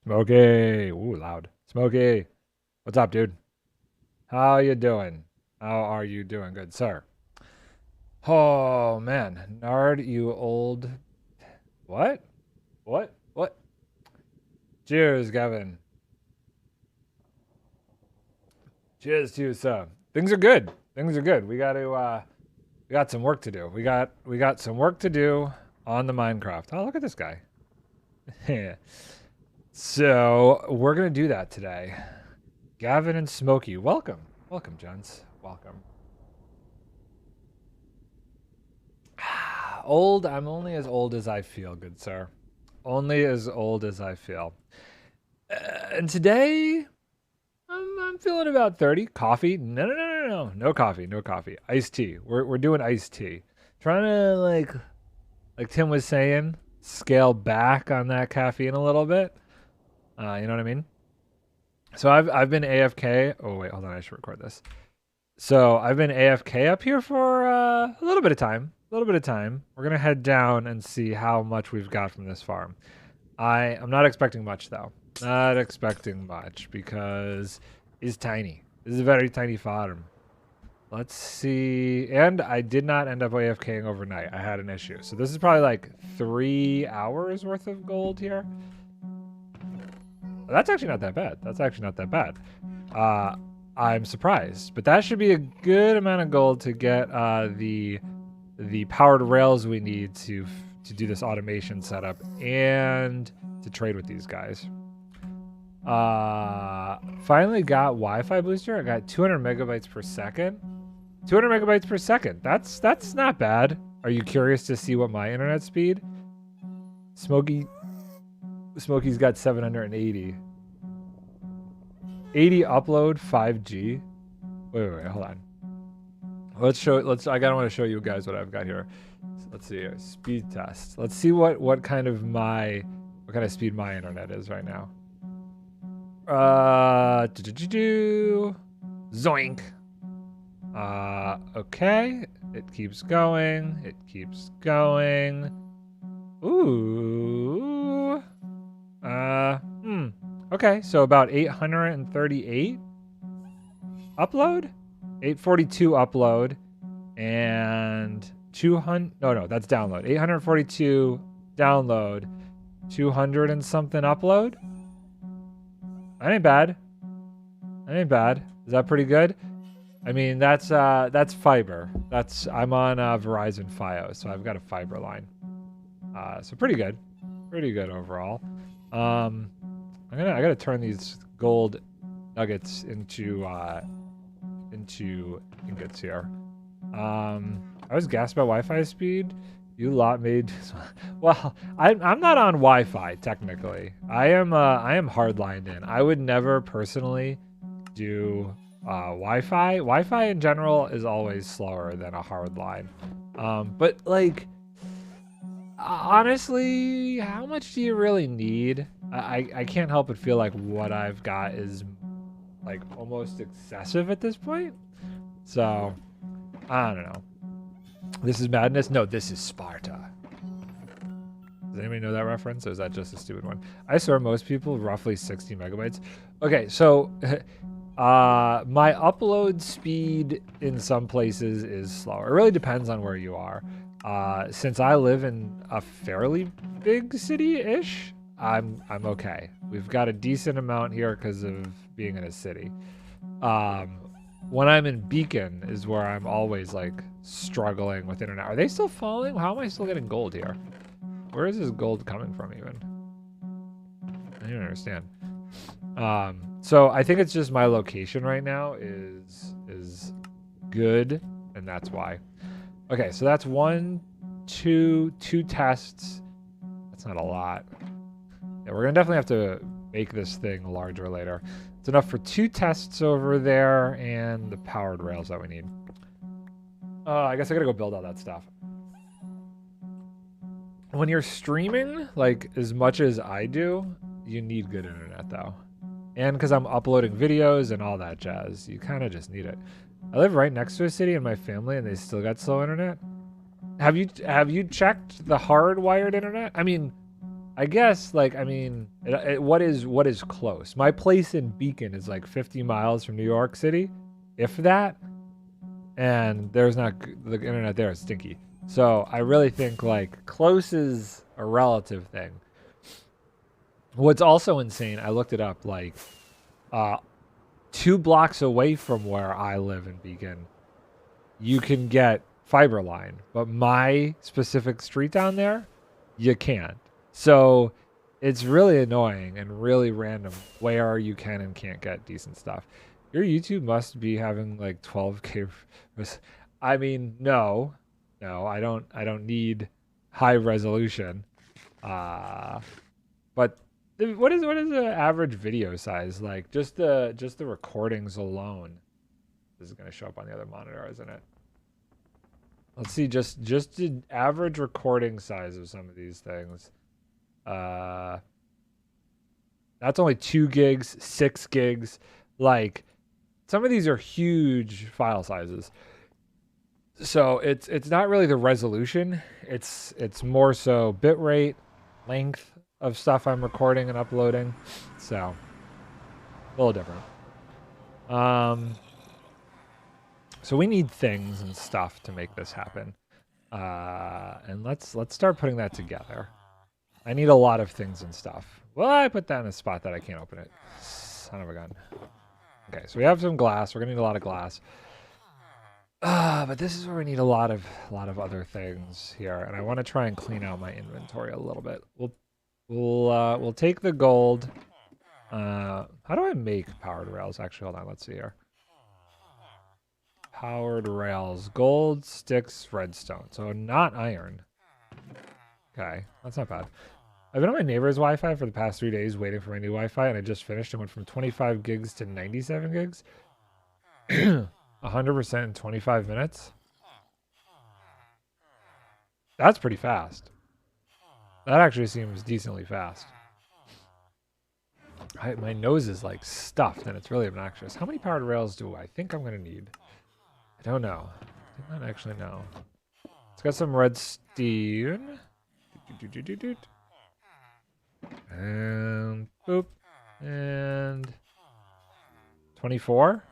Smokey. Ooh, loud. Smokey. What's up, dude? How you doing? How are you doing? Good, sir. Oh, man. Nard, you old... What? What? What? Cheers, Gavin. Cheers to you, sir. Things are good. Things are good. We got some work to do. We got some work to do on the Minecraft. Oh, look at this guy. So, we're going to do that today. Gavin and Smokey, welcome. Welcome, gents. Welcome. Old, I'm only as old as I feel, good sir. Only as old as I feel. And today, I'm feeling about 30. Coffee? No. No coffee, no coffee. Iced tea. We're doing iced tea. Trying to, like Tim was saying, scale back on that caffeine a little bit. You know what I mean? So I've been AFK. Oh, wait, hold on. I should record this. So I've been AFK up here for a little bit of time. A little bit of time. We're gonna head down and see how much we've got from this farm. I'm not expecting much though. Not expecting much because it's tiny. This is a very tiny farm. Let's see. And I did not end up AFKing overnight. I had an issue. So this is probably like 3 hours worth of gold here. That's actually not that bad. That's actually not that bad. I'm surprised, but that should be a good amount of gold to get the powered rails we need to do this automation setup and to trade with these guys. Finally got Wi-Fi booster. I got 200 megabytes per second. 200 megabytes per second. That's not bad. Are you curious to see what my internet speed? Smokey's got 780. 80 upload 5G. Wait, hold on. I want to show you guys what I've got here. So let's see here. Speed test. Let's see what kind of speed my internet is right now. Zoink. Okay. It keeps going. It keeps going. Ooh. Okay, so about 838 upload, 842 upload, and 200. No, that's download. 842 download, 200 and something upload. That ain't bad. That ain't bad. Is that pretty good? I mean, that's fiber. I'm on Verizon Fios, so I've got a fiber line. So pretty good. Pretty good overall. I gotta turn these gold nuggets into ingots here. I was gassed about Wi-Fi speed. You lot made. Well, I'm not on Wi-Fi technically. I am hardlined in. I would never personally do Wi-Fi. Wi-Fi in general is always slower than a hard line. But like, honestly, how much do you really need? I can't help but feel like what I've got is like almost excessive at this point. So, I don't know. This is madness? No, this is Sparta. Does anybody know that reference, or is that just a stupid one? I swear most people roughly 60 megabytes. Okay, so my upload speed in some places is slower. It really depends on where you are. Since I live in a fairly big city-ish, I'm okay. We've got a decent amount here because of being in a city. When I'm in Beacon is where I'm always like struggling with internet. Are they still falling? How am I still getting gold here? Where is this gold coming from even? I don't understand. So I think it's just my location right now is good, and that's why. Okay, so that's two tests. That's not a lot. Yeah, we're gonna definitely have to make this thing larger later. It's enough for 2 tests over there and the powered rails that we need. I guess I gotta go build all that stuff. When you're streaming, like as much as I do, you need good internet though. And because I'm uploading videos and all that jazz, you kind of just need it. I live right next to a city and my family, and they still got slow internet. Have you checked the hardwired internet? I mean, I guess, like, I mean, what is close? My place in Beacon is like 50 miles from New York City, if that, and there's not the internet there is stinky. So I really think like close is a relative thing. What's also insane, I looked it up, like, uh, 2 blocks away from where I live in Beacon, you can get fiber line, but my specific street down there, you can't. So it's really annoying and really random where you can and can't get decent stuff. Your YouTube must be having like 12K. I mean, no, I don't need high resolution. But what is the average video size? Like just the recordings alone. This is gonna show up on the other monitor, isn't it? Let's see, just the average recording size of some of these things. Uh, that's only 2 gigs, 6 gigs. Like, some of these are huge file sizes. So it's not really the resolution. It's more so bit rate, length of stuff I'm recording and uploading. So a little different. So we need things and stuff to make this happen. And let's start putting that together. I need a lot of things and stuff. Well, I put that in a spot that I can't open it. Son of a gun. Okay, so we have some glass. We're gonna need a lot of glass. But this is where we need a lot of other things here, and I want to try and clean out my inventory a little bit. We'll take the gold. How do I make powered rails? Actually, hold on. Let's see here. Powered rails, gold, sticks, redstone. So not iron. Okay, that's not bad. I've been on my neighbor's Wi-Fi for the past 3 days waiting for my new Wi-Fi, and I just finished and went from 25 gigs to 97 gigs. 100% in 25 minutes. That's pretty fast. That actually seems decently fast. My nose is like stuffed and it's really obnoxious. How many powered rails do I think I'm going to need? I don't know. I don't actually know. It's got some redstone. And boop. And 24.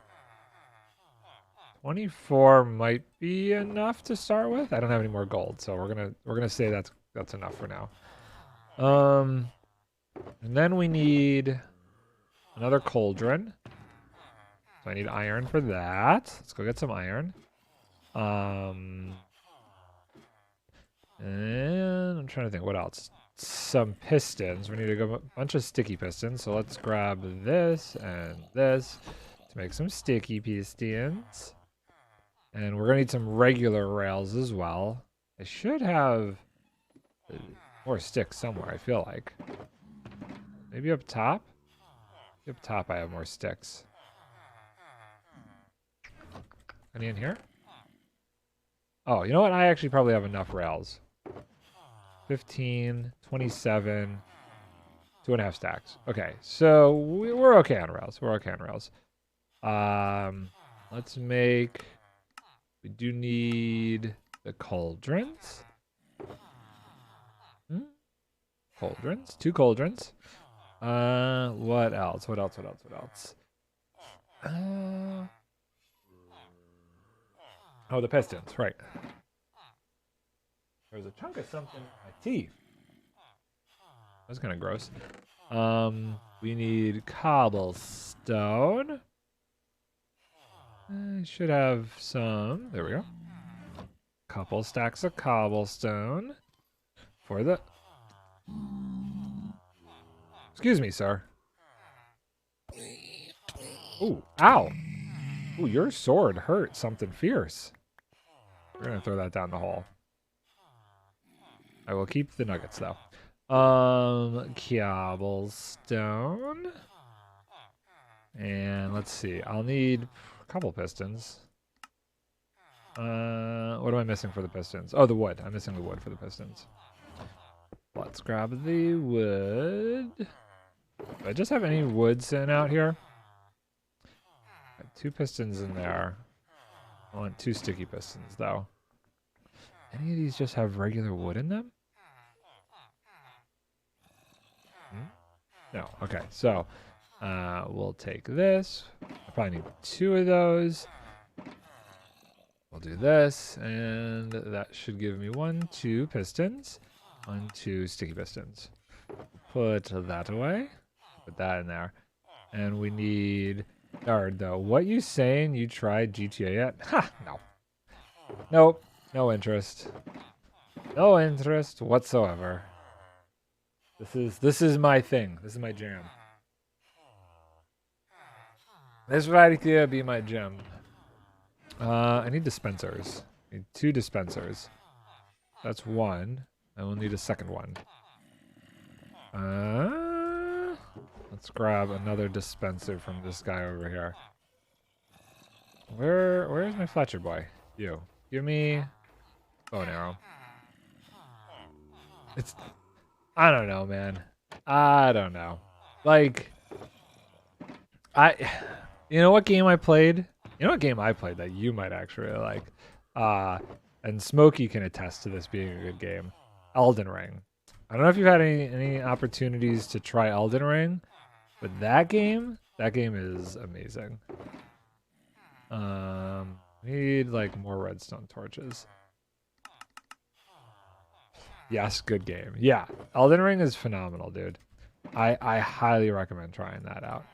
24 might be enough to start with. I don't have any more gold, so we're gonna say that's enough for now. And then we need another cauldron. So I need iron for that. Let's go get some iron. And I'm trying to think what else. Some pistons. We need a bunch of sticky pistons. So let's grab this and this to make some sticky pistons. And we're going to need some regular rails as well. I should have more sticks somewhere, I feel like. Maybe up top? Up top I have more sticks. Any in here? Oh, you know what? I actually probably have enough rails. 15, 27, 2.5 stacks. Okay, so we're okay on rails. We're okay on rails. Let's make... We do need the cauldrons. Cauldrons. 2 cauldrons. What else? What else? Oh, the pistons. Right. There's a chunk of something in my teeth. That's kind of gross. We need cobblestone. I should have some. There we go. Couple stacks of cobblestone for the... Excuse me, sir. Ooh, ow. Ooh, your sword hurt something fierce. We're going to throw that down the hole. I will keep the nuggets, though. Cobblestone. And let's see. I'll need... couple pistons. What am I missing for the pistons? Oh, the wood. I'm missing the wood for the pistons. Let's grab the wood. Do I just have any wood sitting out here? Got 2 pistons in there. I want 2 sticky pistons, though. Any of these just have regular wood in them? No. Okay. So we'll take this. I probably need 2 of those. We'll do this, and that should give me 1, 2 pistons. 1, 2 sticky pistons. Put that away. Put that in there. And we need Nard, though. What you saying you tried GTA yet? Ha! No. Nope. No interest. No interest whatsoever. This is my thing. This is my jam. This right here be my jam. I need dispensers. I need 2 dispensers. That's 1. I will need a second one. Let's grab another dispenser from this guy over here. Where's my Fletcher boy? You. Give me bow and arrow. I don't know, man. I don't know. Like, you know what game I played? You know what game I played that you might actually like? And Smokey can attest to this being a good game. Elden Ring. I don't know if you've had any opportunities to try Elden Ring, but that game is amazing. Need like more redstone torches. Yes, good game. Yeah, Elden Ring is phenomenal, dude. I highly recommend trying that out.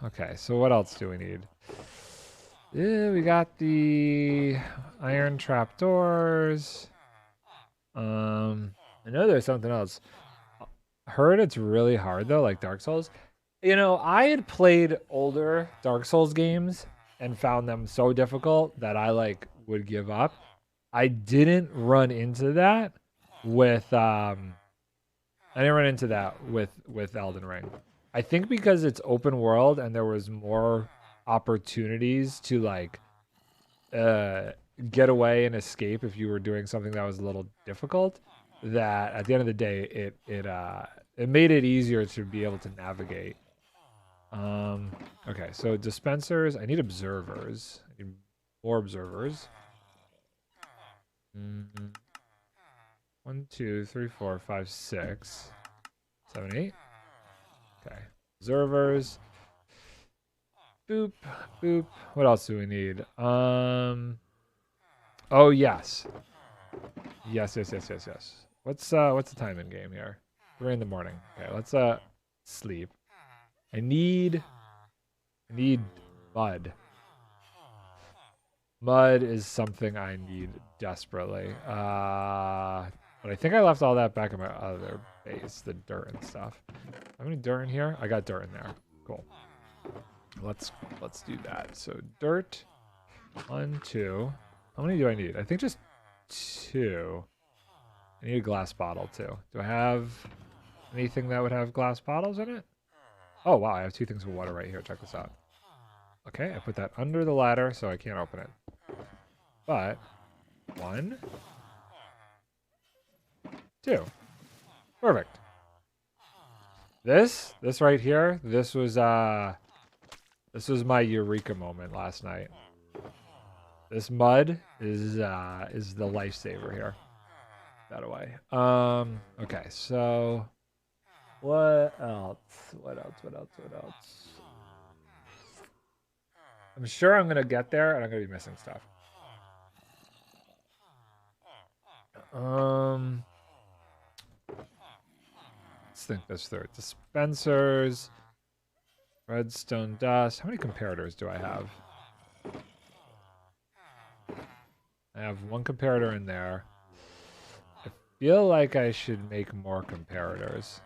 Okay, so what else do we need? Yeah, we got the iron trapdoors. I know there's something else. Heard it's really hard though, like Dark Souls. You know, I had played older Dark Souls games and found them so difficult that I like would give up. I didn't run into that with with Elden Ring. I think because it's open world and there was more opportunities to like get away and escape if you were doing something that was a little difficult, that at the end of the day it made it easier to be able to navigate. Okay, so dispensers. I need observers. I need more observers. 1, 2, 3, 4, 5, 6, 7, 8. Okay, observers. Boop, boop. What else do we need? Oh yes. Yes. What's the time in game here? 3 in the morning. Okay, let's sleep. I need mud. Mud is something I need desperately. But I think I left all that back in my other base, the dirt and stuff. How many dirt in here? I got dirt in there. Cool. Let's do that. So dirt, 1, 2. How many do I need? I think just 2. I need a glass bottle too. Do I have anything that would have glass bottles in it? Oh wow, I have 2 things of water right here. Check this out. Okay, I put that under the ladder so I can't open it. But 1, 2. Perfect. This right here, this was my eureka moment last night. This mud is the lifesaver here. That away. Okay, so what else? What else? I'm sure I'm gonna get there and I'm gonna be missing stuff. Let's think this through. Dispensers, redstone dust. How many comparators do I have? I have 1 comparator in there. I feel like I should make more comparators.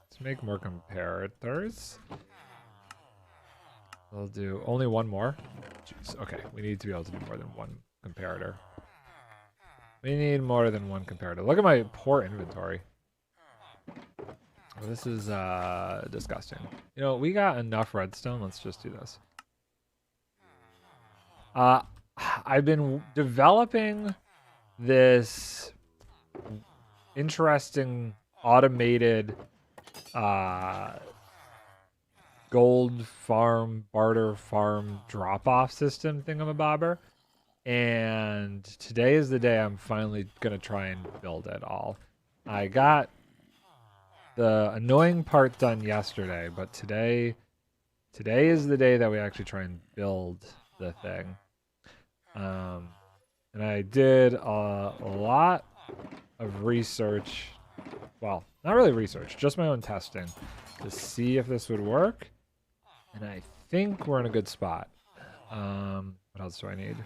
Let's make more comparators. We'll do only 1 more. Jeez. Okay, we need to be able to do more than 1 comparator. We need more than 1 comparator. Look at my poor inventory. Well, this is disgusting. You know, we got enough redstone. Let's just do this. I've been developing this interesting automated gold farm, barter farm drop-off system thingamabobber. And today is the day I'm finally going to try and build it all. I got the annoying part done yesterday, but today is the day that we actually try and build the thing. And I did a lot of research. Well, not really research, just my own testing to see if this would work. And I think we're in a good spot. What else do I need?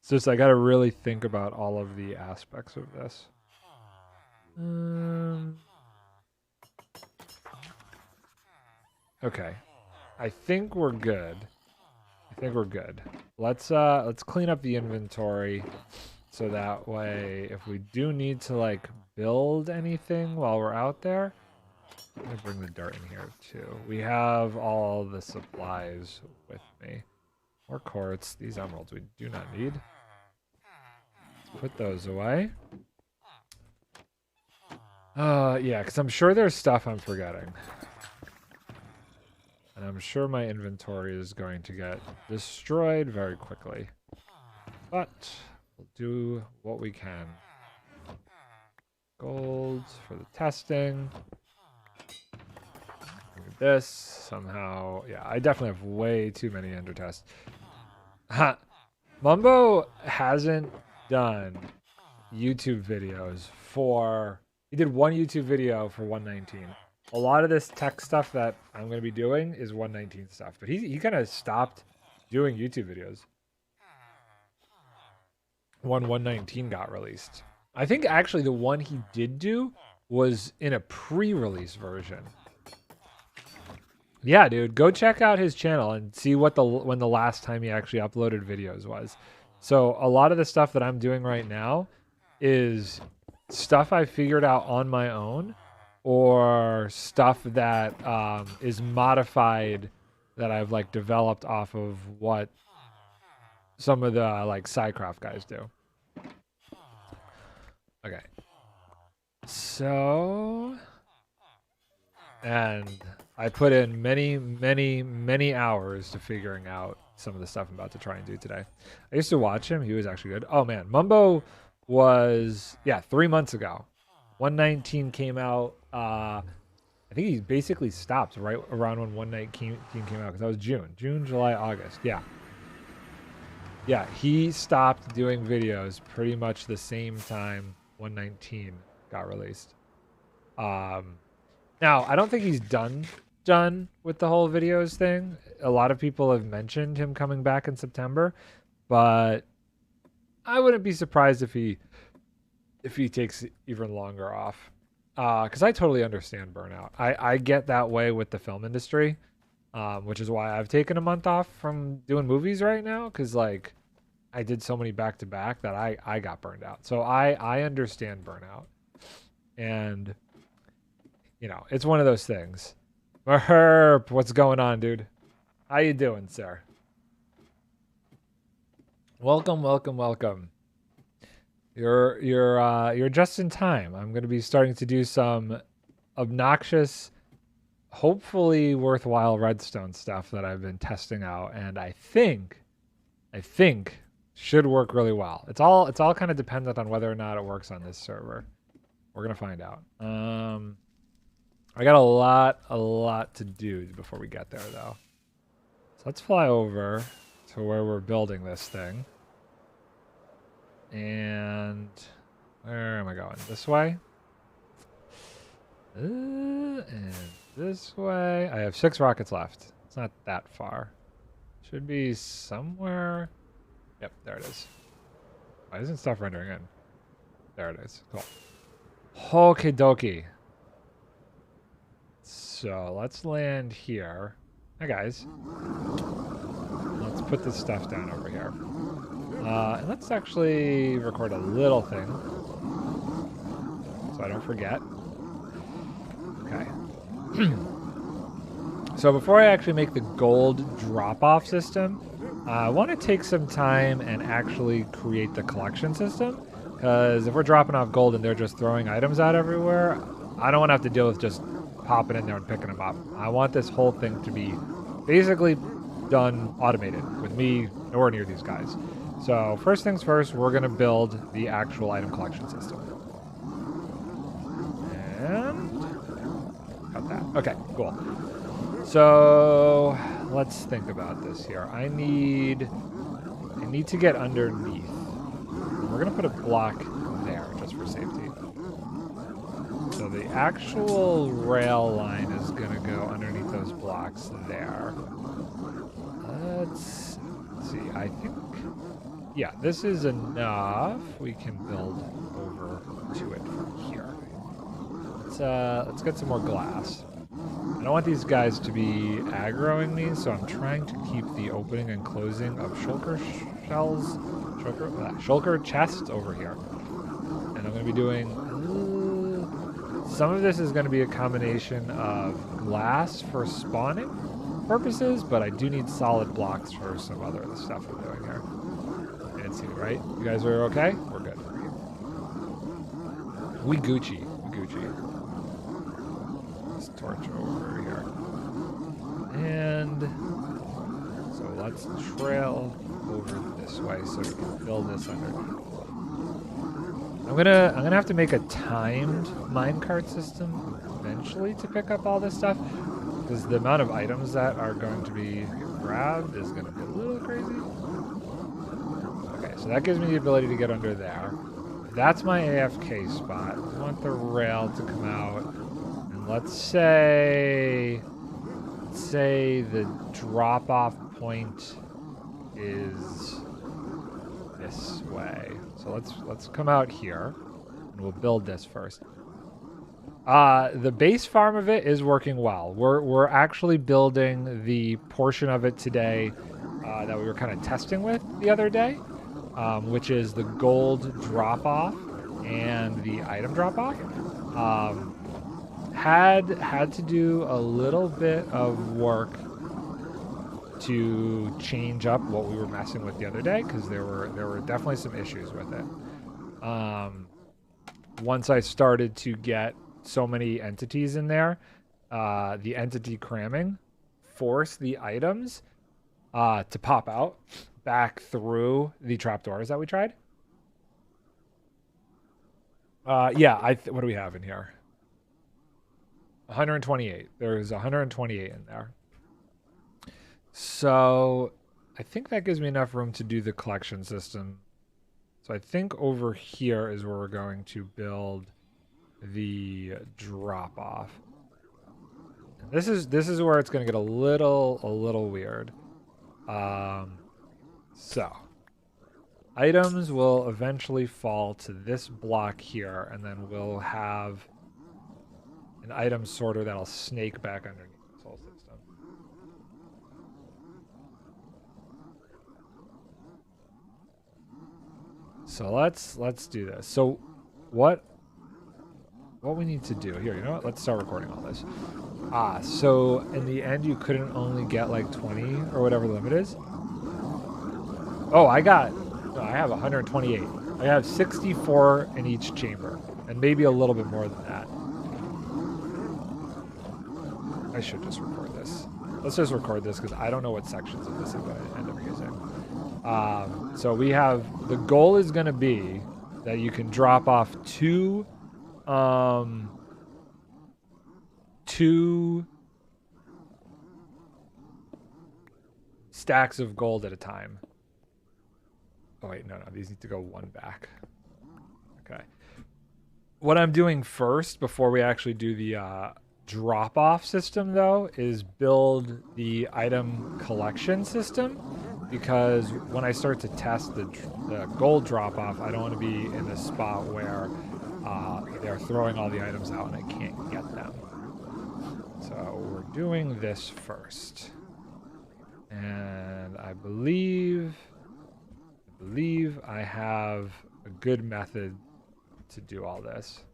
It's just I got to really think about all of the aspects of this. Okay. I think we're good. Let's clean up the inventory so that way if we do need to like build anything while we're out there, let me bring the dirt in here too. We have all the supplies with me. More quartz. These emeralds we do not need. Let's put those away. Yeah, because I'm sure there's stuff I'm forgetting. And I'm sure my inventory is going to get destroyed very quickly. But we'll do what we can. Gold for the testing. This somehow, yeah, I definitely have way too many ender tests. Mumbo hasn't done YouTube videos for, he did one YouTube video for 119. A lot of this tech stuff that I'm going to be doing is 119 stuff, but he kind of stopped doing YouTube videos when 119 got released. I think actually the one he did do was in a pre-release version. Yeah, dude, go check out his channel and see what when the last time he actually uploaded videos was. So a lot of the stuff that I'm doing right now is stuff I figured out on my own, or stuff that is modified that I've like developed off of what some of the like Psycraft guys do. Okay. So, and I put in many hours to figuring out some of the stuff I'm about to try and do today. I used to watch him. He was actually good. Oh man, Mumbo was, yeah, 3 months ago. 119 came out. I think he basically stopped right around when 119 came out, because that was June, July, August. Yeah. Yeah, he stopped doing videos pretty much the same time 119 got released. Now, I don't think he's done with the whole videos thing. A lot of people have mentioned him coming back in September, but I wouldn't be surprised if he takes even longer off. Because I totally understand burnout. I get that way with the film industry, which is why I've taken a month off from doing movies right now, because like I did so many back-to-back that I got burned out. So I understand burnout. And, you know, it's one of those things. Herp, what's going on, dude? How you doing, sir? Welcome. You're just in time. I'm going to be starting to do some obnoxious, hopefully worthwhile redstone stuff that I've been testing out, and I think should work really well. It's all kind of dependent on whether or not it works on this server. We're gonna find out. I got a lot to do before we get there, though. So let's fly over to where we're building this thing. And where am I going? This way? And this way. I have 6 rockets left. It's not that far. Should be somewhere. Yep, there it is. Why isn't stuff rendering in? There it is. Cool. Okie dokie. So let's land here. Hi, guys. Let's put this stuff down over here. And let's actually record a little thing so I don't forget. Okay. So before I actually make the gold drop-off system, I want to take some time and actually create the collection system, because if we're dropping off gold and they're just throwing items out everywhere, I don't want to have to deal with just popping in there and picking them up. I want this whole thing to be basically done automated with me nowhere near these guys. So first things first, we're going to build the actual item collection system. And Okay, cool. So let's think about this here. I need to get underneath. We're gonna put a block there just for safety. So the actual rail line is gonna go underneath those blocks there. Let's see. I think, yeah, this is enough. We can build over to it from here. Let's get some more glass. I don't want these guys to be aggroing me, so I'm trying to keep the opening and closing of shulker shells, shulker chests over here. And I'm going to be doing, some of this is going to be a combination of glass for spawning purposes, but I do need solid blocks for some other stuff I'm doing here. Fancy, right? You guys are okay? We're good. We Gucci. Let's torch over here. And so let's trail over this way so we can fill this underneath. I'm gonna have to make a timed minecart system eventually to pick up all this stuff, because the amount of items that are going to be grabbed is going to be a little crazy. Okay, so that gives me the ability to get under there. That's my AFK spot. I want the rail to come out. And let's say the drop-off point is this way. So let's come out here, and we'll build this first. The base farm of it is working well. We're actually building the portion of it today that we were kind of testing with the other day, which is the gold drop-off and the item drop-off. Had to do a little bit of work to change up what we were messing with the other day, because there were definitely some issues with it. Once I started to get so many entities in there, the entity cramming forced the items to pop out back through the trapdoors that we tried. Yeah, what do we have in here? 128. There's 128 in there. So I think that gives me enough room to do the collection system. So I think over here is where we're going to build the drop off. And this is where it's going to get a little weird. So items will eventually fall to this block here, and then we'll have an item sorter that'll snake back underneath this whole system. So let's do this. So what we need to do here, you know what? Let's start recording all this. So in the end you couldn't only get like 20 or whatever the limit is. Oh, I have 128. I have 64 in each chamber, and maybe a little bit more than that. I should just record this. Let's just record this, because I don't know what sections of this I'm going to end up using. So we have, the goal is going to be that you can drop off two stacks of gold at a time. Oh wait, no, these need to go one back. Okay. What I'm doing first, before we actually do the drop-off system, though, is build the item collection system, because when I start to test the gold drop-off, I don't want to be in a spot where they're throwing all the items out and I can't get them. So we're doing this first. And I believe I have a good method to do all this.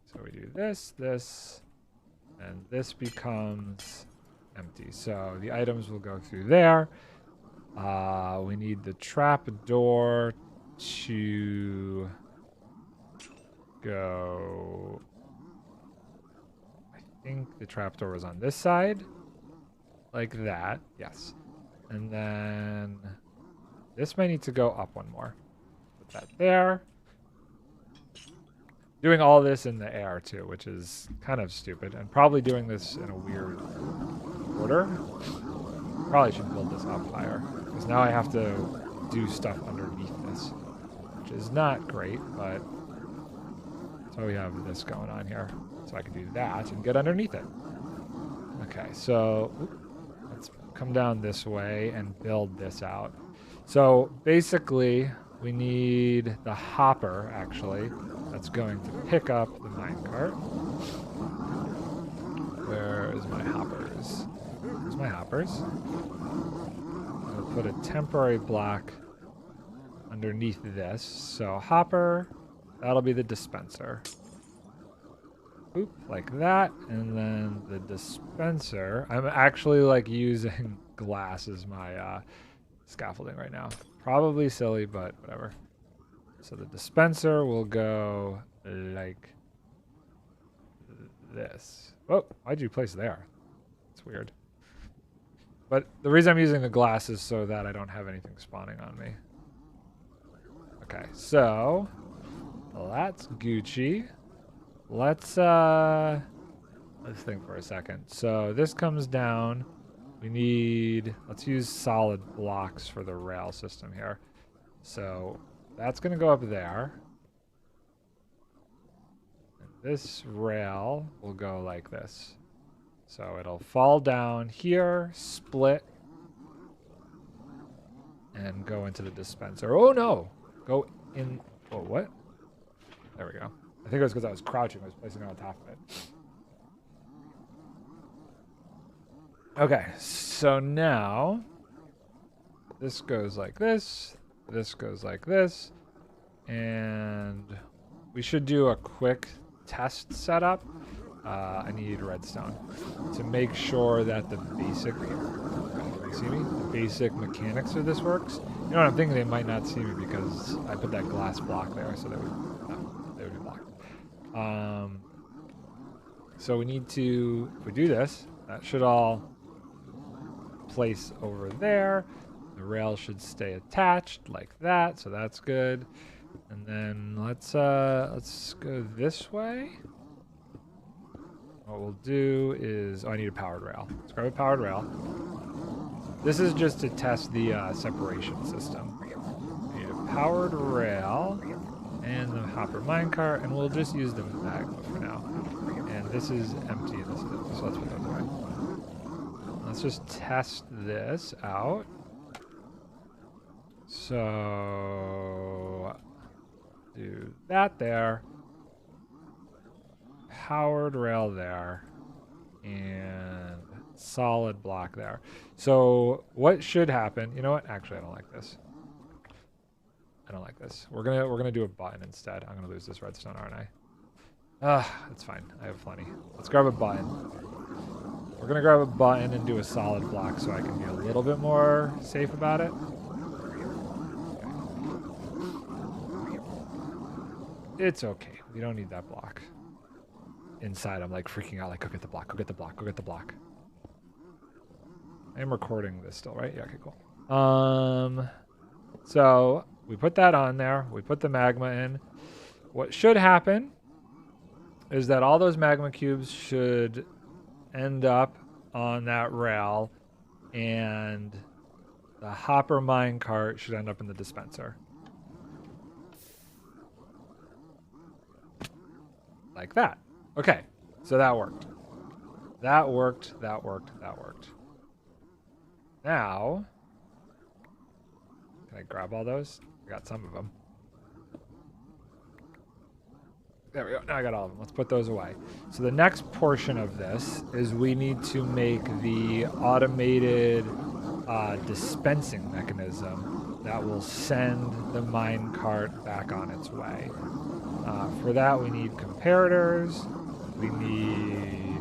So we do this, and this becomes empty. So the items will go through there. We need the trap door to go. I think the trapdoor was on this side, like that. Yes. And then this might need to go up one more. Put that there. Doing all this in the air too, which is kind of stupid, and probably doing this in a weird order. Probably should build this up higher, because now I have to do stuff underneath this, which is not great, but so we have this going on here. So I can do that and get underneath it. Okay, so let's come down this way and build this out. So basically, we need the hopper, actually, that's going to pick up the minecart. Where is my hoppers? Where's my hoppers? I'm going to put a temporary block underneath this. So hopper, that'll be the dispenser. Oop, like that. And then the dispenser, I'm actually like using glass as my scaffolding right now. Probably silly, but whatever. So the dispenser will go like this. Oh, why'd you place there? It's weird. But the reason I'm using the glass is so that I don't have anything spawning on me. Okay, so that's Gucci. Let's think for a second. So this comes down. We need, let's use solid blocks for the rail system here. So that's going to go up there. And this rail will go like this. So it'll fall down here, split, and go into the dispenser. Oh no! Go in, oh what? There we go. I think it was because I was crouching. I was placing it on top of it. Okay, so now this goes like this. This goes like this. And we should do a quick test setup. I need redstone to make sure that the basic, can you see me? The basic mechanics of this works. You know what I'm thinking? They might not see me because I put that glass block there, so they would be blocked. So we need to, if we do this, that should all place over there. The rail should stay attached like that, so that's good. And then let's go this way. What we'll do is, I need a powered rail. Let's grab a powered rail. This is just to test the separation system. We need a powered rail and the hopper minecart, and we'll just use the magma for now. And this is empty, and this is empty, so let's put those away. Let's just test this out. So do that there. Powered rail there. And solid block there. So what should happen? You know what? Actually, I don't like this. I don't like this. We're gonna do a button instead. I'm gonna lose this redstone, aren't I? It's fine. I have plenty. Let's grab a button. We're gonna grab a button and do a solid block so I can be a little bit more safe about it. It's okay. We don't need that block. Inside, I'm like freaking out, like, go get the block, go get the block, go get the block. I am recording this still, right? Yeah, okay, cool. So we put that on there. We put the magma in. What should happen is that all those magma cubes should end up on that rail, and the hopper minecart should end up in the dispenser. Like that. Okay, so that worked. That worked, that worked, that worked. Now, can I grab all those? I got some of them. There we go, now I got all of them. Let's put those away. So the next portion of this is we need to make the automated dispensing mechanism that will send the minecart back on its way. For that, we need comparators. We need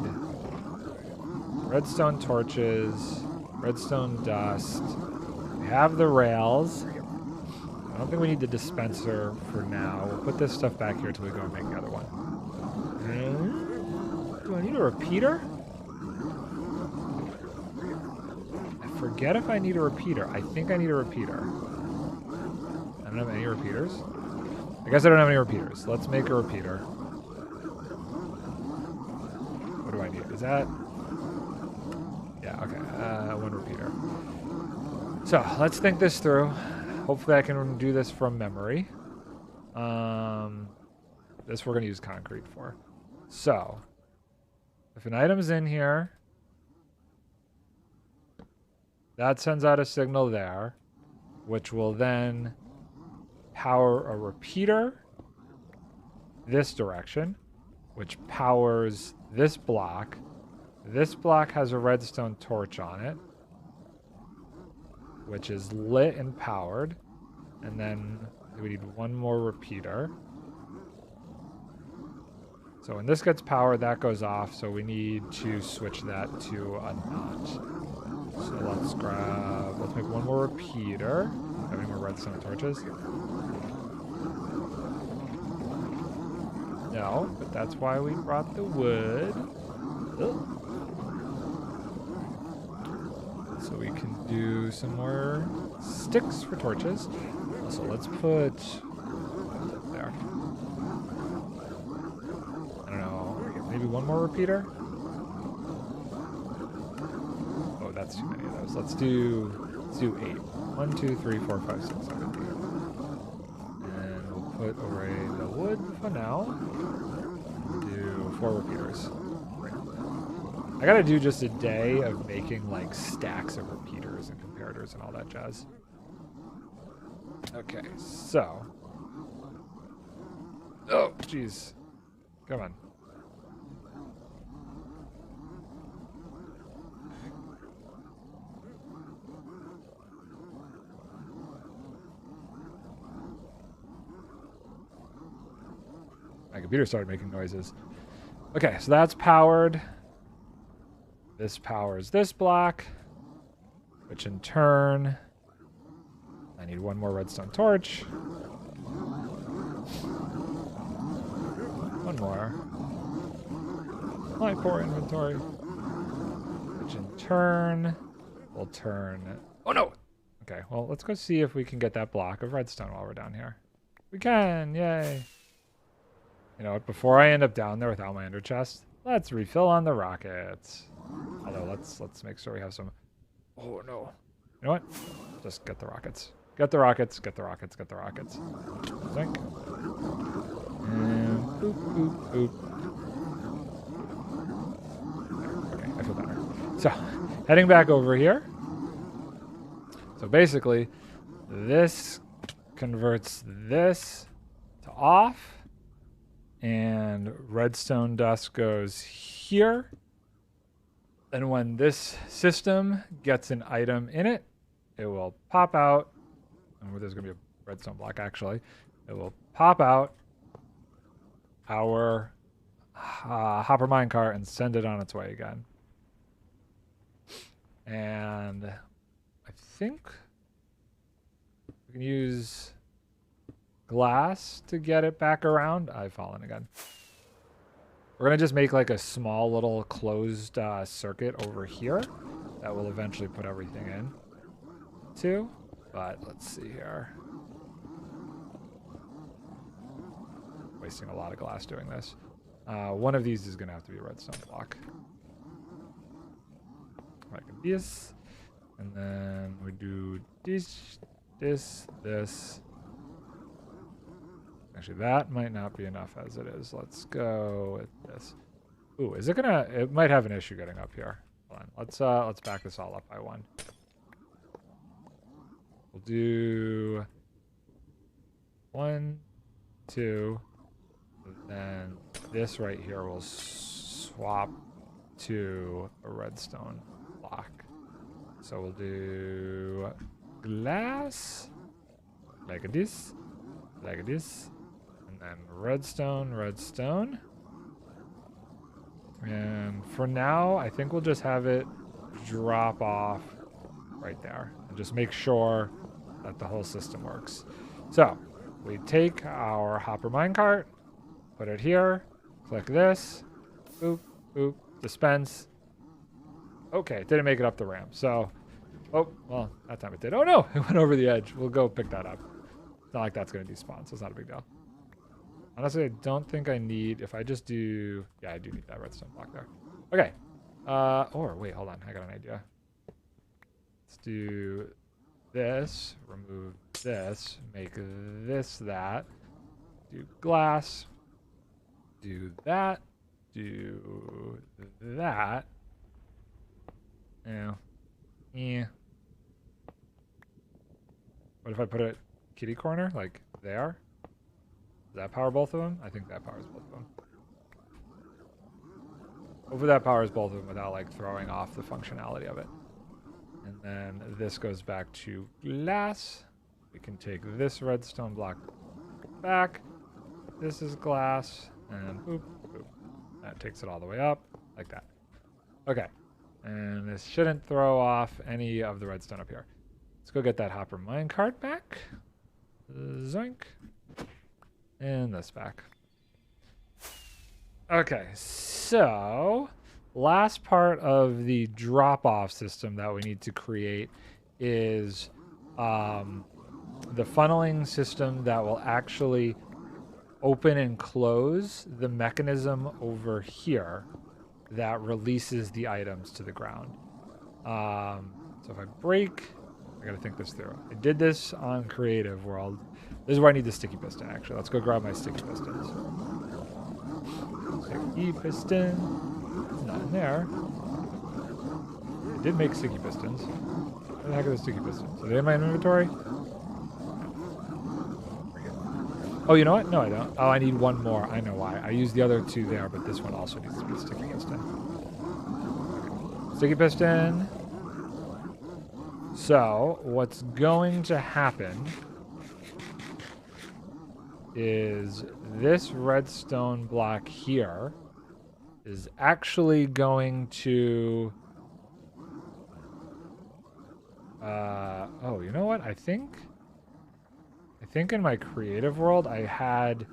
redstone torches, redstone dust. We have the rails. I don't think we need the dispenser for now. We'll put this stuff back here until we go and make the other one. Do I need a repeater? I forget if I need a repeater. I think I need a repeater. I don't have any repeaters. I guess I don't have any repeaters. Let's make a repeater. need? Is that... Yeah, okay. 1 repeater. So, let's think this through. Hopefully I can do this from memory. This we're going to use concrete for. So, if an item's in here, that sends out a signal there, which will then power a repeater this direction, which powers this block. This block has a redstone torch on it, which is lit and powered. And then we need 1 more repeater. So when this gets powered, that goes off. So we need to switch that to a not. So let's make 1 more repeater. Have any more redstone torches? No, but that's why we brought the wood. Ugh. So we can do some more sticks for torches. Also, let's put there. I don't know, maybe 1 more repeater? Oh, that's too many of those. Let's do 8. 1, 2, 3, 4, 5, 6, 7, 8. And we'll put away the wood for now. Do 4 repeaters. I gotta do just a day of making like stacks of repeaters and comparators and all that jazz. Okay, so. Oh, jeez. Come on. My computer started making noises. Okay, so that's powered. This powers this block, which in turn, I need 1 more redstone torch. 1 more. My poor inventory. Which in turn will turn... Oh no! Okay, well, let's go see if we can get that block of redstone while we're down here. We can! Yay! You know what? Before I end up down there without my ender chest, let's refill on the rockets. Although, let's make sure we have some... Oh, no. You know what? Just get the rockets. Get the rockets, get the rockets, get the rockets. Think. And boop, boop, boop. There. Okay, I feel better. So, heading back over here. So basically, this converts this to off. And redstone dust goes here. And when this system gets an item in it, it will pop out. And there's going to be a redstone block, actually. It will pop out our hopper minecart and send it on its way again. And I think we can use glass to get it back around. I've fallen again. We're going to just make like a small little closed circuit over here that will eventually put everything in too. But let's see here. Wasting a lot of glass doing this. One of these is going to have to be a redstone block. Like this. And then we do this, this, this. Actually, that might not be enough as it is. Let's go with this. Ooh, is it gonna... It might have an issue getting up here. Hold on. Let's back this all up by 1. We'll do 1, 2, and then this right here will swap to a redstone block. So we'll do glass like this, and then redstone, redstone. And for now, I think we'll just have it drop off right there and just make sure that the whole system works. So we take our hopper minecart, put it here, click this, boop, boop, dispense. Okay, didn't make it up the ramp. So, oh, well, that time it did. Oh no, it went over the edge. We'll go pick that up. It's not like that's going to despawn, so it's not a big deal. Honestly, I don't think I need, if I just do, yeah, I do need that redstone block there. Okay. Or wait, hold on. I got an idea. Let's do this. Remove this. Make this that. Do glass. Do that. Do that. Yeah. Yeah. What if I put it kitty corner, like there? Does that power both of them? I think that powers both of them. Hopefully that powers both of them without like throwing off the functionality of it. And then this goes back to glass. We can take this redstone block back. This is glass. And boop, boop. That takes it all the way up like that. Okay. And this shouldn't throw off any of the redstone up here. Let's go get that hopper minecart back. Zoink. And this back. Okay, so last part of the drop-off system that we need to create is the funneling system that will actually open and close the mechanism over here that releases the items to the ground. So if I break, I gotta think this through. I did this on Creative World. This is where I need the sticky piston, actually. Let's go grab my sticky pistons. Sticky piston. It's not in there. I did make sticky pistons. Where the heck are the sticky pistons? Are they in my inventory? Oh, you know what? No, I don't. Oh, I need one more. I know why. I used the other two there, but this one also needs to be sticky piston. Okay. Sticky piston. So, what's going to happen is this redstone block here is actually going to... oh, you know what? I think in my creative world I had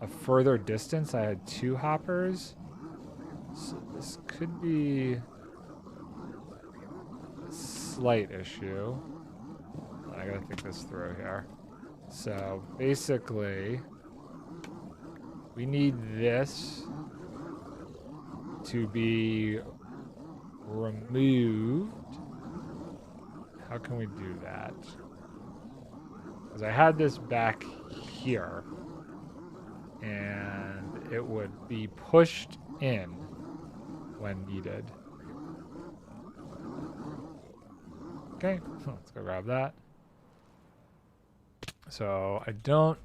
a further distance. I had 2 hoppers. So this could be a slight issue. I gotta think this through here. So basically, we need this to be removed. How can we do that? Because I had this back here, and it would be pushed in when needed. Okay, let's go grab that. So I don't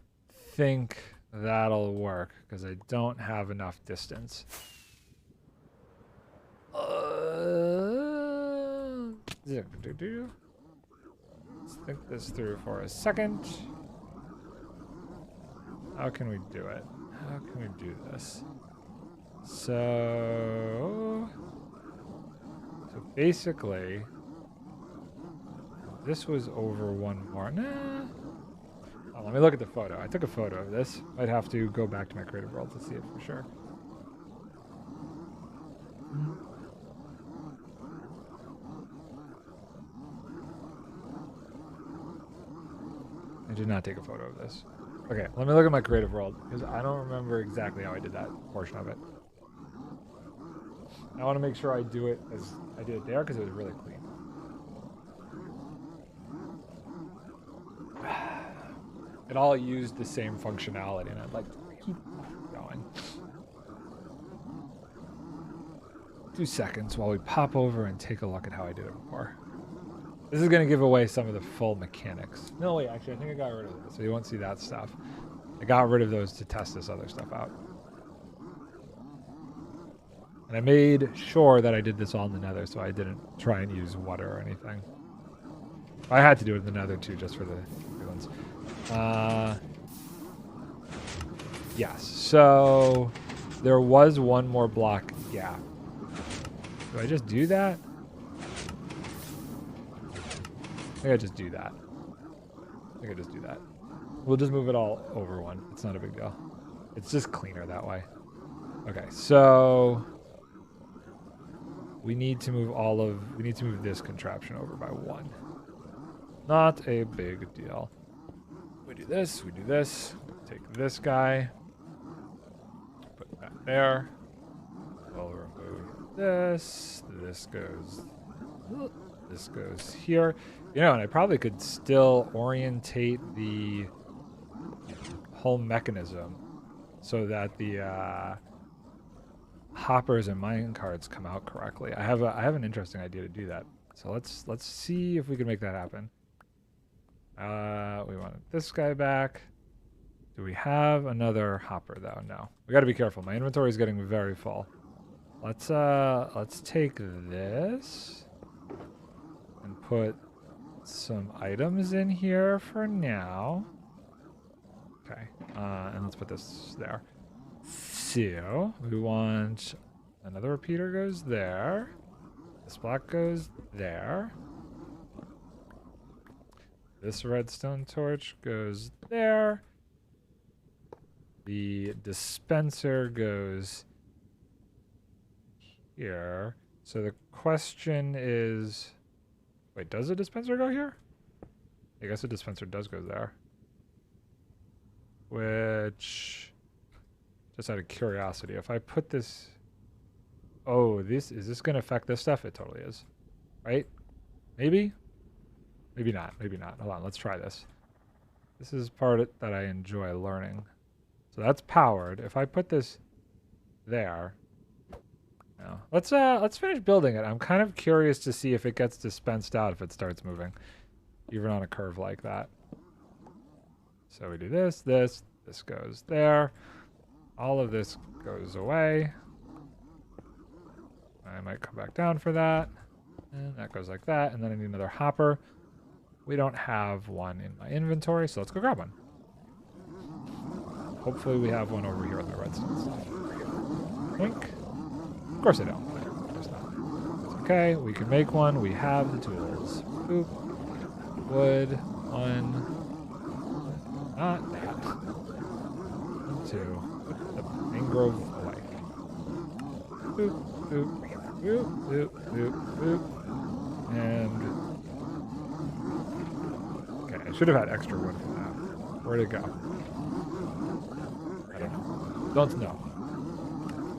think that'll work because I don't have enough distance. Let's think this through for a second. How can we do it? How can we do this? So basically, this was over one more. Nah. Oh, let me look at the photo. I took a photo of this. I'd have to go back to my creative world to see it for sure. I did not take a photo of this. Okay, let me look at my creative world because I don't remember exactly how I did that portion of it. I want to make sure I do it as I did it there because it was really clean. It all used the same functionality, and I'd like to keep going. 2 seconds while we pop over and take a look at how I did it before. This is going to give away some of the full mechanics. No, wait, actually, I think I got rid of this, so you won't see that stuff. I got rid of those to test this other stuff out. And I made sure that I did this all in the nether, so I didn't try and use water or anything. I had to do it in the nether, too, just for the good ones. Yes, so there was one more block gap. Do I just do that? I think I just do that. I think I just do that. We'll just move it all over one. It's not a big deal. It's just cleaner that way. Okay, so we need to move this contraption over by 1. Not a big deal. We do this, take this guy, put that there. We'll remove this. This goes here. You know, and I probably could still orientate the whole mechanism so that the hoppers and mine carts come out correctly. I have an interesting idea to do that. So let's see if we can make that happen. We want this guy back. Do we have another hopper though? No. We got to be careful. My inventory is getting very full. Let's take this and put some items in here for now. Okay. And let's put this there. So we want another repeater goes there. This block goes there. This redstone torch goes there. The dispenser goes here. So the question is, wait, does the dispenser go here? I guess the dispenser does go there. Which, just out of curiosity, if I put this, oh, is this going to affect this stuff? It totally is, right? Maybe? Maybe not. Maybe not. Hold on. Let's try this. This is part that I enjoy learning. So that's powered. If I put this there, no. Let's finish building it. I'm kind of curious to see if it gets dispensed out if it starts moving, even on a curve like that. So we do this goes there. All of this goes away. I might come back down for that. And that goes like that. And then I need another hopper. We don't have one in my inventory, so let's go grab one. Hopefully we have one over here on the redstone side. I think. Of course I don't. Of course not. It's okay. We can make one. We have the tools. Boop. Wood. One. Not that. 2. The mangrove away. Boop. Boop. Boop. Boop. Boop. Boop. And I should have had extra wood for that. Where'd it go? I don't know. Don't know.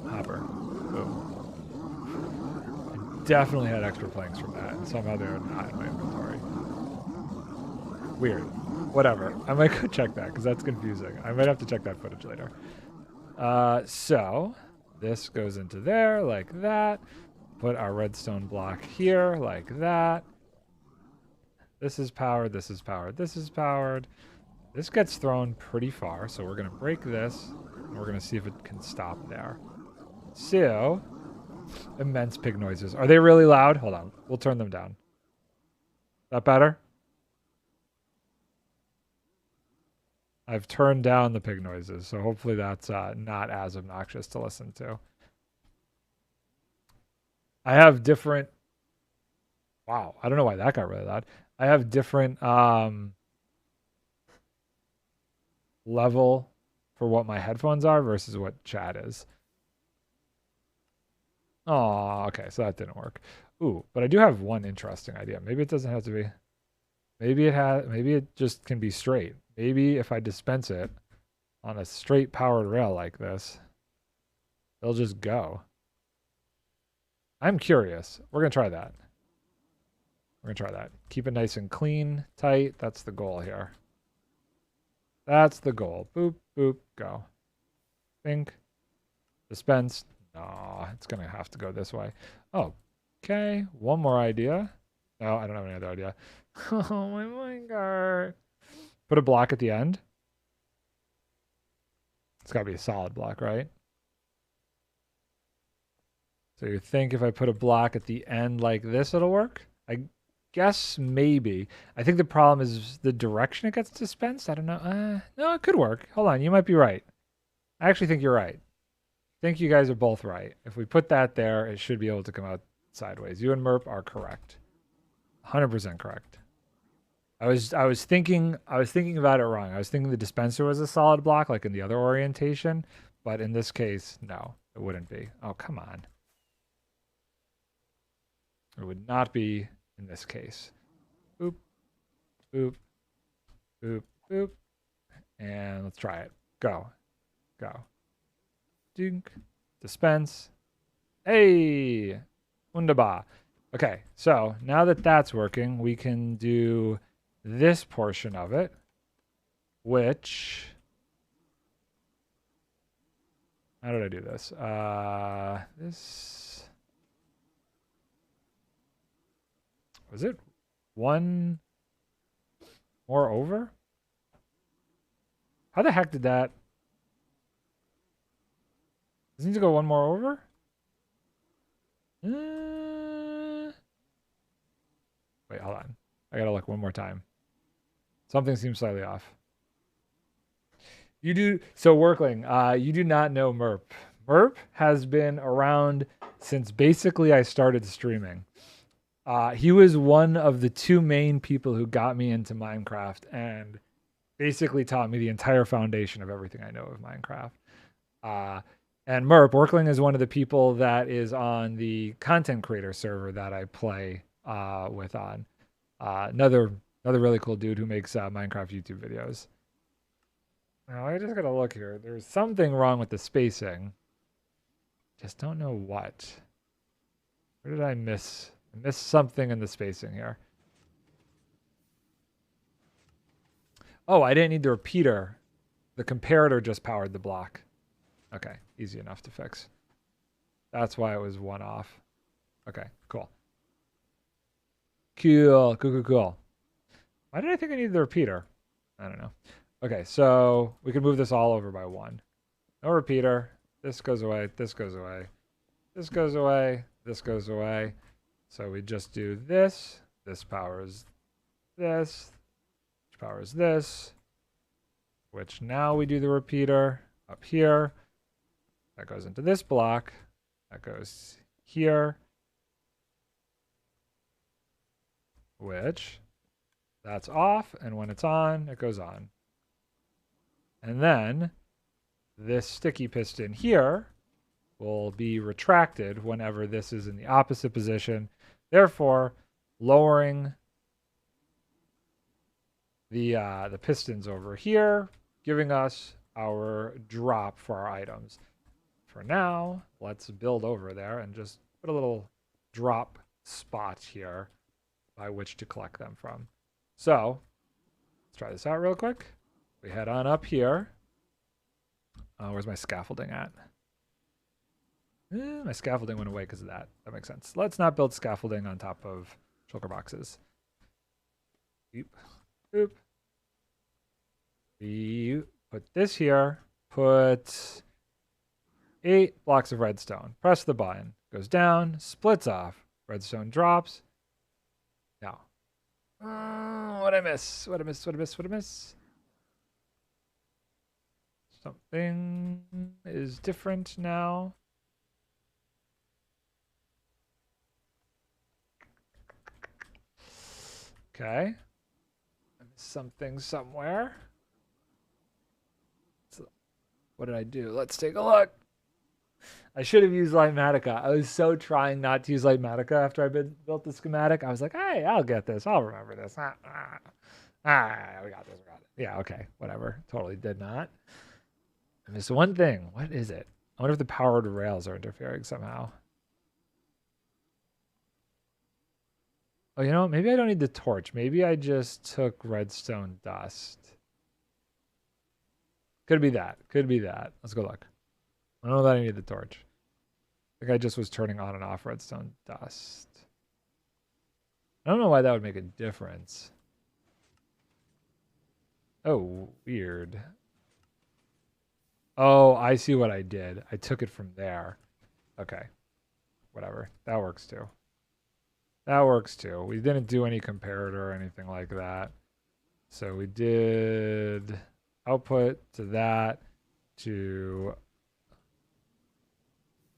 Hopper. Boom. I definitely had extra planks from that, and somehow they're not in my inventory. Weird. Whatever. I might go check that, because that's confusing. I might have to check that footage later. So, this goes into there, like that. Put our redstone block here, like that. This is powered, this is powered, this is powered. This gets thrown pretty far, so we're going to break this, and we're going to see if it can stop there. So, immense pig noises. Are they really loud? Hold on, we'll turn them down. That better? I've turned down the pig noises, so hopefully that's not as obnoxious to listen to. I have different... Wow, I don't know why that got really loud. I have different level for what my headphones are versus what chat is. Oh, okay, so that didn't work. Ooh, but I do have one interesting idea. Maybe it doesn't have to be. Maybe it just can be straight. Maybe if I dispense it on a straight powered rail like this, they'll just go. I'm curious. We're going to try that. We're going to try that. Keep it nice and clean, tight. That's the goal here. That's the goal. Boop, boop, go. Think. Dispense. No, it's going to have to go this way. Oh, okay. One more idea. No, I don't have any other idea. Oh, my minecart. Put a block at the end. It's got to be a solid block, right? So you think if I put a block at the end like this, it'll work? I guess maybe. I think the problem is the direction it gets dispensed. I don't know. No, it could work. Hold on. You might be right. I actually think you're right. I think you guys are both right. If we put that there, it should be able to come out sideways. You and Merp are correct. 100% correct. I was thinking about it wrong. I was thinking the dispenser was a solid block like in the other orientation, but in this case, no, it wouldn't be. Oh, come on. It would not be in this case. Boop, boop, boop, boop. And let's try it. Go. Go. Dink. Dispense. Hey, wunderbar. Okay, so now that that's working, we can do this portion of it, which, how did I do this? This, was it one more over? How the heck did that, does it need to go one more over? Wait, hold on. I gotta look one more time. Something seems slightly off. You do so, Workling. You do not know Merp. Merp has been around since basically I started streaming. He was one of the two main people who got me into Minecraft and basically taught me the entire foundation of everything I know of Minecraft. And Merp, Workling is one of the people that is on the content creator server that I play with on. Another really cool dude who makes Minecraft YouTube videos. Now I just gotta look here. There's something wrong with the spacing. Just don't know what. Where did I miss? I missed something in the spacing here. Oh, I didn't need the repeater. The comparator just powered the block. Okay, easy enough to fix. That's why it was one off. Okay, cool. Cool. Why did I think I needed the repeater? I don't know. Okay, so we can move this all over by one. No repeater. This goes away. This goes away. This goes away. This goes away. So we just do this. This powers this. Which powers this. Which now we do the repeater up here. That goes into this block. That goes here. Which, that's off. And when it's on, it goes on. And then this sticky piston here will be retracted whenever this is in the opposite position, therefore lowering the pistons over here, giving us our drop for our items. For now, let's build over there and just put a little drop spot here by which to collect them from. So let's try this out real quick. We head on up here. Where's my scaffolding at? My scaffolding went away because of that. That makes sense. Let's not build scaffolding on top of shulker boxes. Boop. Boop. We put this here. Put 8 blocks of redstone. Press the button. Goes down. Splits off. Redstone drops. Now. What'd I miss? What'd I miss? What'd I miss? What'd I miss? Something is different now. Okay. Something somewhere. So, what did I do? Let's take a look. I should have used Lightmatica. I was so trying not to use Lightmatica after I built the schematic. I was like, hey, I'll get this. I'll remember this. We got this. We got it. Yeah, okay. Whatever. Totally did not. I missed one thing. What is it? I wonder if the powered rails are interfering somehow. Oh, you know, maybe I don't need the torch. Maybe I just took redstone dust. Could be that. Could be that. Let's go look. I don't know that I need the torch. I think I just was turning on and off redstone dust. I don't know why that would make a difference. Oh, weird. Oh, I see what I did. I took it from there. Okay. Whatever. That works too. That works too. We didn't do any comparator or anything like that. So we did output to that to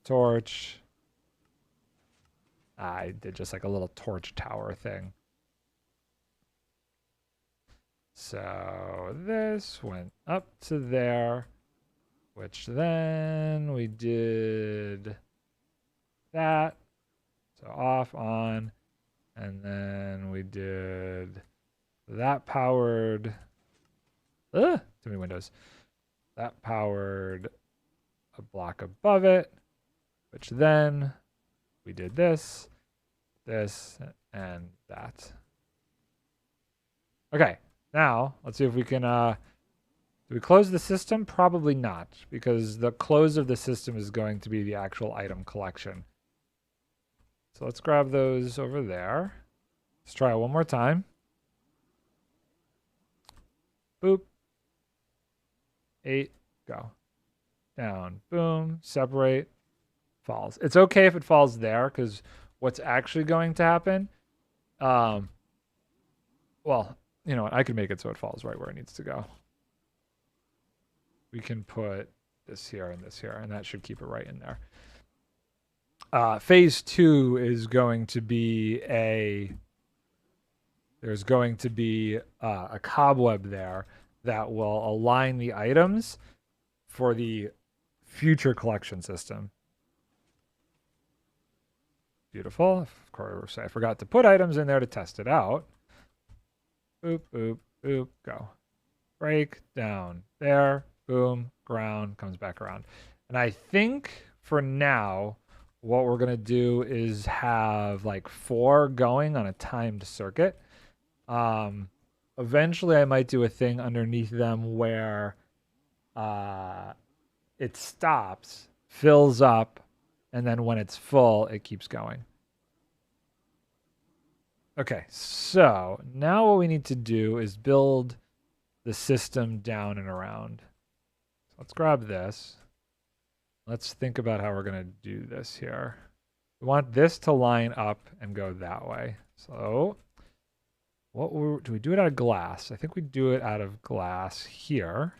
torch. I did just like a little torch tower thing. So this went up to there, which then we did that. So off, on, and then we did that powered, too many windows. That powered a block above it, which then we did this, this, and that. Okay, now let's see if we can, do we close the system? Probably not, because the close of the system is going to be the actual item collection. So let's grab those over there. Let's try it one more time. Boop. 8, go. Down, boom, separate, falls. It's okay if it falls there, because what's actually going to happen, well, you know what, I can make it so it falls right where it needs to go. We can put this here, and that should keep it right in there. Phase 2 is going to be there's going to be a cobweb there that will align the items for the future collection system. Beautiful. Of course, I forgot to put items in there to test it out. Boop, boop, boop, go. Break, down, there, boom, ground, comes back around. And I think for now, what we're going to do is have like 4 going on a timed circuit. Eventually I might do a thing underneath them where it stops, fills up, and then when it's full, it keeps going. Okay, so now what we need to do is build the system down and around. So let's grab this. Let's think about how we're going to do this here. We want this to line up and go that way. So do we do it out of glass? I think we do it out of glass here.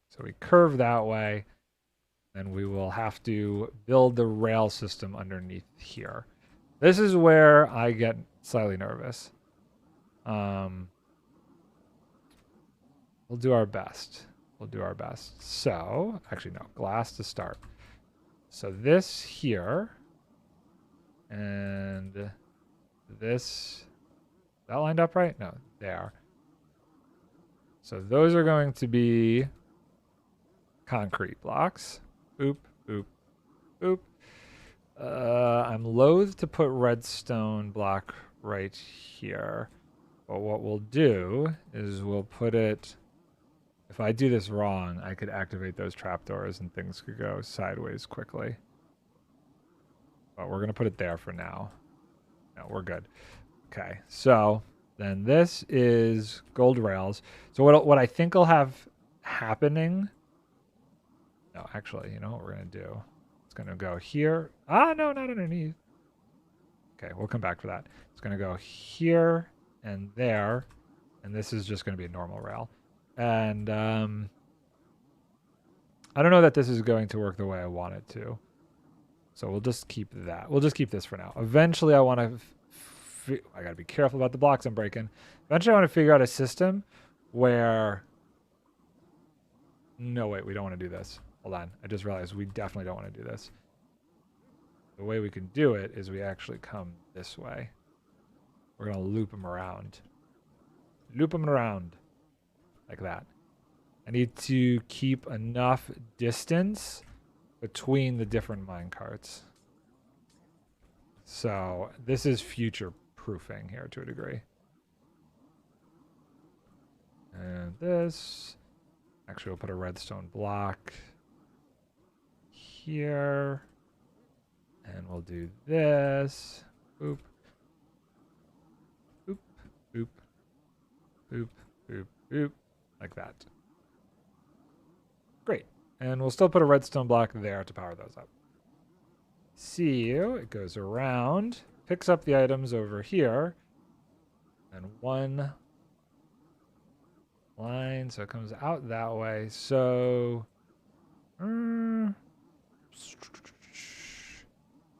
So we curve that way. Then we will have to build the rail system underneath here. This is where I get slightly nervous. We'll do our best. We'll do our best. So, actually no, glass to start. So this here, and this, that lined up right? No, there. So those are going to be concrete blocks. Boop, boop, boop. I'm loath to put redstone block right here. But what we'll do is we'll put it... If I do this wrong, I could activate those trapdoors and things could go sideways quickly. But we're going to put it there for now. No, we're good. Okay, so then this is gold rails. So what I think will have happening... No, actually, you know what we're going to do? It's going to go here. Ah, no, not underneath. Okay, we'll come back for that. It's going to go here and there. And this is just going to be a normal rail. And I don't know that this is going to work the way I want it to. So we'll just keep that. We'll just keep this for now. Eventually, I want to... I got to be careful about the blocks I'm breaking. Eventually, I want to figure out a system where... No, wait, we don't want to do this. Hold on. I just realized we definitely don't want to do this. The way we can do it is we actually come this way. We're going to loop them around. Loop them around. Like that. I need to keep enough distance between the different minecarts. So this is future proofing here to a degree. And this. Actually, we'll put a redstone block here. And we'll do this. Boop. Boop. Boop. Boop. Boop. Boop. Like that. Great. And we'll still put a redstone block there to power those up. See you. It goes around, picks up the items over here, and one line, so it comes out that way. So,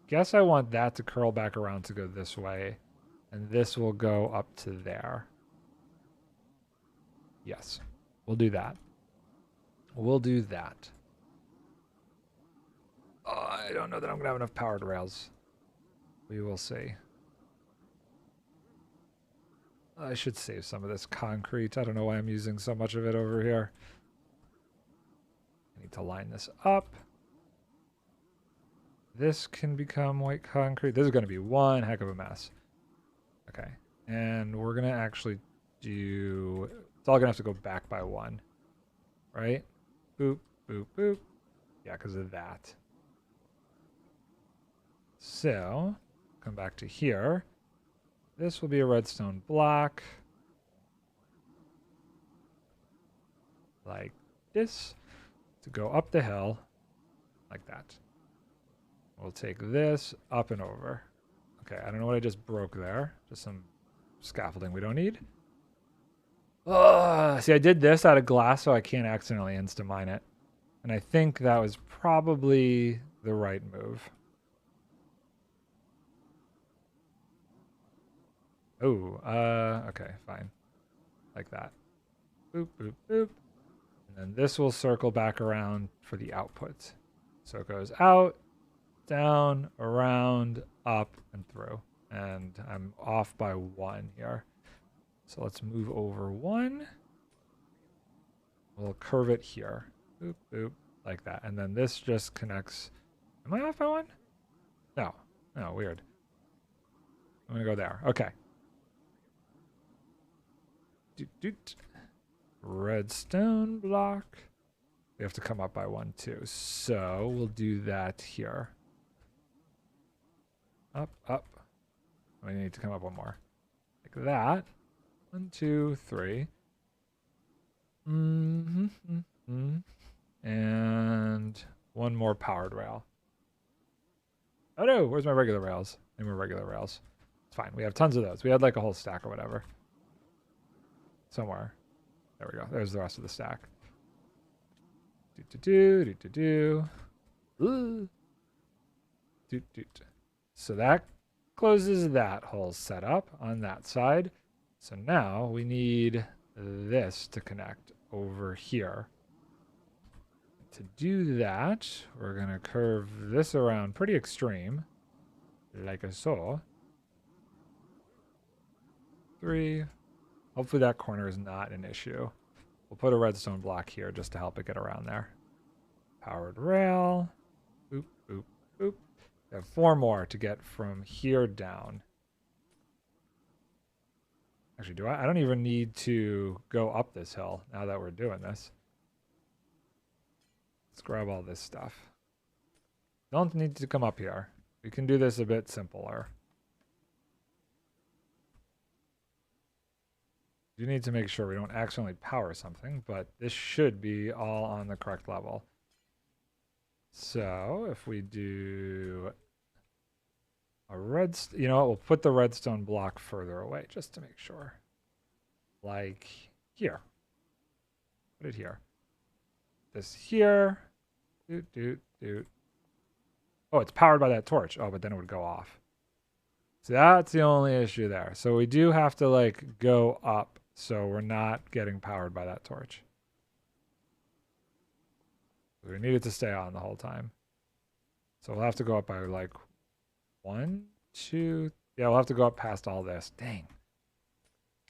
guess I want that to curl back around to go this way, and this will go up to there. Yes, we'll do that. We'll do that. I don't know that I'm going to have enough powered rails. We will see. I should save some of this concrete. I don't know why I'm using so much of it over here. I need to line this up. This can become white concrete. This is going to be one heck of a mess. Okay. And we're going to actually do... It's all going to have to go back by one. Right? Boop, boop, boop. Yeah, because of that. So, come back to here. This will be a redstone block. Like this. To go up the hill. Like that. We'll take this up and over. Okay, I don't know what I just broke there. Just some scaffolding we don't need. See, I did this out of glass so I can't accidentally insta-mine it. And I think that was probably the right move. Oh, okay, fine. Like that. Boop, boop, boop. And then this will circle back around for the output. So it goes out, down, around, up, and through. And I'm off by one here. So let's move over one. We'll curve it here. Boop, boop, like that. And then this just connects. Am I off by one? No. No, weird. I'm going to go there. Okay. Doot, doot. Redstone block. We have to come up by one too. So we'll do that here. Up, up. We need to come up one more. Like that. 1, 2, 3. And one more powered rail. Oh no, where's my regular rails? Any more regular rails? It's fine. We have tons of those. We had like a whole stack or whatever. Somewhere. There we go. There's the rest of the stack. So that closes that whole setup on that side. So now we need this to connect over here. To do that, we're going to curve this around pretty extreme, like so. 3. Hopefully that corner is not an issue. We'll put a redstone block here just to help it get around there. Powered rail. Boop, boop, boop. We have 4 more to get from here down. Actually, I don't even need to go up this hill now that we're doing this. Let's grab all this stuff. Don't need to come up here. We can do this a bit simpler. You need to make sure we don't accidentally power something, but this should be all on the correct level. So if we do a you know what, we'll put the redstone block further away just to make sure. Like here. Put it here. This here. Doot, doot, doot. Oh, it's powered by that torch. Oh, but then it would go off. So that's the only issue there. So we do have to like go up so we're not getting powered by that torch. We need it to stay on the whole time. So we'll have to go up by like 1, 2. Yeah, we'll have to go up past all this. Dang.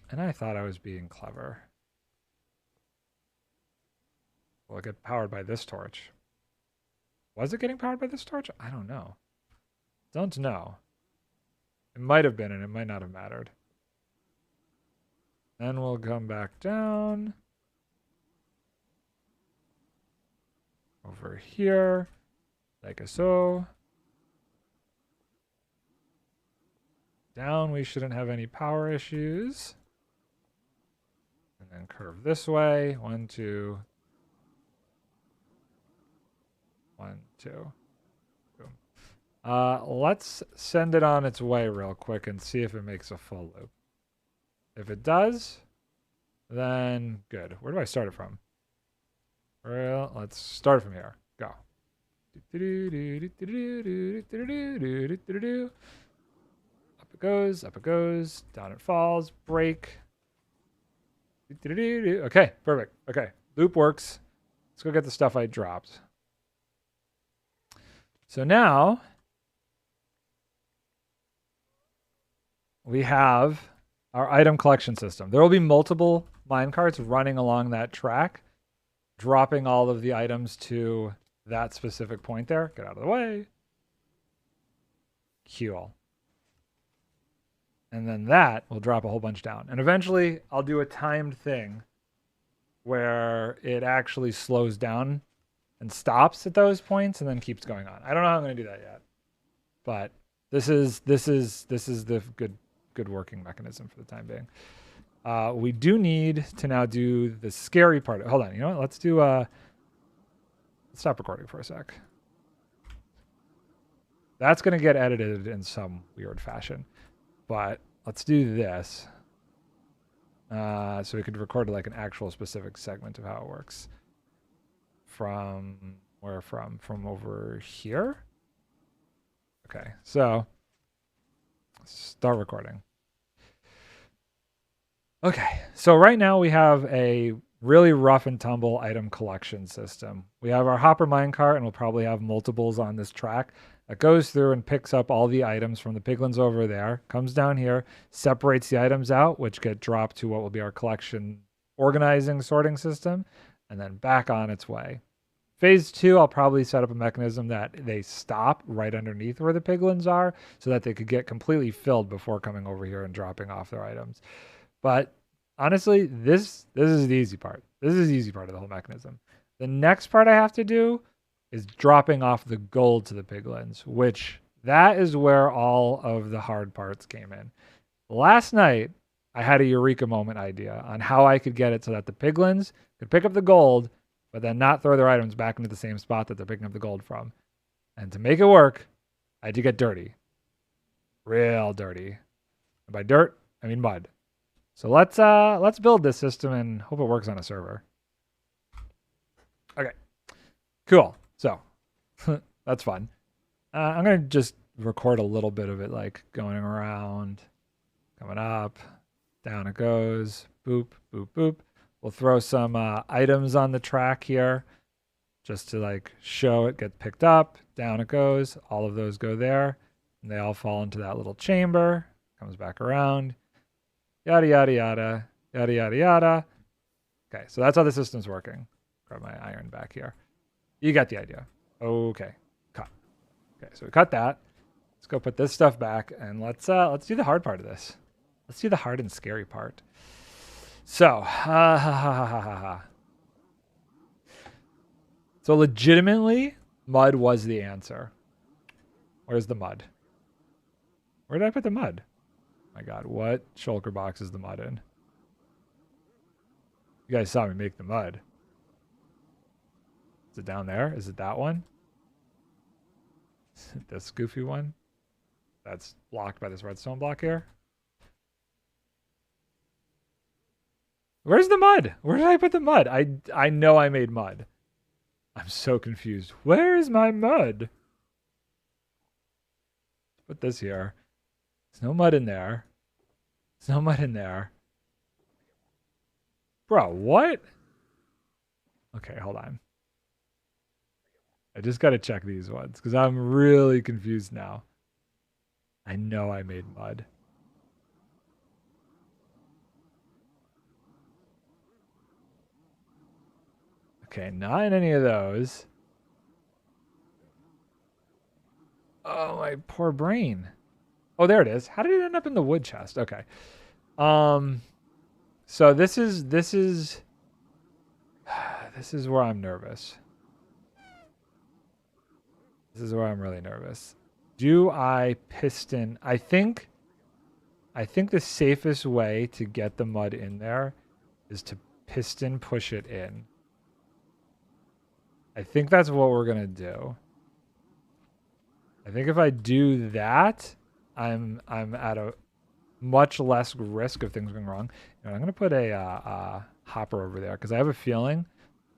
And I thought I was being clever. Will it get powered by this torch? Was it getting powered by this torch? I don't know. Don't know. It might have been and it might not have mattered. Then we'll come back down. Over here. Like so. Down, we shouldn't have any power issues. And then curve this way. 1, 2. 1, 2. Boom. Let's send it on its way real quick and see if it makes a full loop. If it does, then good. Where do I start it from? Well, let's start from here. Go. Up it goes, up it goes, down it falls, break. Okay, perfect. Okay, loop works. Let's go get the stuff I dropped. So now we have our item collection system. There will be multiple minecarts running along that track, dropping all of the items to that specific point there. Get out of the way. Cool. And then that will drop a whole bunch down. And eventually I'll do a timed thing where it actually slows down and stops at those points and then keeps going on. I don't know how I'm going to do that yet. But this is the good working mechanism for the time being. We do need to now do the scary part. Hold on, you know what? Let's do let's stop recording for a sec. That's going to get edited in some weird fashion. But let's do this. So we could record like an actual specific segment of how it works. From where from? From over here? Okay, so start recording. Okay, so right now we have a really rough and tumble item collection system. We have our hopper minecart, and we'll probably have multiples on this track that goes through and picks up all the items from the piglins over there, comes down here, separates the items out, which get dropped to what will be our collection organizing sorting system, and then back on its way. Phase 2, I'll probably set up a mechanism that they stop right underneath where the piglins are so that they could get completely filled before coming over here and dropping off their items. But honestly, this is the easy part. This is the easy part of the whole mechanism. The next part I have to do is dropping off the gold to the piglins, which that is where all of the hard parts came in. Last night, I had a eureka moment idea on how I could get it so that the piglins could pick up the gold, but then not throw their items back into the same spot that they're picking up the gold from. And to make it work, I had to get dirty. Real dirty. And by dirt, I mean mud. So let's build this system and hope it works on a server. Okay, cool. So that's fun. I'm gonna just record a little bit of it, like going around, coming up, down it goes, boop, boop, boop. We'll throw some items on the track here just to like show it get picked up. Down it goes. All of those go there, and they all fall into that little chamber. Comes back around. Yada, yada, yada, yada, yada, yada. Okay, so that's how the system's working. Grab my iron back here. You got the idea. Okay, cut. Okay, so we cut that. Let's go put this stuff back, and let's do the hard part of this. Let's do the hard and scary part. So, so legitimately, mud was the answer. Where's the mud? Where did I put the mud? My God, what shulker box is the mud in? You guys saw me make the mud. Is it down there? Is it that one? Is it this goofy one? That's blocked by this redstone block here. Where's the mud? Where did I put the mud? I know I made mud. I'm so confused. Where is my mud? Put this here. There's no mud in there. There's no mud in there. Bro, what? Okay, hold on. I just got to check these ones because I'm really confused now. I know I made mud. Okay, not in any of those. Oh, my poor brain. Oh, there it is. How did it end up in the wood chest? Okay. So this is where I'm nervous. This is where I'm really nervous. Do I piston? I think the safest way to get the mud in there is to piston push it in. I think that's what we're going to do. I think if I do that, I'm at a much less risk of things going wrong. And I'm going to put a hopper over there because I have a feeling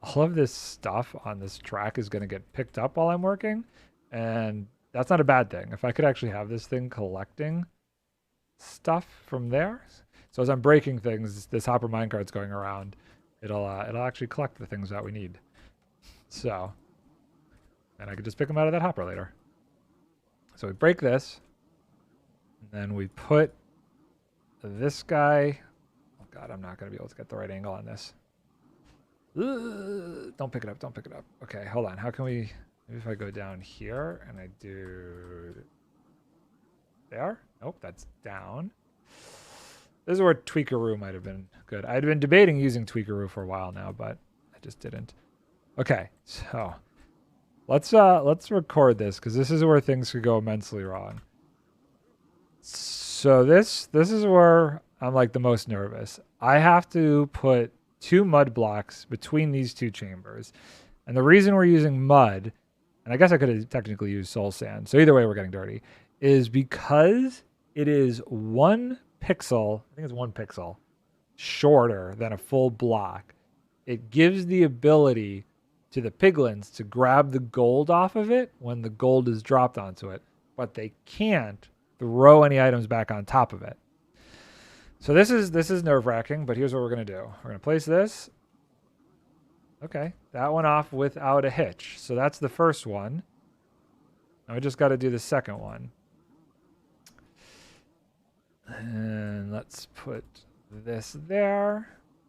all of this stuff on this track is going to get picked up while I'm working. And that's not a bad thing. If I could actually have this thing collecting stuff from there. So as I'm breaking things, this hopper minecart's going around. It'll actually collect the things that we need. So, and I could just pick them out of that hopper later. So we break this, and then we put this guy. Oh God, I'm not going to be able to get the right angle on this. Don't pick it up. Don't pick it up. Okay, hold on. How can we? Maybe if I go down here and I do there. Nope, that's down. This is where Tweakeroo might have been good. I'd been debating using Tweakeroo for a while now, but I just didn't. Okay, so let's record this because this is where things could go immensely wrong. So this is where I'm like the most nervous. I have to put 2 mud blocks between these 2 chambers. And the reason we're using mud, and I guess I could have technically used soul sand, so either way we're getting dirty, is because it is 1 pixel, I think it's 1 pixel, shorter than a full block. It gives the ability to the piglins to grab the gold off of it when the gold is dropped onto it, but they can't throw any items back on top of it. So this is nerve-wracking, but here's what we're going to do. We're going to place this. Okay, that went off without a hitch. So that's the first one. Now we just got to do the second one. And let's put this there.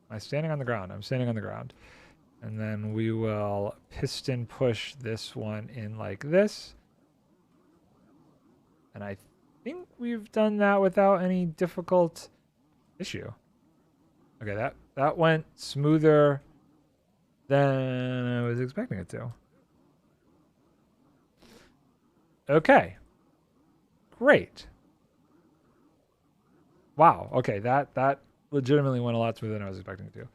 Am I standing on the ground? I'm standing on the ground. And then we will piston push this one in like this. And I think we've done that without any difficult issue. Okay, that went smoother than I was expecting it to. Okay. Great. Wow. Okay, that legitimately went a lot smoother than I was expecting it to.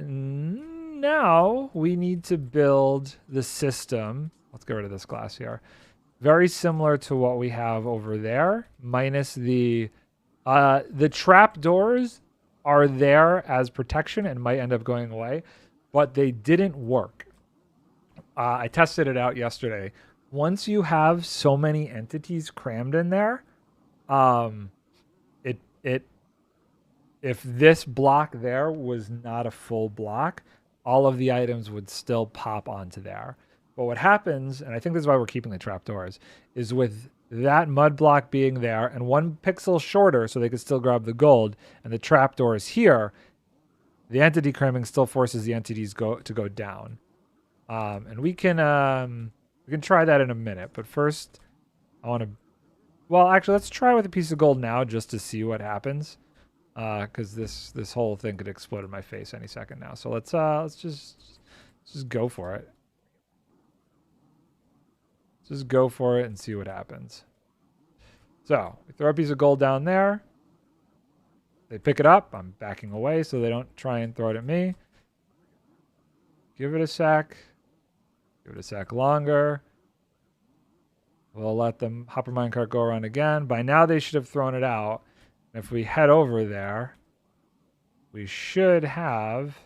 Now we need to build the system. Let's get rid of this glass here. Very similar to what we have over there, minus the trap doors are there as protection and might end up going away, but they didn't work. I tested it out yesterday. Once you have so many entities crammed in there, if this block there was not a full block, all of the items would still pop onto there. But what happens, and I think this is why we're keeping the trapdoors, is with that mud block being there and 1 pixel shorter so they could still grab the gold, and the trapdoors here, the entity cramming still forces the entities to go down. And we can try that in a minute. But first, I want to... Well, actually, let's try with a piece of gold now just to see what happens. Because this whole thing could explode in my face any second now. So let's just go for it. Just go for it and see what happens. So we throw a piece of gold down there. They pick it up. I'm backing away so they don't try and throw it at me. Give it a sec. Give it a sec longer. We'll let the hopper minecart go around again. By now they should have thrown it out. If we head over there, we should have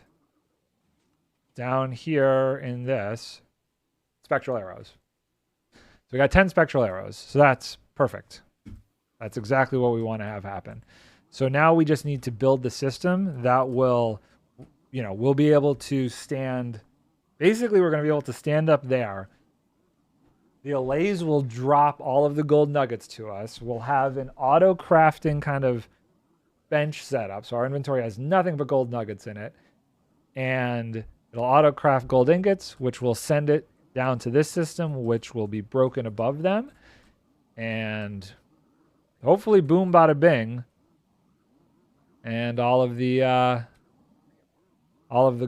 down here in this spectral arrows. So we got 10 spectral arrows. So that's perfect. That's exactly what we want to have happen. So now we just need to build the system that will, we'll be able to stand. Basically, we're going to be able to stand up there. The allays will drop all of the gold nuggets to us. We'll have an auto crafting kind of bench setup. So our inventory has nothing but gold nuggets in it. And it'll auto craft gold ingots, which will send it down to this system, which will be broken above them. And hopefully boom bada bing. And all of the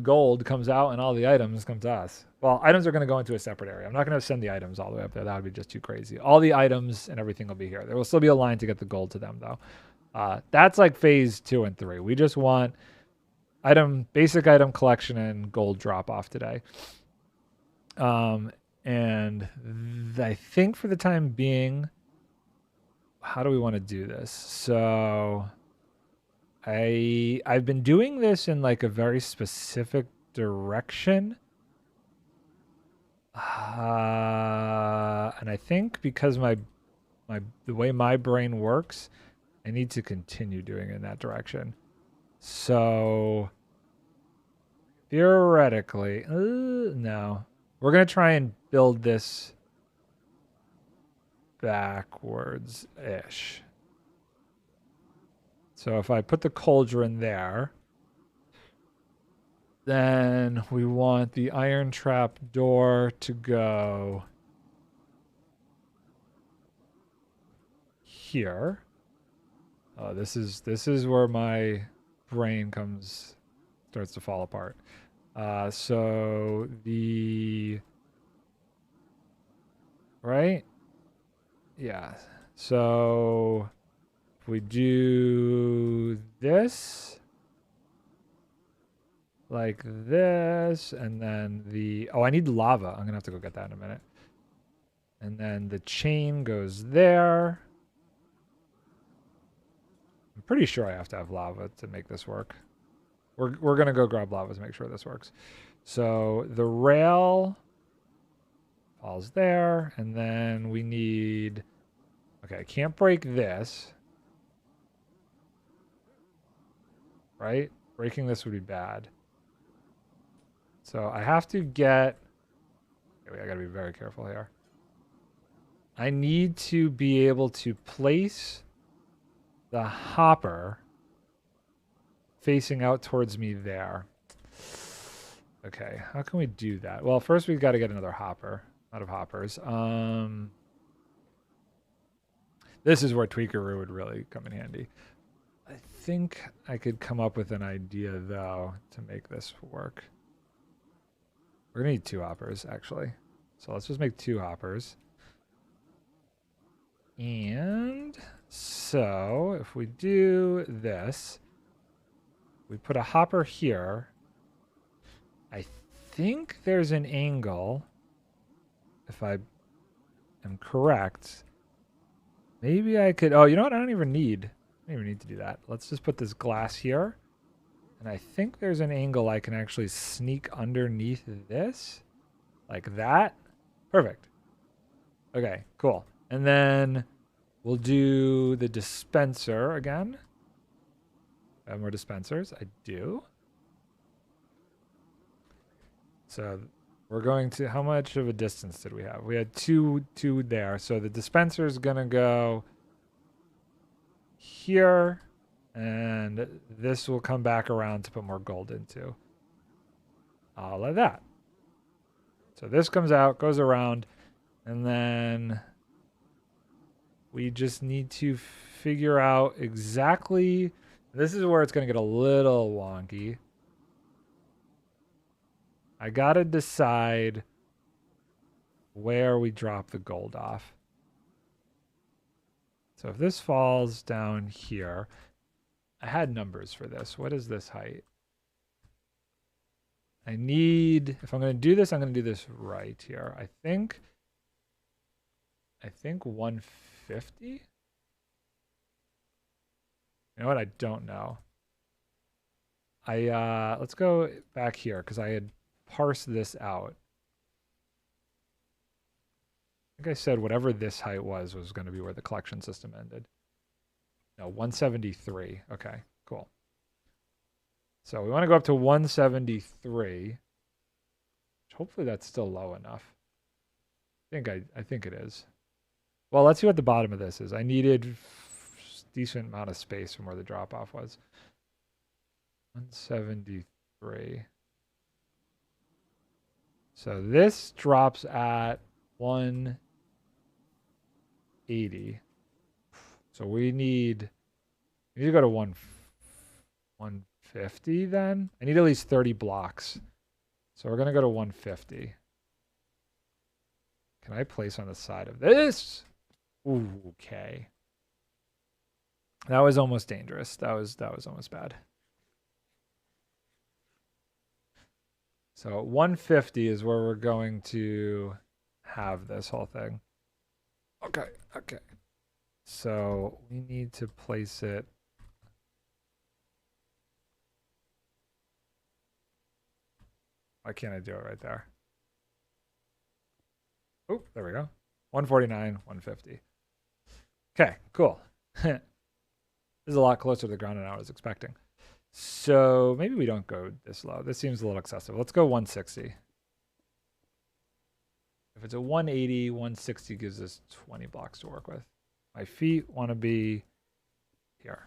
gold comes out and all the items come to us. Well, items are going to go into a separate area. I'm not going to send the items all the way up there. That would be just too crazy. All the items and everything will be here. There will still be a line to get the gold to them, though. That's like phase 2 and 3. We just want basic item collection and gold drop off today. And I think for the time being, how do we want to do this? So I've been doing this in like a very specific direction. And I think because the way my brain works, I need to continue doing it in that direction. So theoretically, no. We're going to try and build this backwards-ish. So if I put the cauldron there, then we want the iron trap door to go here. Oh, this is where my brain starts to fall apart. So right? Yeah. So if we do this like this, and then oh, I need lava. I'm gonna have to go get that in a minute. And then the chain goes there. I'm pretty sure I have to have lava to make this work. We're gonna go grab lava to make sure this works. So the rail falls there, and then we need, okay, I can't break this. Right? Breaking this would be bad. So I have to get, okay, I gotta be very careful here. I need to be able to place the hopper facing out towards me there. Okay, how can we do that? Well, first we've got to get another hopper out of hoppers. This is where Tweakeroo would really come in handy. I think I could come up with an idea, though, to make this work. We're going to need 2 hoppers, actually. So let's just make 2 hoppers. And so if we do this, we put a hopper here. I think there's an angle, if I am correct. Maybe I could, oh, you know what? I don't even need to do that. Let's just put this glass here. And I think there's an angle I can actually sneak underneath this. Like that. Perfect. Okay, cool. And then we'll do the dispenser again. I have more dispensers. I do. So we're going to, how much of a distance did we have? We had two there. So the dispenser is going to go here, and this will come back around to put more gold into. Like that. So this comes out, goes around, and then we just need to figure out exactly, this is where it's going to get a little wonky. I got to decide where we drop the gold off. So if this falls down here, I had numbers for this. What is this height? I need, if I'm going to do this, I'm going to do this right here. I think 150? You know what? I don't know. Let's go back here because I had parsed this out. I think I said whatever this height was going to be where the collection system ended. No, 173. Okay, cool. So we want to go up to 173. Hopefully that's still low enough. I think it is. Well, let's see what the bottom of this is. I needed decent amount of space from where the drop off was. 173. So this drops at 180. So we need to go to 150 then. I need at least 30 blocks. So we're going to go to 150. Can I place on the side of this? Ooh, okay. That was almost dangerous. That was almost bad. So 150 is where we're going to have this whole thing. Okay. So we need to place it. Why can't I do it right there? Oh, there we go. 149, 150. Okay, cool. This is a lot closer to the ground than I was expecting. So maybe we don't go this low. This seems a little excessive. Let's go 160. If it's a 180, 160 gives us 20 blocks to work with. My feet want to be here.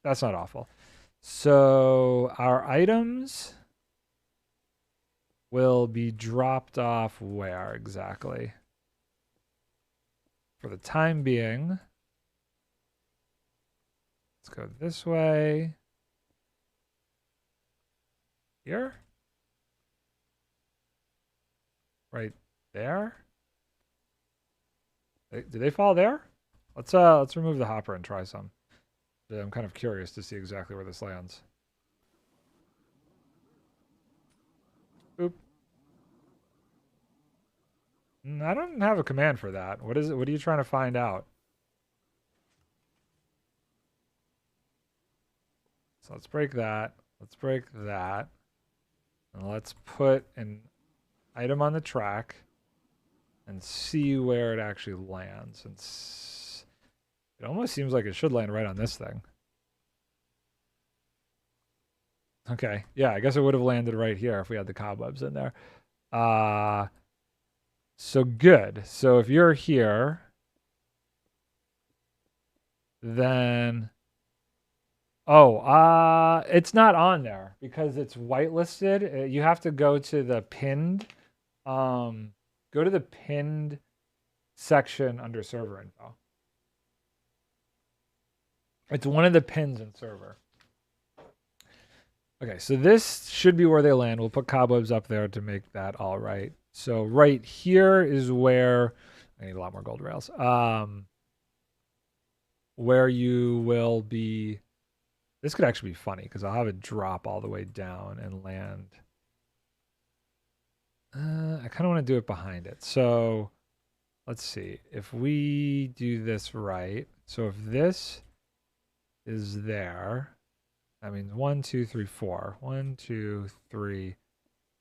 That's not awful. So our items will be dropped off where exactly? For the time being, Let's go this way. Here? Right there? Do they fall there? Let's remove the hopper and try some. I'm kind of curious to see exactly where this lands. Oop. I don't have a command for that. What is it? What are you trying to find out? So let's break that. Let's break that. And let's put an item on the track and see where it actually lands. And it almost seems like it should land right on this thing. Okay. Yeah, I guess it would have landed right here if we had the cobwebs in there. So good. So if you're here, then it's not on there because it's whitelisted. You have to go to the pinned go to the pinned section under server info. It's one of the pins in server. Okay, so this should be where they land. We'll put cobwebs up there to make that all right. So right here is where I need a lot more gold rails. Where you will be. This could actually be funny because I'll have it drop all the way down and land. I kind of want to do it behind it. So let's see if we do this right. So if this is there, that means 1, 2, 3, 4. 1, 2, 3,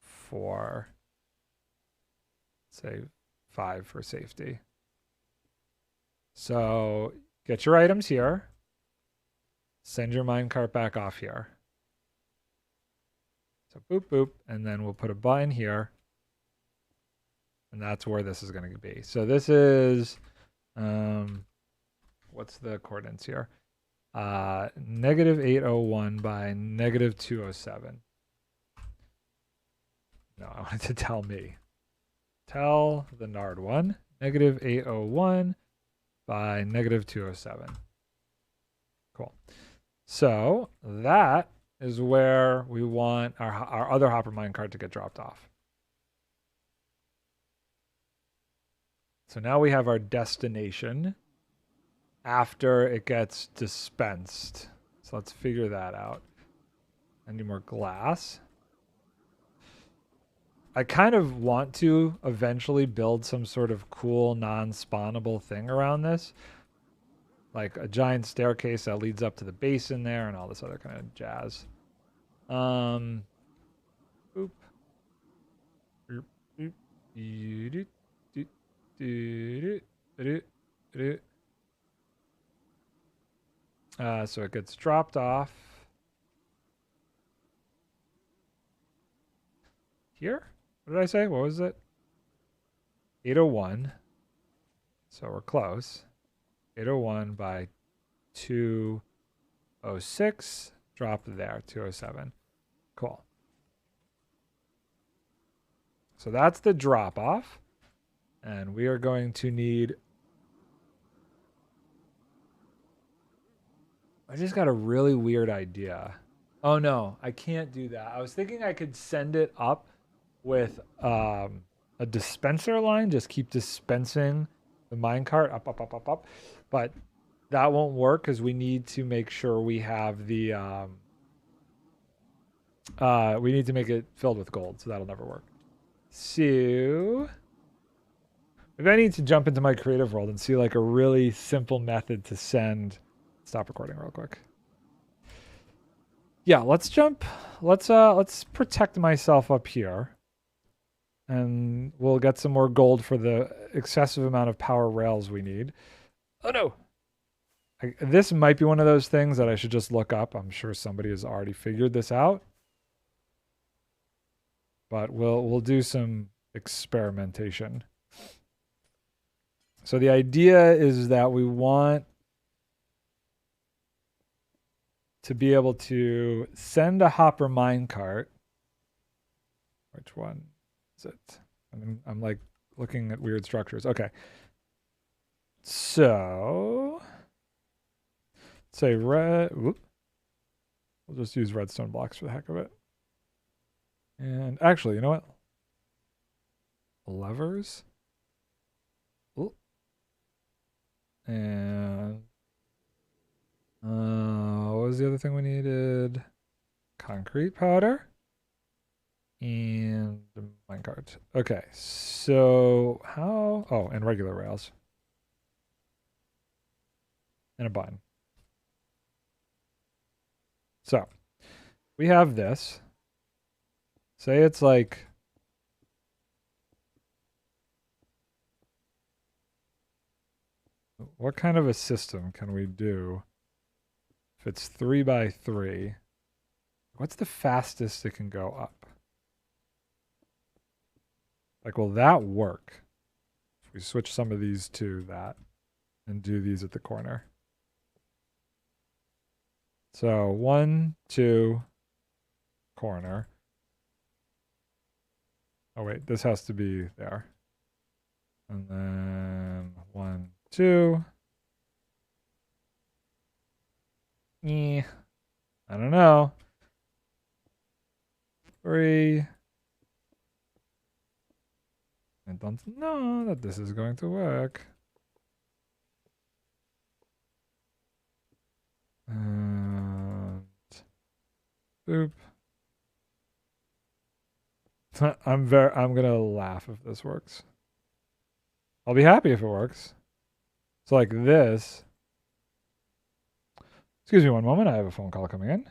4. Say 5 for safety. So get your items here. Send your minecart back off here. So boop, boop. And then we'll put a button here. And that's where this is going to be. So this is, what's the coordinates here? -801 by -207. No, I wanted to tell me. Tell the NardONE. -801 by -207. Cool. So that is where we want our other hopper minecart to get dropped off. So now we have our destination after it gets dispensed. So let's figure that out. I need more glass. I kind of want to eventually build some sort of cool non-spawnable thing around this. Like a giant staircase that leads up to the basin there and all this other kind of jazz. Boop. So it gets dropped off here. What did I say? What was it? 801. So we're close. 801 by 206. Drop there. 207. Cool. So that's the drop off. And we are going to need. I just got a really weird idea. Oh no, I can't do that. I was thinking I could send it up with a dispenser line, just keep dispensing the minecart up. But that won't work because we need to make sure we have the we need to make it filled with gold, so that'll never work. So maybe I need to jump into my creative world and see like a really simple method to send. Stop recording real quick. Yeah, let's jump. Let's protect myself up here. And we'll get some more gold for the excessive amount of power rails we need. Oh no. This might be one of those things that I should just look up. I'm sure somebody has already figured this out. But we'll do some experimentation. So the idea is that we want to be able to send a hopper minecart. Which one is it? I'm like looking at weird structures. Okay. So say red. Whoop. We'll just use redstone blocks for the heck of it. And actually, you know what? Levers. Ooh. And what was the other thing we needed? Concrete powder and minecart. Okay, so how? Oh, and regular rails and a button. So we have this. Say it's like what kind of a system can we do if it's 3 by 3? What's the fastest it can go up? Like, will that work? If we switch some of these to that and do these at the corner. So 1, 2, corner. Oh wait, this has to be there. And then 1, 2. I don't know. 3. I don't know that this is going to work. And boop. I'm gonna laugh if this works. I'll be happy if it works. So like this. Excuse me one moment, I have a phone call coming in.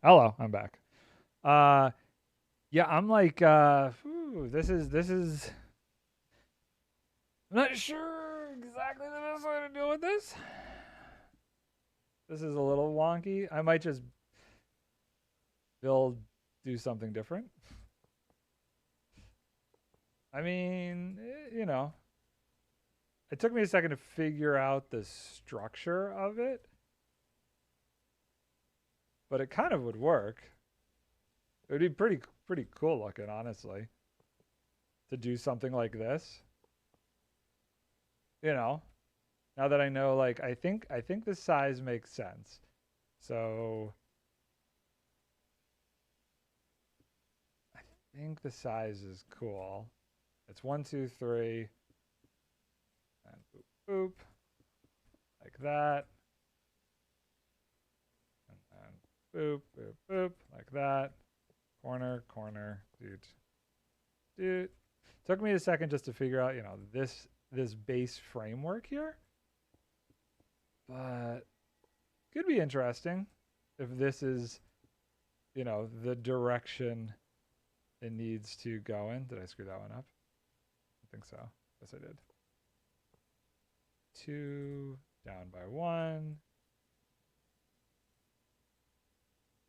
Hello, I'm back. Yeah, I'm like, this is. I'm not sure exactly the best way to deal with this. This is a little wonky. I might just do something different. I mean, you know, it took me a second to figure out the structure of it, but it kind of would work. It would be pretty cool looking, honestly, to do something like this. You know, now that I know, like, I think the size makes sense. So I think the size is cool. It's 1, 2, 3, and boop, boop, like that, and then boop, boop, boop, like that. Corner, corner, dude, dude. Took me a second just to figure out, this base framework here, but could be interesting if this is, the direction it needs to go in. Did I screw that one up? I think so. Yes, I did. 2 down by 1.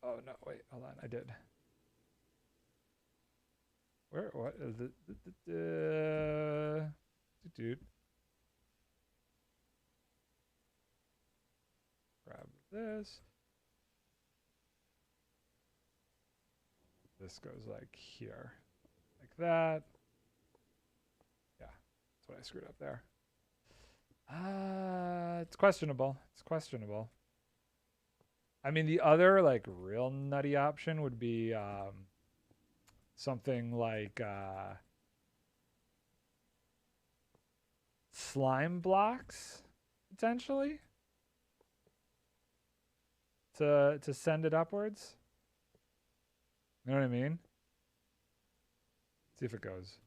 Oh no, wait, hold on. I did. What is it? Dude. Grab this. This goes like here. Like that. Yeah, that's what I screwed up there. It's questionable. It's questionable. I mean, the other, like, real nutty option would be something like slime blocks, potentially, to send it upwards. You know what I mean? See if it goes.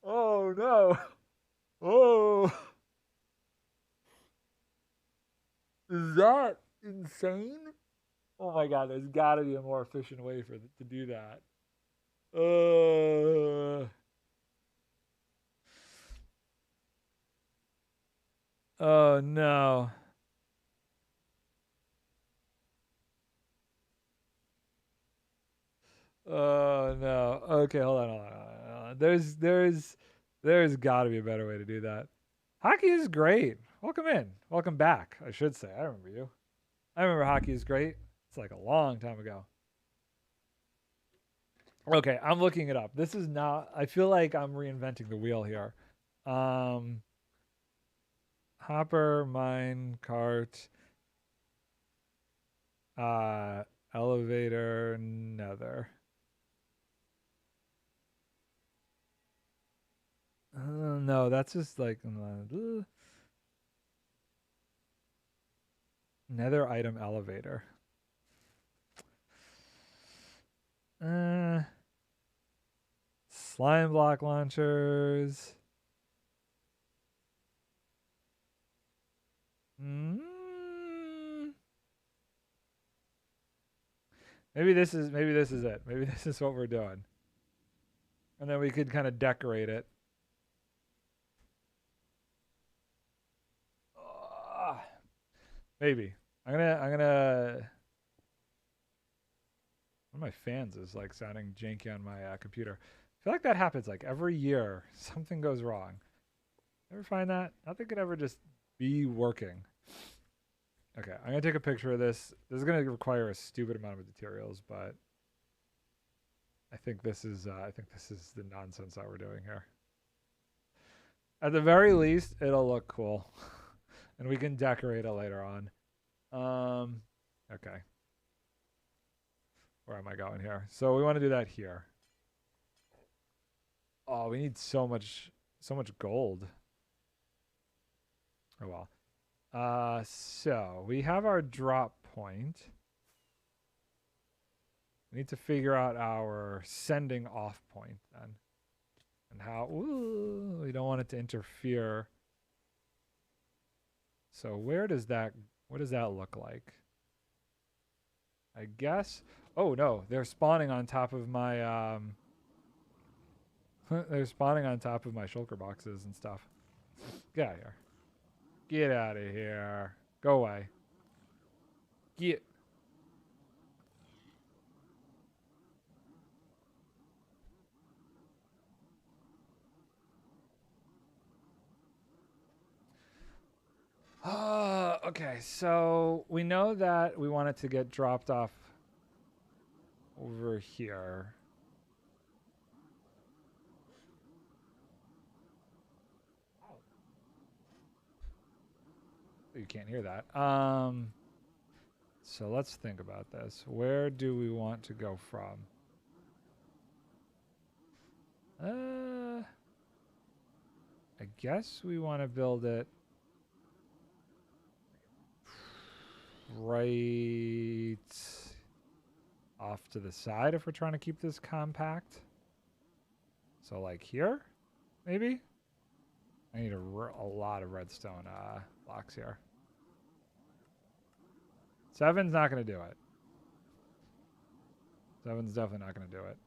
Oh no. Oh. Is that insane? Oh my god, there's got to be a more efficient way to do that. Oh no. Oh no. Okay, hold on. There's got to be a better way to do that. Hockey is great. Welcome in. Welcome back, I should say. I remember you. I remember hockey is great. It's like a long time ago. Okay, I'm looking it up. This is not, I feel like I'm reinventing the wheel here. Hopper, mine, cart, elevator, nether. No, that's just like nether item elevator. Slime block launchers. Maybe this is it. Maybe this is what we're doing. And then we could kind of decorate it. Maybe. I'm gonna one of my fans is like sounding janky on my computer. I feel like that happens like every year. Something goes wrong. Ever find that? Nothing could ever just be working. Okay, I'm gonna take a picture of this. This is gonna require a stupid amount of materials, but I think this is the nonsense that we're doing here. At the very least, it'll look cool, and we can decorate it later on. Okay. Where am I going here? So we want to do that here. Oh, we need so much gold. Oh well. So we have our drop point. We need to figure out our sending off point then. And how, we don't want it to interfere. So where does that What does that look like? I guess. Oh no, they're spawning on top of my they're spawning on top of my shulker boxes and stuff. Get out of here. Get out of here. Go away. Get. Okay, so we know that we want it to get dropped off over here. You can't hear that. So let's think about this. Where do we want to go from? I guess we want to build it right off to the side if we're trying to keep this compact. So like here, maybe? I need a lot of redstone blocks here. 7's not going to do it. 7's definitely not going to do it.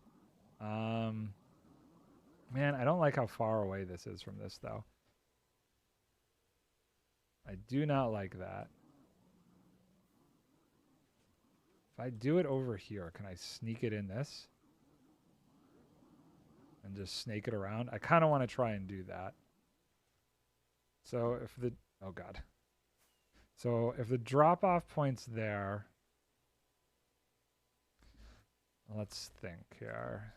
Man, I don't like how far away this is from this, though. I do not like that. If I do it over here, can I sneak it in this? And just snake it around? I kind of want to try and do that. So if the... Oh, God. So if the drop-off point's there... Let's think here.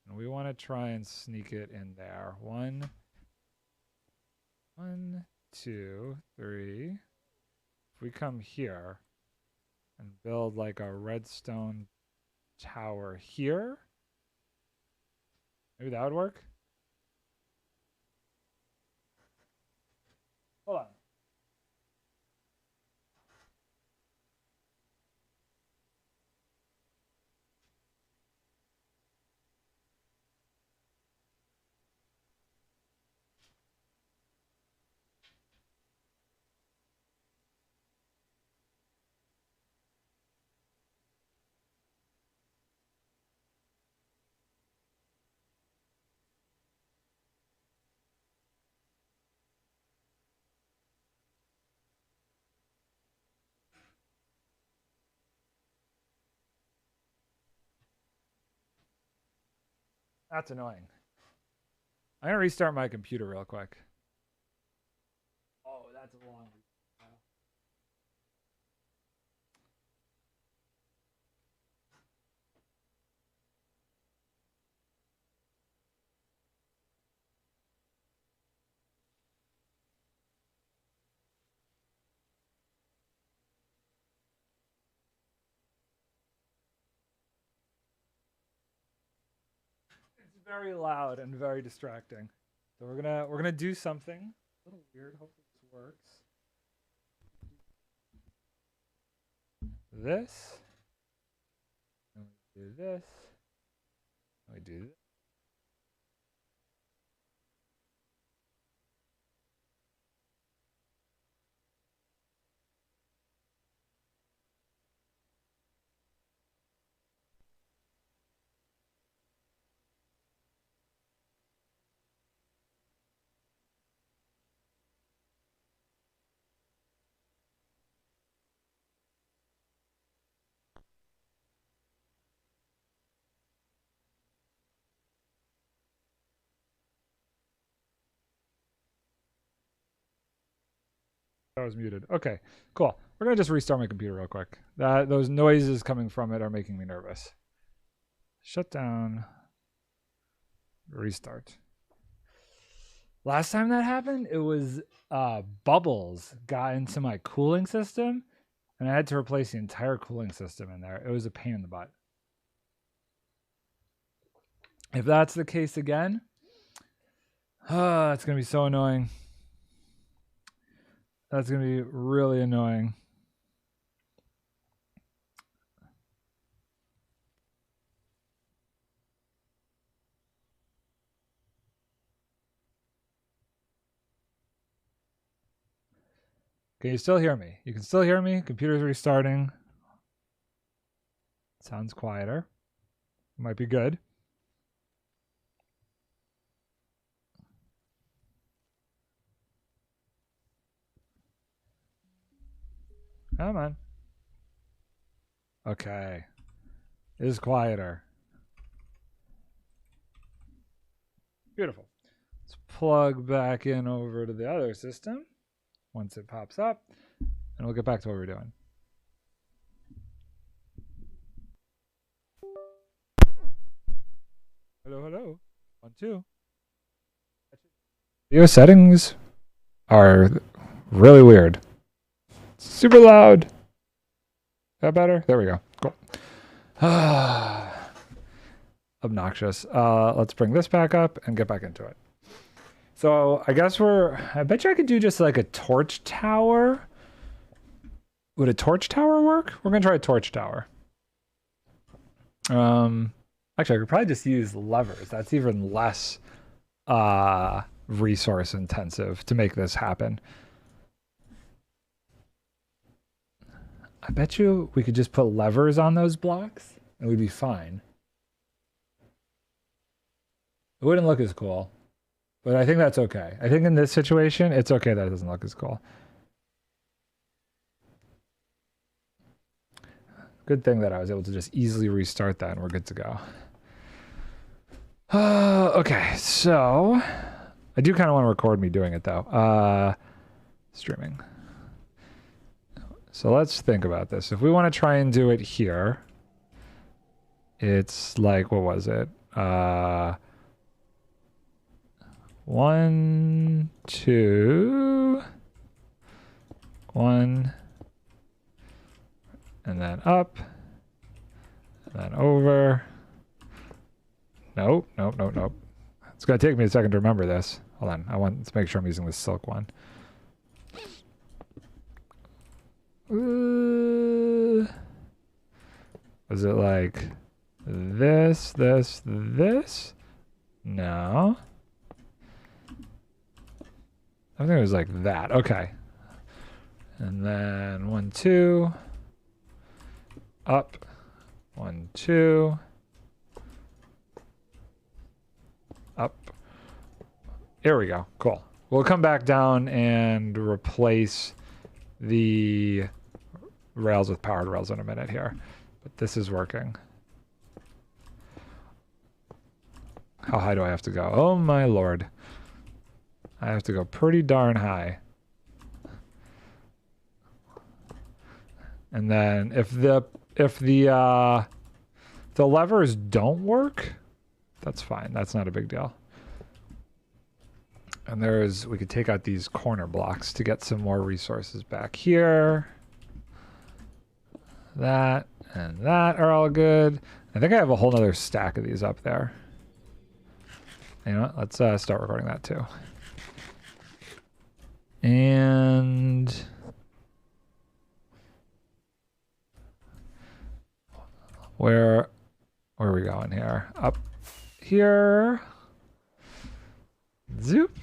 And we want to try and sneak it in there. 1, 2, 3. If we come here and build like a redstone tower here, maybe that would work. Hold on. That's annoying. I'm going to restart my computer real quick. Oh, that's a long... Very loud and very distracting. So we're gonna do something a little weird. Hopefully this works. This. And we do this. And we do this. I was muted. Okay, cool. We're gonna just restart my computer real quick. Those noises coming from it are making me nervous. Shut down. Restart. Last time that happened, it was bubbles got into my cooling system, and I had to replace the entire cooling system in there. It was a pain in the butt. If that's the case again, it's gonna be so annoying. That's gonna be really annoying. Can you still hear me? You can still hear me? Computer's restarting. Sounds quieter. Might be good. Come on. Okay. It is quieter. Beautiful. Let's plug back in over to the other system once it pops up, and we'll get back to what we're doing. Hello, hello. 1, 2. Video settings are really weird. Super loud. Is that better? There we go. Cool. Obnoxious. Let's bring this back up and get back into it. So I guess I bet you I could do just like a torch tower. Would a torch tower work? We're gonna try a torch tower. Actually, I could probably just use levers. That's even less resource intensive to make this happen. I bet you we could just put levers on those blocks and we'd be fine. It wouldn't look as cool, but I think that's okay. I think in this situation, it's okay that it doesn't look as cool. Good thing that I was able to just easily restart that and we're good to go. Okay, so I do kind of want to record me doing it though. Streaming. So let's think about this. If we want to try and do it here, it's like, what was it? 1, 2, 1, and then up, and then over. Nope, nope, nope, nope. It's gonna take me a second to remember this. Hold on, I want to make sure I'm using this silk one. Was it like this, this, this? No. I think it was like that. Okay. And then 1, 2. Up. 1, 2. Up. Here we go. Cool. We'll come back down and replace the rails with powered rails in a minute here. But this is working. How high do I have to go? Oh my lord. I have to go pretty darn high. And then if the levers don't work, that's fine. That's not a big deal. And we could take out these corner blocks to get some more resources back here. That and that are all good. I think I have a whole nother stack of these up there. You know what? Let's start recording that too. And where are we going here? Up here. Zoop.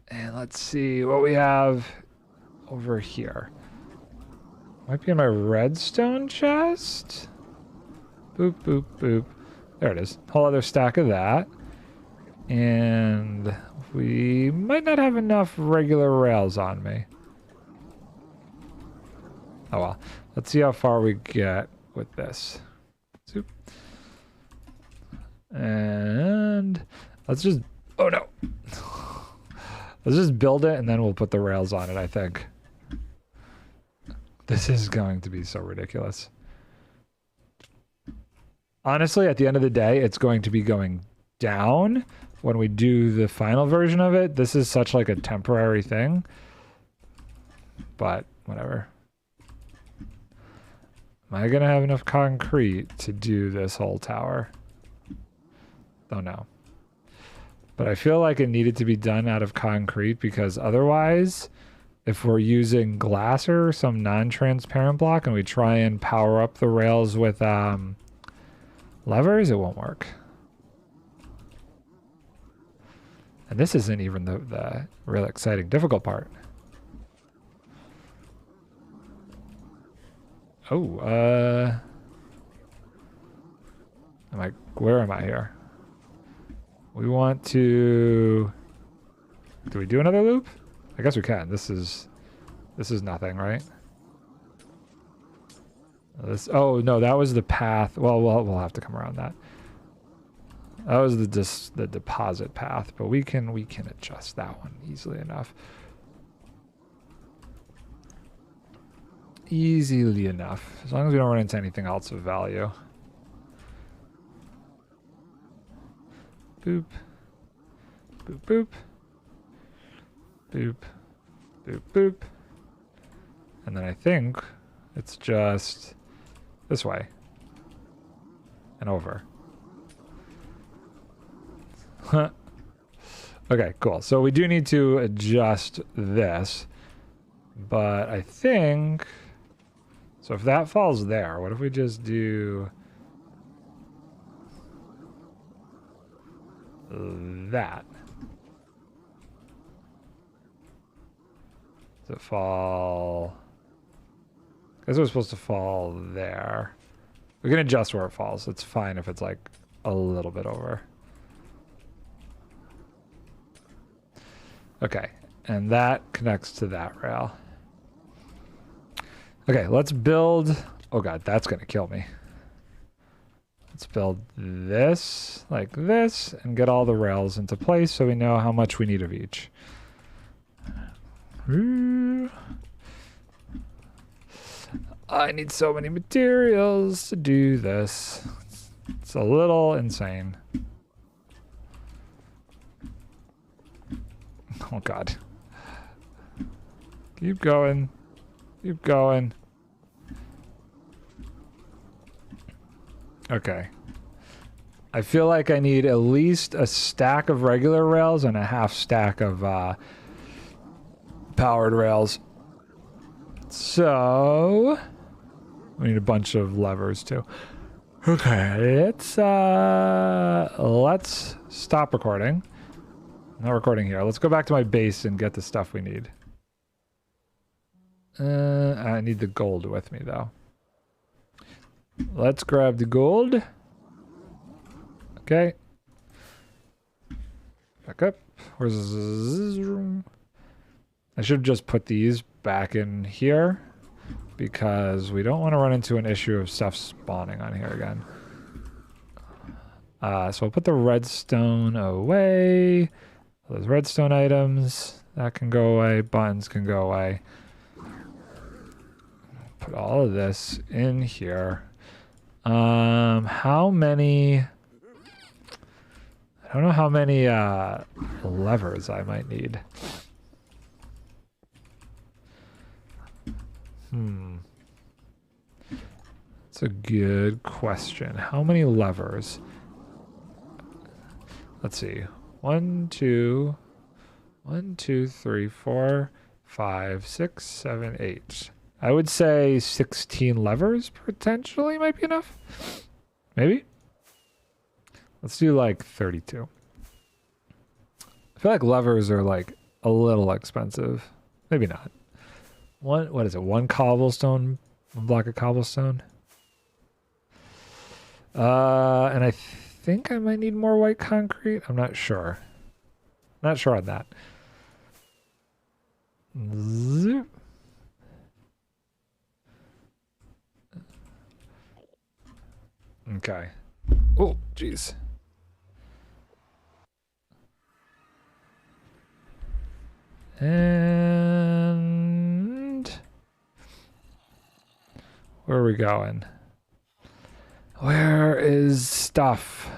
And let's see what we have over here. Might be in my redstone chest. Boop, boop, boop. There it is. Whole other stack of that. And we might not have enough regular rails on me. Oh well. Let's see how far we get with this. Zoop. And let's just... Oh no! Let's just build it and then we'll put the rails on it, I think. This is going to be so ridiculous. Honestly, at the end of the day, it's going to be going down when we do the final version of it. This is such like a temporary thing. But whatever. Am I going to have enough concrete to do this whole tower? Don't know. But I feel like it needed to be done out of concrete because otherwise, if we're using glass or some non-transparent block and we try and power up the rails with levers, it won't work. And this isn't even the real exciting, difficult part. Oh, where am I here? We want to, do we do another loop? I guess we can. This is nothing, right? Oh no, that was the path. Well, we'll have to come around that. That was the deposit path, but we can adjust that one easily enough. Easily enough, as long as we don't run into anything else of value. Boop. Boop, boop. Boop. Boop, boop. And then I think it's just this way. And over. Okay, cool. So we do need to adjust this. But I think... So if that falls there, what if we just do... that? Does it fall... I guess it was supposed to fall there. We can adjust where it falls. It's fine if it's like a little bit over. Okay, and that connects to that rail. Okay, let's build... Oh god, that's gonna kill me. Let's build this, like this, and get all the rails into place so we know how much we need of each. I need so many materials to do this. It's a little insane. Oh god. Keep going. Keep going. Okay. I feel like I need at least a stack of regular rails and a half stack of powered rails. So we need a bunch of levers too. Okay, let's stop recording. I'm not recording here. Let's go back to my base and get the stuff we need. I need the gold with me though. Let's grab the gold. Okay. Back up. Where's this room? I should just put these back in here because we don't want to run into an issue of stuff spawning on here again. So I'll put the redstone away. Those redstone items, that can go away. Buttons can go away. Put all of this in here. How many... I don't know how many levers I might need. That's a good question. How many levers? Let's see. 1, 2, 3, 4, 5, 6, 7, 8. I would say 16 levers potentially might be enough. Maybe? Let's do like 32. I feel like levers are like a little expensive. Maybe not. What is it? One cobblestone? One block of cobblestone? And I think I might need more white concrete. I'm not sure. Not sure on that. Zoop. Okay. Oh, jeez. And where are we going? Where is stuff?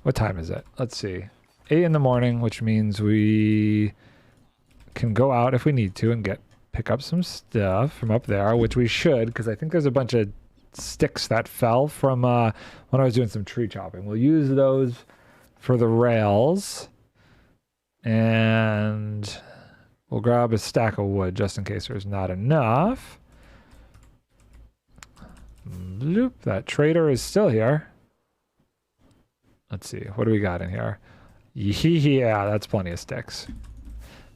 What time is it? Let's see. 8 in the morning, which means we can go out if we need to and pick up some stuff from up there, which we should, because I think there's a bunch of sticks that fell from when I was doing some tree chopping. We'll use those for the rails, and we'll grab a stack of wood just in case there's not enough. Bloop, that trader is still here. Let's see, what do we got in here? Yeah, that's plenty of sticks.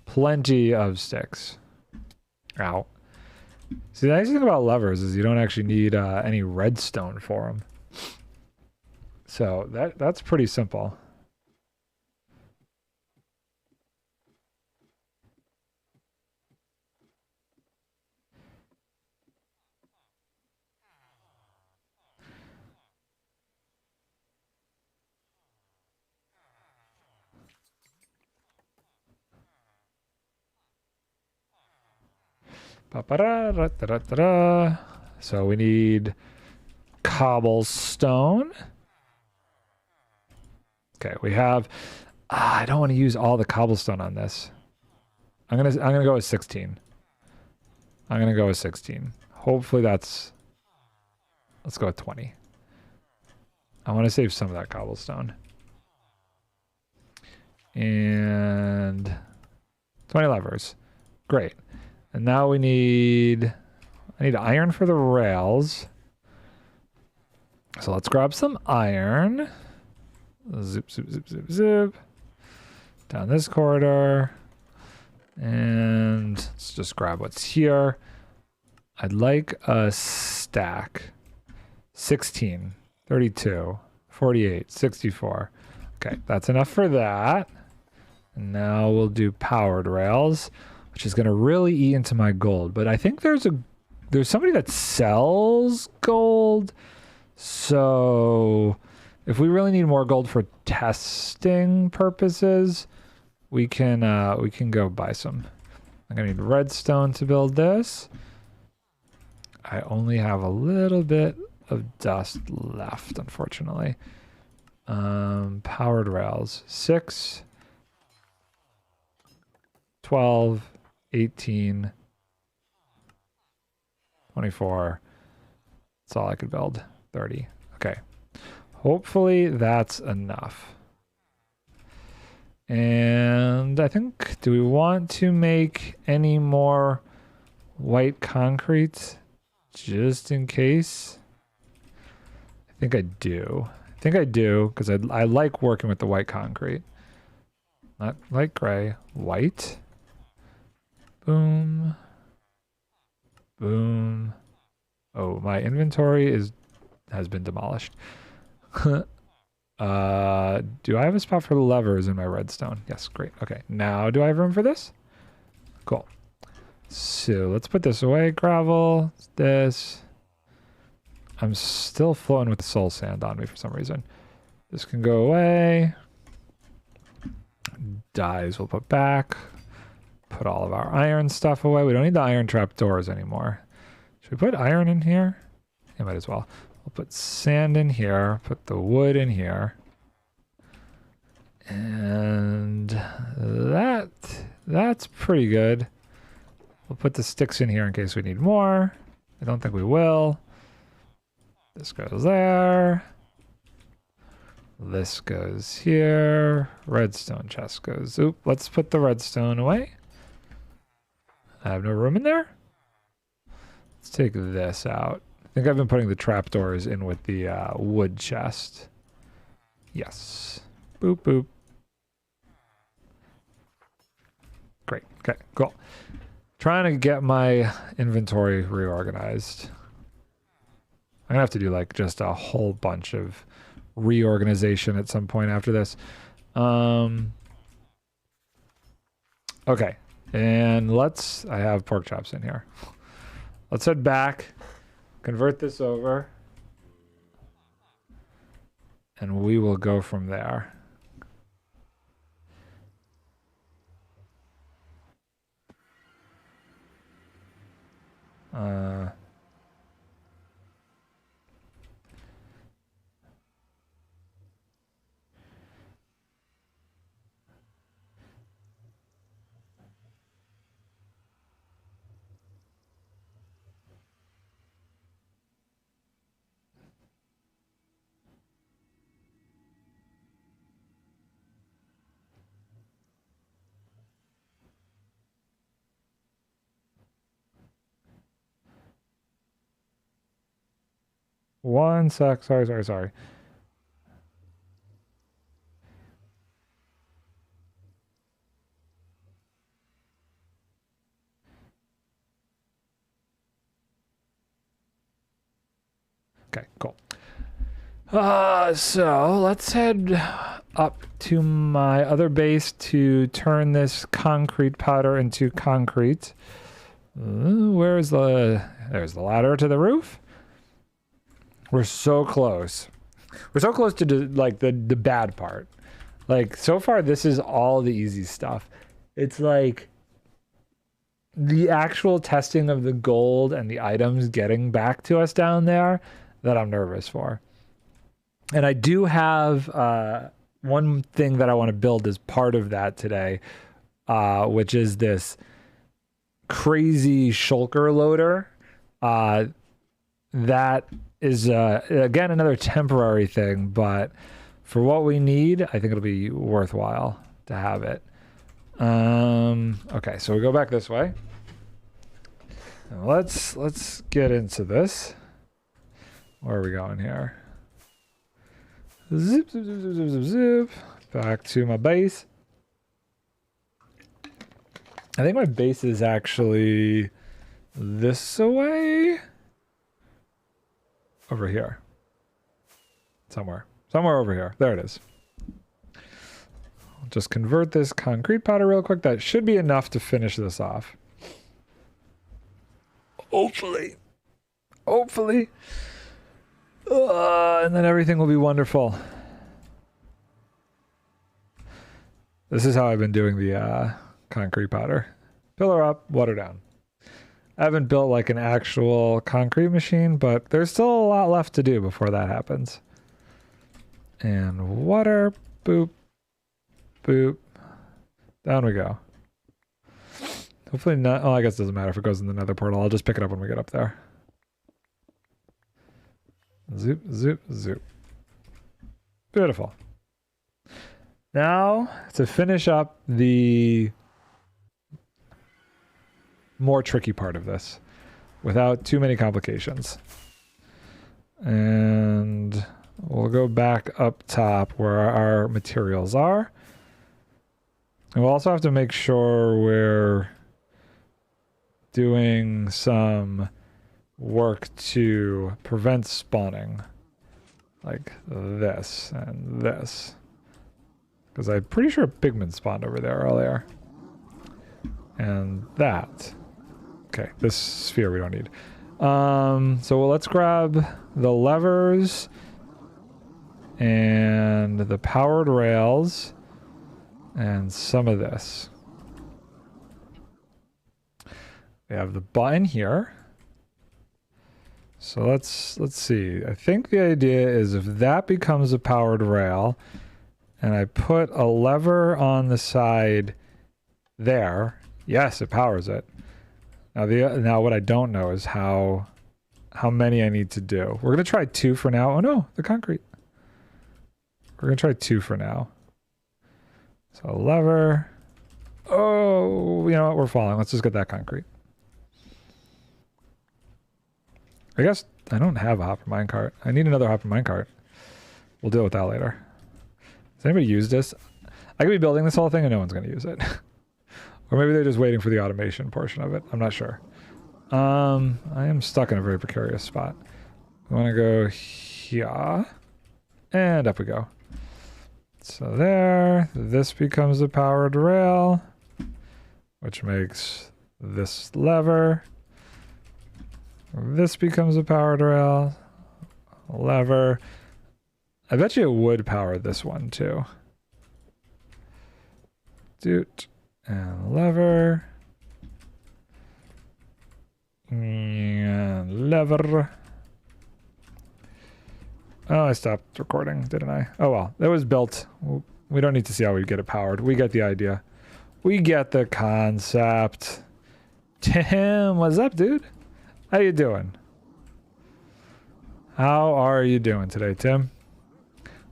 Plenty of sticks. Ow. See, the nice thing about levers is you don't actually need any redstone for them. So that's pretty simple. So we need cobblestone. Okay, we have. I don't want to use all the cobblestone on this. I'm gonna go with 16. I'm gonna go with 16. Hopefully that's. Let's go with 20. I want to save some of that cobblestone. And 20 levers. Great. And now I need iron for the rails. So let's grab some iron. Zip, zip, zip, zip, zip. Down this corridor. And let's just grab what's here. I'd like a stack. 16, 32, 48, 64. Okay, that's enough for that. And now we'll do powered rails, which is going to really eat into my gold. But I think there's somebody that sells gold. So if we really need more gold for testing purposes, we can go buy some. I'm gonna need redstone to build this. I only have a little bit of dust left, unfortunately. Powered rails. 6, 12, 18, 24. That's all I could build. 30. Okay. Hopefully that's enough. And I think, do we want to make any more white concrete just in case? I think I do. I think I do because I like working with the white concrete. Not light gray, white. Boom. Boom. Oh, my inventory has been demolished. Do I have a spot for the levers in my redstone? Yes, great. Okay, now do I have room for this? Cool. So let's put this away. Gravel, this. I'm still floating with the soul sand on me for some reason. This can go away. Dyes we'll put back. Put all of our iron stuff away. We don't need the iron trap doors anymore. Should we put iron in here? Yeah, might as well. We'll put sand in here. Put the wood in here. And that's pretty good. We'll put the sticks in here in case we need more. I don't think we will. This goes there. This goes here. Redstone chest goes. Oop, let's put the redstone away. I have no room in there. Let's take this out. I think I've been putting the trapdoors in with the wood chest. Yes. Boop, boop. Great. Okay, cool. Trying to get my inventory reorganized. I'm gonna have to do like just a whole bunch of reorganization at some point after this. Okay. And I have pork chops in here. Let's head back, convert this over, and we will go from there. One sec. Sorry. So let's head up to my other base to turn this concrete powder into concrete. There's the ladder to the roof. We're so close. We're so close to the bad part. Like, so far, this is all the easy stuff. It's like the actual testing of the gold and the items getting back to us down there that I'm nervous for. And I do have one thing that I want to build as part of that today, which is this crazy shulker loader. That is, again, another temporary thing, but for what we need, I think it'll be worthwhile to have it. Okay, so we go back this way. Now let's get into this. Where are we going here? Zip, zip, zip, zip, zip, zip, zip. Back to my base. I think my base is actually this way. Over here. Somewhere over here. There it is. I'll just convert this concrete powder real quick. That should be enough to finish this off. Hopefully. And then everything will be wonderful. This is how I've been doing the concrete powder. Pillar up, water down. I haven't built like an actual concrete machine, but there's still a lot left to do before that happens. And water, boop, boop. Down we go. Hopefully not. Oh, I guess it doesn't matter if it goes in the nether portal. I'll just pick it up when we get up there. Zoop, zoop, zoop. Beautiful. Now, to finish up the more tricky part of this without too many complications. And we'll go back up top where our materials are. And we'll also have to make sure we're doing some work to prevent spawning. Like this and this. Because I'm pretty sure pigmen spawned over there earlier. And that. Okay, this sphere we don't need. So let's grab the levers and the powered rails and some of this. We have the button here. So let's see. I think the idea is if that becomes a powered rail and I put a lever on the side there, yes, it powers it. Now what I don't know is how many I need to do. We're going to try 2 for now. Oh no, the concrete. We're going to try 2 for now. So lever. Oh, you know what? We're falling. Let's just get that concrete. I guess I don't have a hopper minecart. I need another hopper minecart. We'll deal with that later. Has anybody used this? I could be building this whole thing and no one's going to use it. Or maybe they're just waiting for the automation portion of it. I'm not sure. I am stuck in a very precarious spot. We want to go here. And up we go. So there. This becomes a powered rail. Which makes this lever. This becomes a powered rail. Lever. I bet you it would power this one too. Doot. And lever. And lever. Oh, I stopped recording, didn't I? Oh well, that was built. We don't need to see how we get it powered. We get the idea. We get the concept. Tim, what's up, dude? How you doing? How are you doing today, Tim?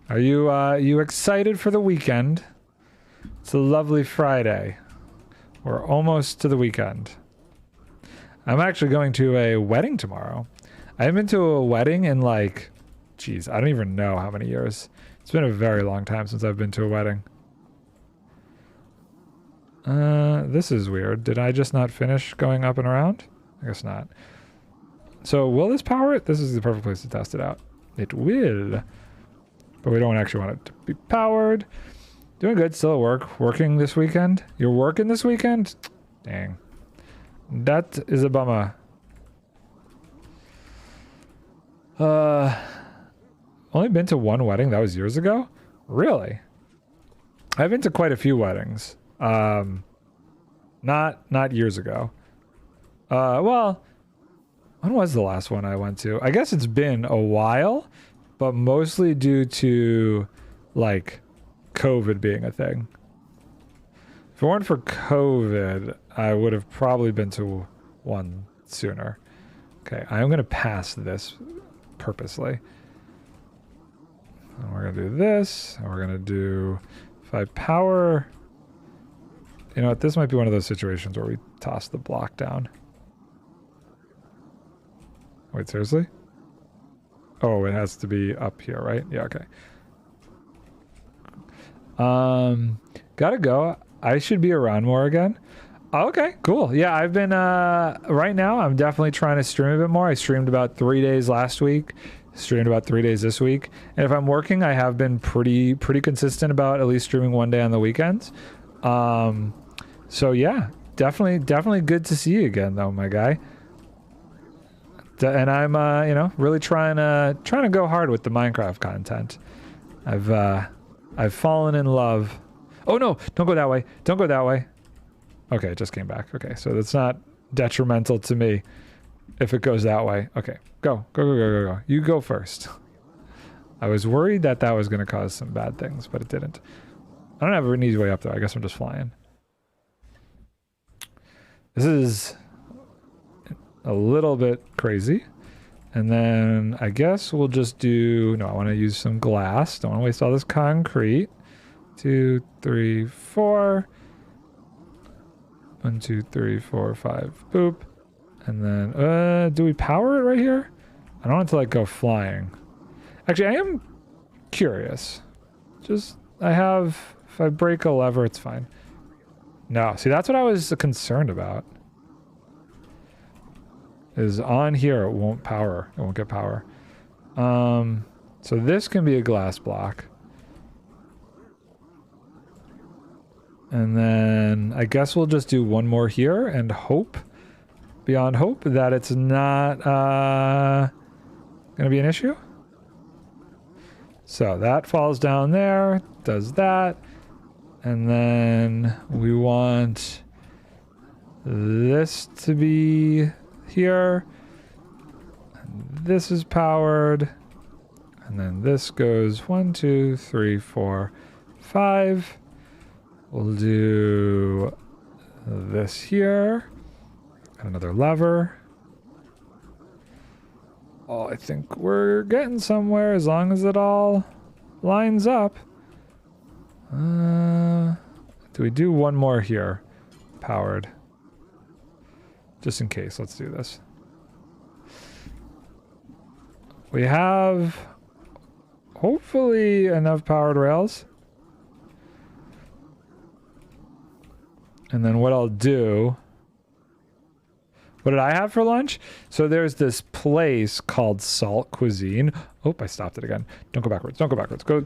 Are you excited for the weekend? It's a lovely Friday. We're almost to the weekend. I'm actually going to a wedding tomorrow. I haven't been to a wedding in like, geez, I don't even know how many years. It's been a very long time since I've been to a wedding. This is weird. Did I just not finish going up and around? I guess not. So will this power it? This is the perfect place to test it out. It will. but we don't actually want it to be powered. Doing good, still at work. Working this weekend? You're working this weekend? Dang. That is a bummer. Only been to one wedding. That was years ago? Really? I've been to quite a few weddings. Not years ago. Well, when was the last one I went to? I guess it's been a while, but mostly due to, like, COVID being a thing. If it weren't for COVID, I would have probably been to one sooner. Okay, I'm going to pass this purposely. And we're going to do this, and we're going to do, if I power, you know what, this might be one of those situations where we toss the block down. Wait, seriously? Oh, it has to be up here, right? Yeah, okay. Gotta go. I should be around more again. Okay, cool. Yeah, I've been, right now, I'm definitely trying to stream a bit more. I streamed about 3 days last week. Streamed about 3 days this week. And if I'm working, I have been pretty consistent about at least streaming one day on the weekends. So yeah, definitely good to see you again though, my guy. And I'm, you know, really trying to go hard with the Minecraft content. I've fallen in love. Oh no, don't go that way. Don't go that way. Okay, it just came back. Okay, so that's not detrimental to me if it goes that way. Okay, go. You go first. I was worried that was going to cause some bad things, but it didn't. I don't have an easy way up there. I guess I'm just flying. This is a little bit crazy. And then I guess we'll just do... No, I want to use some glass. Don't want to waste all this concrete. 2, 3, 4. 1, 2, 3, 4, 5. Boop. And then, do we power it right here? I don't want it to, like, go flying. Actually, I am curious. Just, if I break a lever, it's fine. No, see, that's what I was concerned about. Is on here, it won't power. It won't get power. So this can be a glass block. And then I guess we'll just do one more here and hope, beyond hope, that it's not gonna be an issue. So that falls down there, does that. And then we want this to be here. And this is powered. And then this goes 1, 2, 3, 4, 5. We'll do this here. Another lever. Oh, I think we're getting somewhere as long as it all lines up. Do we do one more here? Powered. Just in case, let's do this. We have hopefully enough powered rails. And then what I'll do... What did I have for lunch? So there's this place called Salt Cuisine. Oh, I stopped it again. Don't go backwards. Don't go backwards. Go...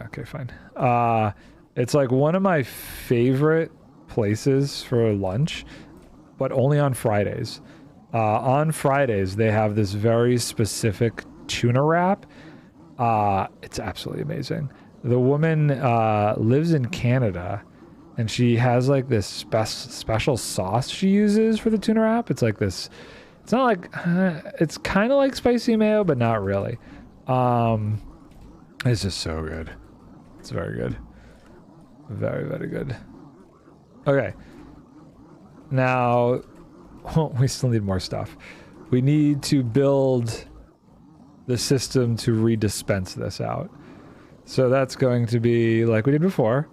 okay, fine. It's like one of my favorite places for lunch, but only on Fridays. On Fridays, they have this very specific tuna wrap. It's absolutely amazing. The woman lives in Canada, and she has like this special sauce she uses for the tuna wrap. It's like this, it's not like, it's kind of like spicy mayo, but not really. It's just so good. It's very good. Very, very good. Okay. Now, we still need more stuff. We need to build the system to redispense this out. So that's going to be like we did before.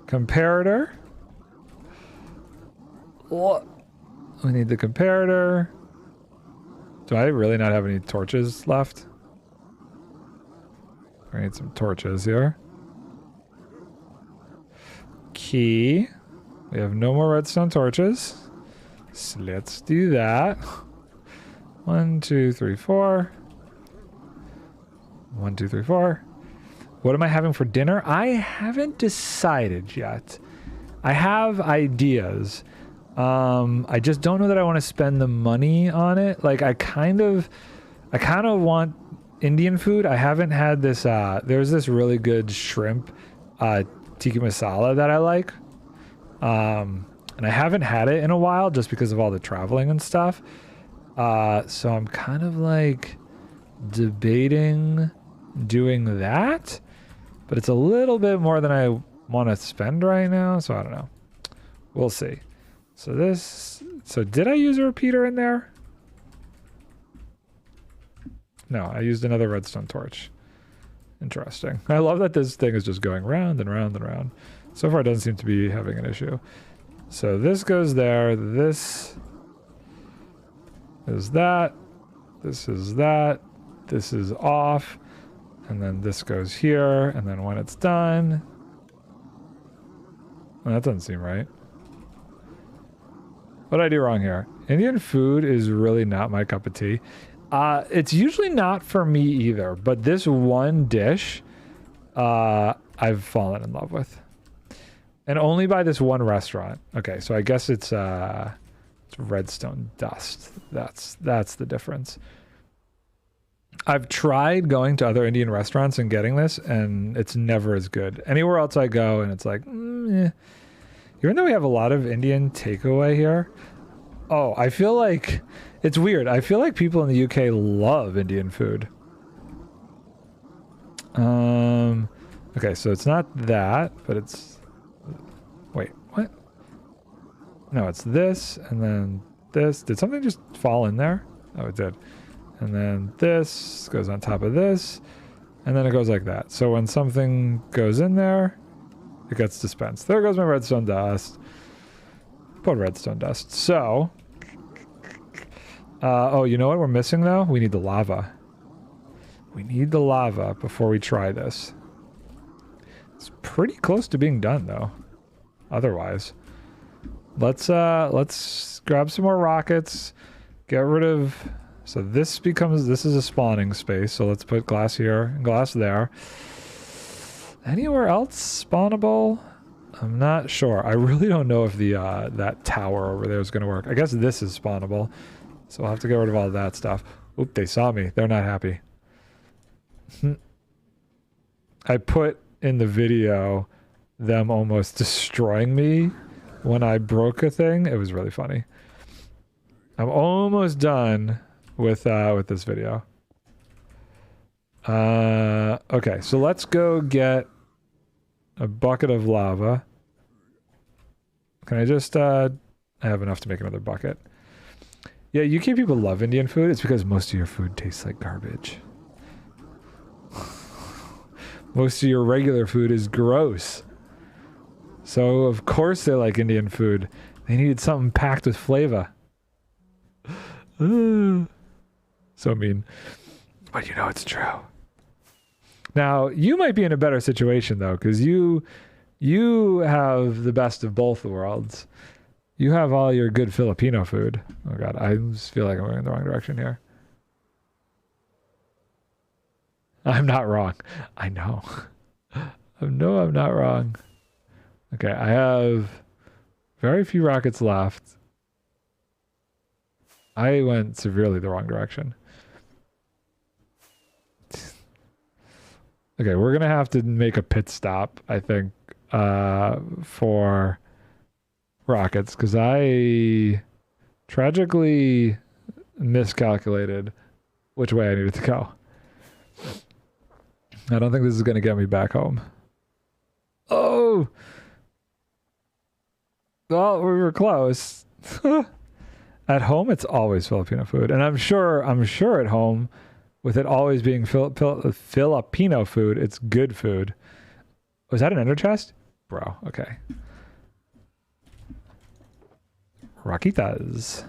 Comparator. We need the comparator. Do I really not have any torches left? I need some torches here. Key. We have no more redstone torches. So let's do that. 1, 2, 3, 4. 1, 2, 3, 4. What am I having for dinner? I haven't decided yet. I have ideas. I just don't know that I want to spend the money on it. Like I kind of want Indian food. I haven't had this, there's this really good shrimp, tikka masala that I like. And I haven't had it in a while just because of all the traveling and stuff. So I'm kind of like debating doing that, but it's a little bit more than I want to spend right now. So I don't know. We'll see. So did I use a repeater in there? No, I used another redstone torch. Interesting. I love that this thing is just going round and round and round. So far it doesn't seem to be having an issue. So this goes there, this is that, this is that, this is off, and then this goes here, and then when it's done... Well, that doesn't seem right. What did I do wrong here? Indian food is really not my cup of tea. It's usually not for me either, but this one dish, I've fallen in love with. And only by this one restaurant. Okay, so I guess it's redstone dust. That's the difference. I've tried going to other Indian restaurants and getting this, and it's never as good. Anywhere else I go, and it's like, Even though we have a lot of Indian takeaway here, oh, I feel like it's weird. I feel like people in the UK love Indian food. Okay, so it's not that, but it's... Wait, what? No, it's this, and then this. Did something just fall in there? Oh, it did. And then this goes on top of this, and then it goes like that. So when something goes in there, it gets dispensed. There goes my redstone dust. Put redstone dust. So, oh, you know what we're missing though? We need the lava. We need the lava before we try this. It's pretty close to being done though. Otherwise, let's grab some more rockets. Get rid of. So this is a spawning space. So let's put glass here and glass there. Anywhere else spawnable? I'm not sure. I really don't know if the that tower over there is going to work. I guess this is spawnable. So I'll have to get rid of all of that stuff. Oop, they saw me. They're not happy. I put in the video them almost destroying me when I broke a thing. It was really funny. I'm almost done with this video. Okay, so let's go get a bucket of lava. Can I just I have enough to make another bucket. Yeah, UK people love Indian food. It's because most of your food tastes like garbage. Most of your regular food is gross. So of course they like Indian food. They needed something packed with flavor. So mean. But you know it's true. Now, you might be in a better situation though, because you have the best of both worlds. You have all your good Filipino food. Oh god, I just feel like I'm going in the wrong direction here. I'm not wrong. I know. I know I'm not wrong. Okay, I have very few rockets left. I went severely the wrong direction. Okay, we're gonna have to make a pit stop, I think, for rockets, because I tragically miscalculated which way I needed to go. I don't think this is gonna get me back home. Oh! Well, we were close. At home, it's always Filipino food, and I'm sure at home, with it always being Filipino food, it's good food. Was that an ender chest? Bro, okay. Rockitas.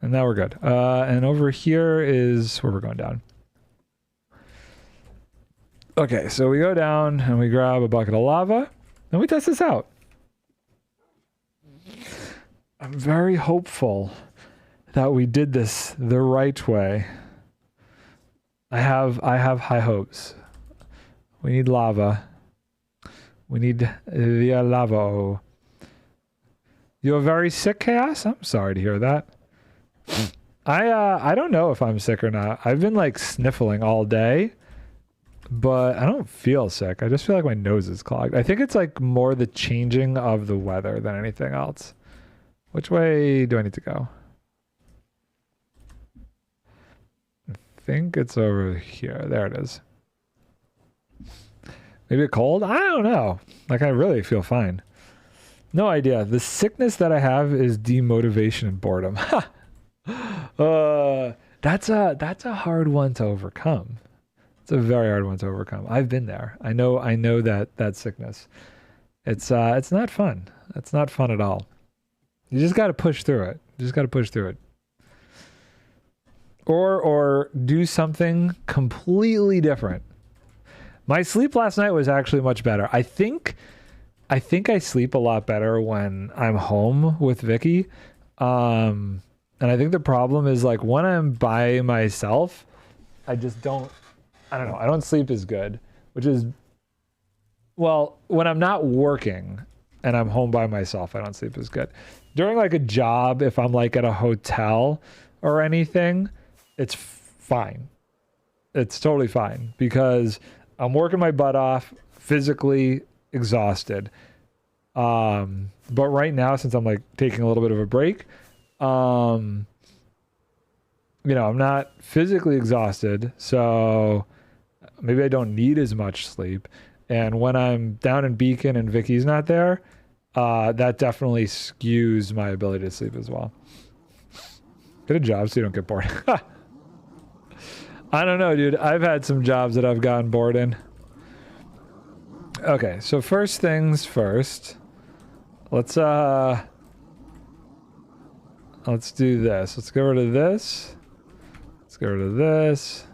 And now we're good. And over here is where we're going down. Okay, so we go down and we grab a bucket of lava and we test this out. I'm very hopeful that we did this the right way. I have high hopes. We need lava. We need the lava. You're very sick, Chaos? I'm sorry to hear that. I don't know if I'm sick or not. I've been like sniffling all day, but I don't feel sick. I just feel like my nose is clogged. I think it's like more the changing of the weather than anything else. Which way do I need to go? I think it's over here. There it is. Maybe a cold? I don't know. Like, I really feel fine. No idea. The sickness that I have is demotivation and boredom. That's a hard one to overcome. It's a very hard one to overcome. I've been there. I know that sickness. It's not fun. It's not fun at all. You just got to push through it. You just got to push through it. Or do something completely different. My sleep last night was actually much better. I think I sleep a lot better when I'm home with Vicky. And I think the problem is like when I'm by myself, I just don't know. I don't sleep as good, which is, well, when I'm not working and I'm home by myself, I don't sleep as good. During like a job, if I'm like at a hotel or anything, it's fine. It's totally fine because I'm working my butt off, physically exhausted. But right now, since I'm like taking a little bit of a break, I'm not physically exhausted, so maybe I don't need as much sleep. And when I'm down in Beacon and Vicky's not there, that definitely skews my ability to sleep as well. Get a job so you don't get bored. I don't know, dude. I've had some jobs that I've gotten bored in. Okay, so first things first. Let's do this. Let's get rid of this. Let's get rid of this.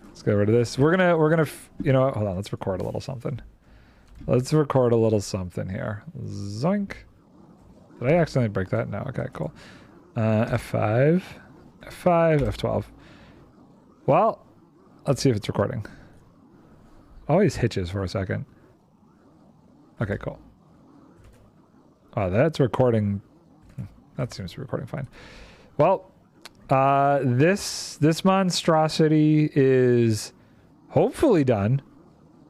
Let's get rid of this. We're gonna, you know what? Hold on. Let's record a little something. Let's record a little something here. Zoink. Did I accidentally break that? No. Okay, cool. F5, F5, F12. Well, let's see if it's recording. Always hitches for a second. Okay, cool. Oh, that's recording. That seems to be recording fine. Well, this monstrosity is hopefully done.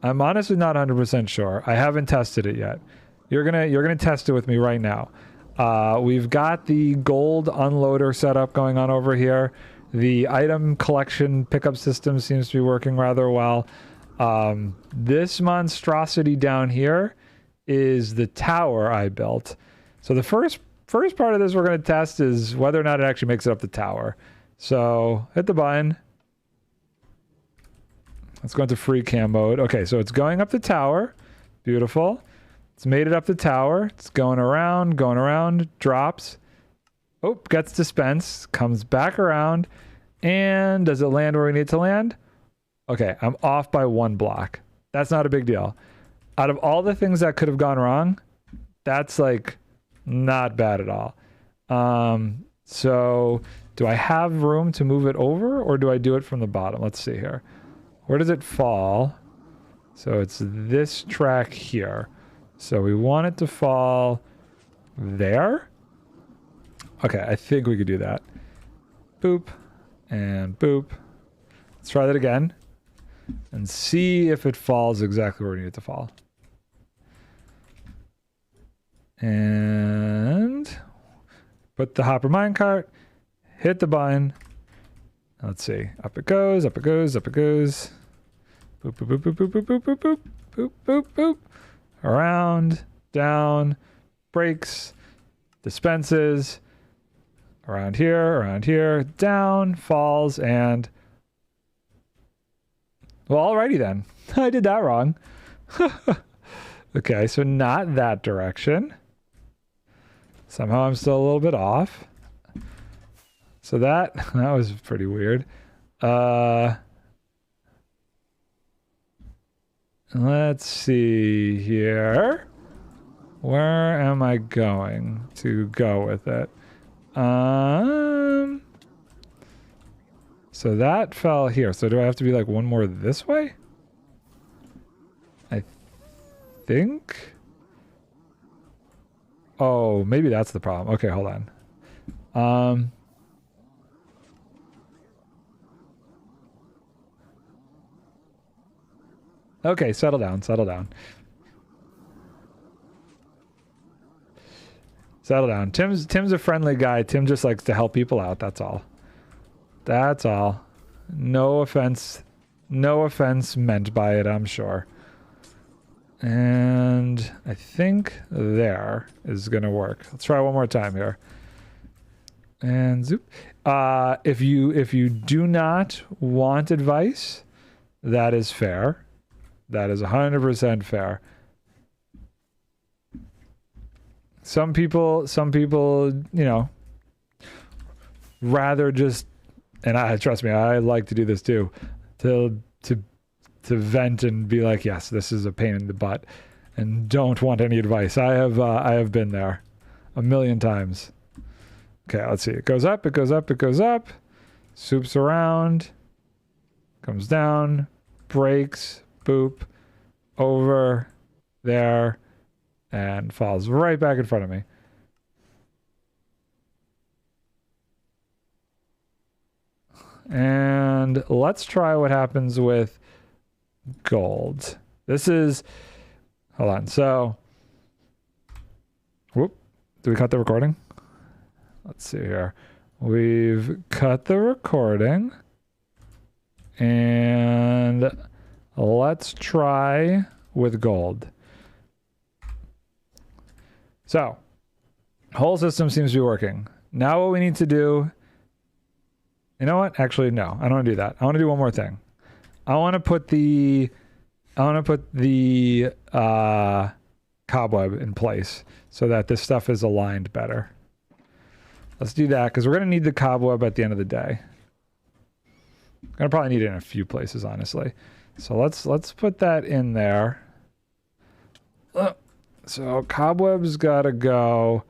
I'm honestly not 100% sure. I haven't tested it yet. You're gonna test it with me right now. We've got the gold unloader setup going on over here. The item collection pickup system seems to be working rather well. This monstrosity down here is the tower I built. So the first part of this we're going to test is whether or not it actually makes it up the tower. So hit the button. Let's go into free cam mode. Okay, so it's going up the tower. Beautiful. It's made it up the tower. It's going around, drops. Oh, gets dispensed, comes back around, and does it land where we need it to land? Okay, I'm off by 1 block. That's not a big deal. Out of all the things that could have gone wrong, that's like not bad at all. So do I have room to move it over or do I do it from the bottom? Let's see here. Where does it fall? So it's this track here. So we want it to fall there. Okay, I think we could do that. Boop and boop. Let's try that again and see if it falls exactly where we need it to fall. And put the hopper minecart, hit the button. Let's see. Up it goes, up it goes, up it goes. Boop, boop, boop, boop, boop, boop, boop, boop, boop, boop, boop, boop. Around, down, breaks, dispenses. Around here, down, falls, and... Well, alrighty then. I did that wrong. Okay, so not that direction. Somehow I'm still a little bit off. So that was pretty weird. Let's see here. Where am I going to go with it? So So that fell here. So do I have to be like one more this way? I think. Oh, maybe that's the problem. Okay, hold on. Okay, settle down, settle down. Settle down. Tim's a friendly guy. Tim just likes to help people out, that's all. That's all. No offense. No offense meant by it, I'm sure. And I think there is gonna work. Let's try one more time here. And zoop. If you do not want advice, that is fair. That is 100% fair. Some people, you know, rather just, and trust me, I like to do this too, to vent and be like, yes, this is a pain in the butt, and don't want any advice. I have been there a million times. Okay, let's see. It goes up, it goes up, it goes up, swoops around, comes down, breaks, boop, over, there, and falls right back in front of me. And let's try what happens with gold. This is, hold on, so, whoop, did we cut the recording? Let's see here. We've cut the recording, and let's try with gold. So, whole system seems to be working. Now what we need to do, you know what? Actually, no, I don't want to do that. I want to do one more thing. I want to put the cobweb in place so that this stuff is aligned better. Let's do that because we're going to need the cobweb at the end of the day. I'm going to probably need it in a few places, honestly. So let's put that in there. So cobweb's got to go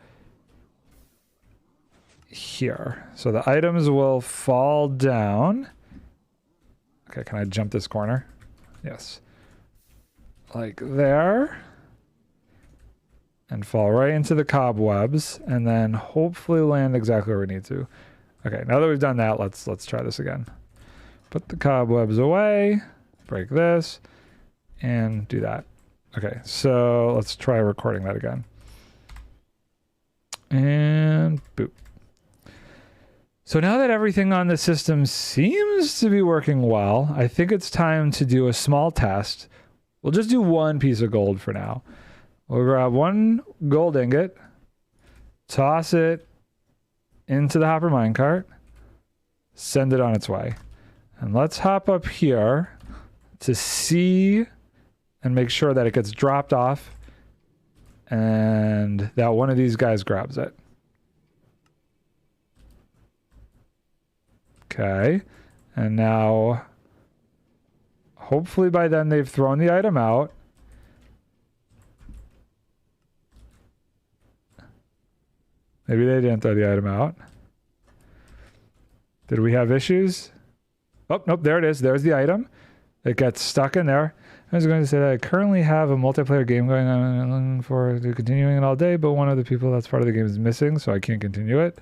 here. So the items will fall down. Okay, can I jump this corner? Yes. Like there. And fall right into the cobwebs, and then hopefully land exactly where we need to. Okay, now that we've done that, let's try this again. Put the cobwebs away, break this, and do that. Okay, so let's try recording that again. And boop. So now that everything on the system seems to be working well, I think it's time to do a small test. We'll just do one piece of gold for now. We'll grab one gold ingot, toss it into the hopper minecart, send it on its way. And let's hop up here to see and make sure that it gets dropped off and that one of these guys grabs it. Okay. And now, hopefully by then they've thrown the item out. Maybe they didn't throw the item out. Did we have issues? Oh, nope, there it is. There's the item. It gets stuck in there. I was going to say that I currently have a multiplayer game going on and I'm looking forward to continuing it all day, but one of the people that's part of the game is missing, so I can't continue it,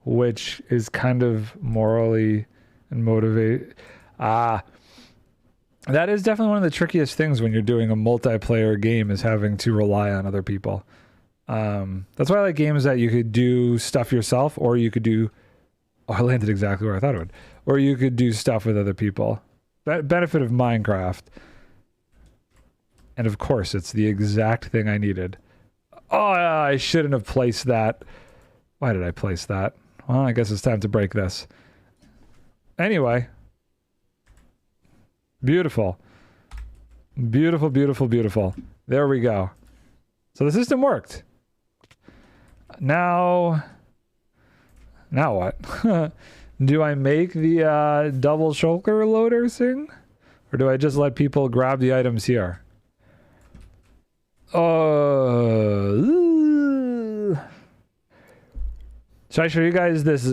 which is kind of morally and motivate. That is definitely one of the trickiest things when you're doing a multiplayer game, is having to rely on other people. That's why I like games that you could do stuff yourself, or you could do, oh, I landed exactly where I thought it would, or you could do stuff with other people. Benefit of Minecraft. And of course, it's the exact thing I needed. Oh, I shouldn't have placed that. Why did I place that? Well, I guess it's time to break this. Anyway. Beautiful. Beautiful, beautiful, beautiful. There we go. So the system worked. Now what? Do I make the double shulker loader thing? Or do I just let people grab the items here? Should I show you guys this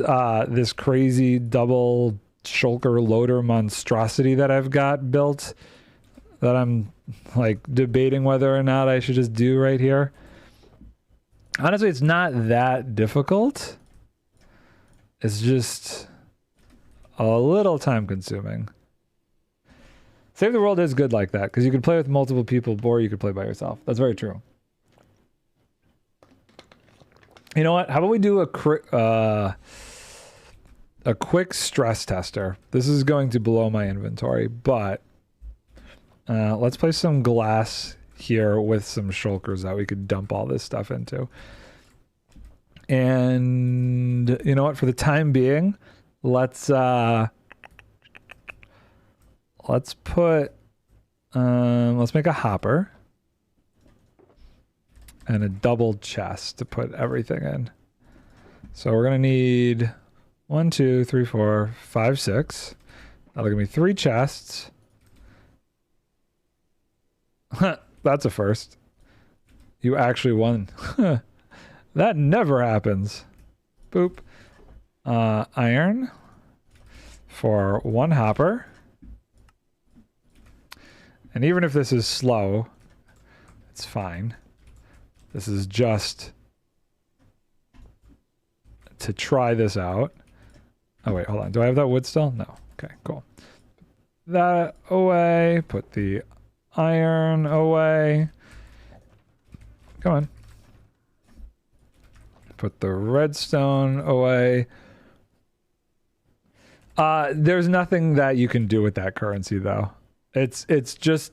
this crazy double shulker loader monstrosity that I've got built that I'm like debating whether or not I should just do right here. Honestly, it's not that difficult. It's just a little time consuming. Save the World is good like that because you can play with multiple people or you could play by yourself. That's very true. You know what? How about we do a quick stress tester? This is going to blow my inventory, but let's place some glass here with some shulkers that we could dump all this stuff into. And you know what? For the time being, let's make a hopper and a double chest to put everything in. So we're gonna need 1, 2, 3, 4, 5, 6. That'll give me 3 chests. That's a first. You actually won. That never happens. Boop. Iron for 1 hopper. And even if this is slow, it's fine. This is just to try this out. Oh wait, hold on. Do I have that wood still? No. Okay, cool. That away. Put the iron away. Come on. Put the redstone away. There's nothing that you can do with that currency though. It's just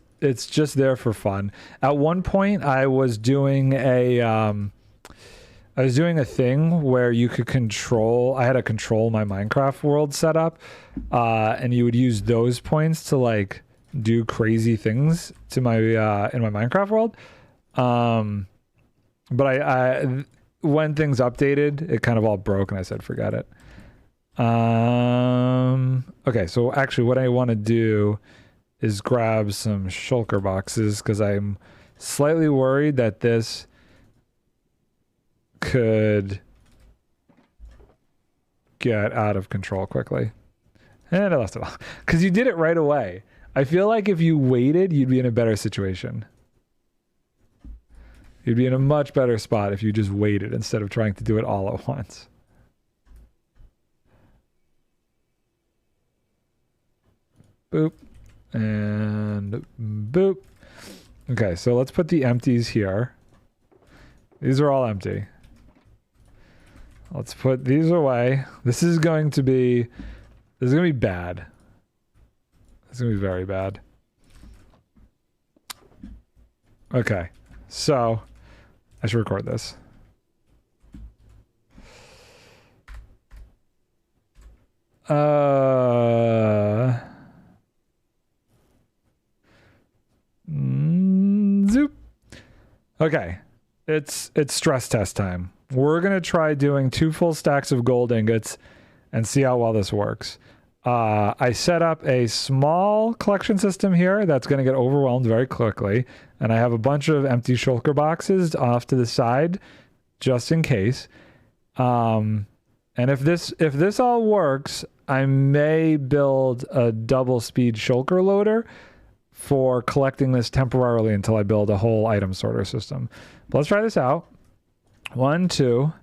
there for fun. At one point I was doing a thing where you could I had to control my Minecraft world set up, and you would use those points to like do crazy things to my in my Minecraft world. But I when things updated, it kind of all broke and I said forget it. Okay, so actually what I want to do is grab some shulker boxes because I'm slightly worried that this could get out of control quickly. And I lost it all because you did it right away. I feel like if you waited, you'd be in a better situation. You'd be in a much better spot if you just waited instead of trying to do it all at once. Boop. And boop. Okay, so let's put the empties here. These are all empty. Let's put these away. This is going to be bad. This is going to be very bad. Okay, so I should record this. Zoop. Okay, it's stress test time. We're gonna try doing 2 full stacks of gold ingots and see how well this works. I set up a small collection system here that's gonna get overwhelmed very quickly, and I have a bunch of empty shulker boxes off to the side just in case. And if this all works, I may build a double speed shulker loader for collecting this temporarily until I build a whole item sorter system. But let's try this out. 1, 2,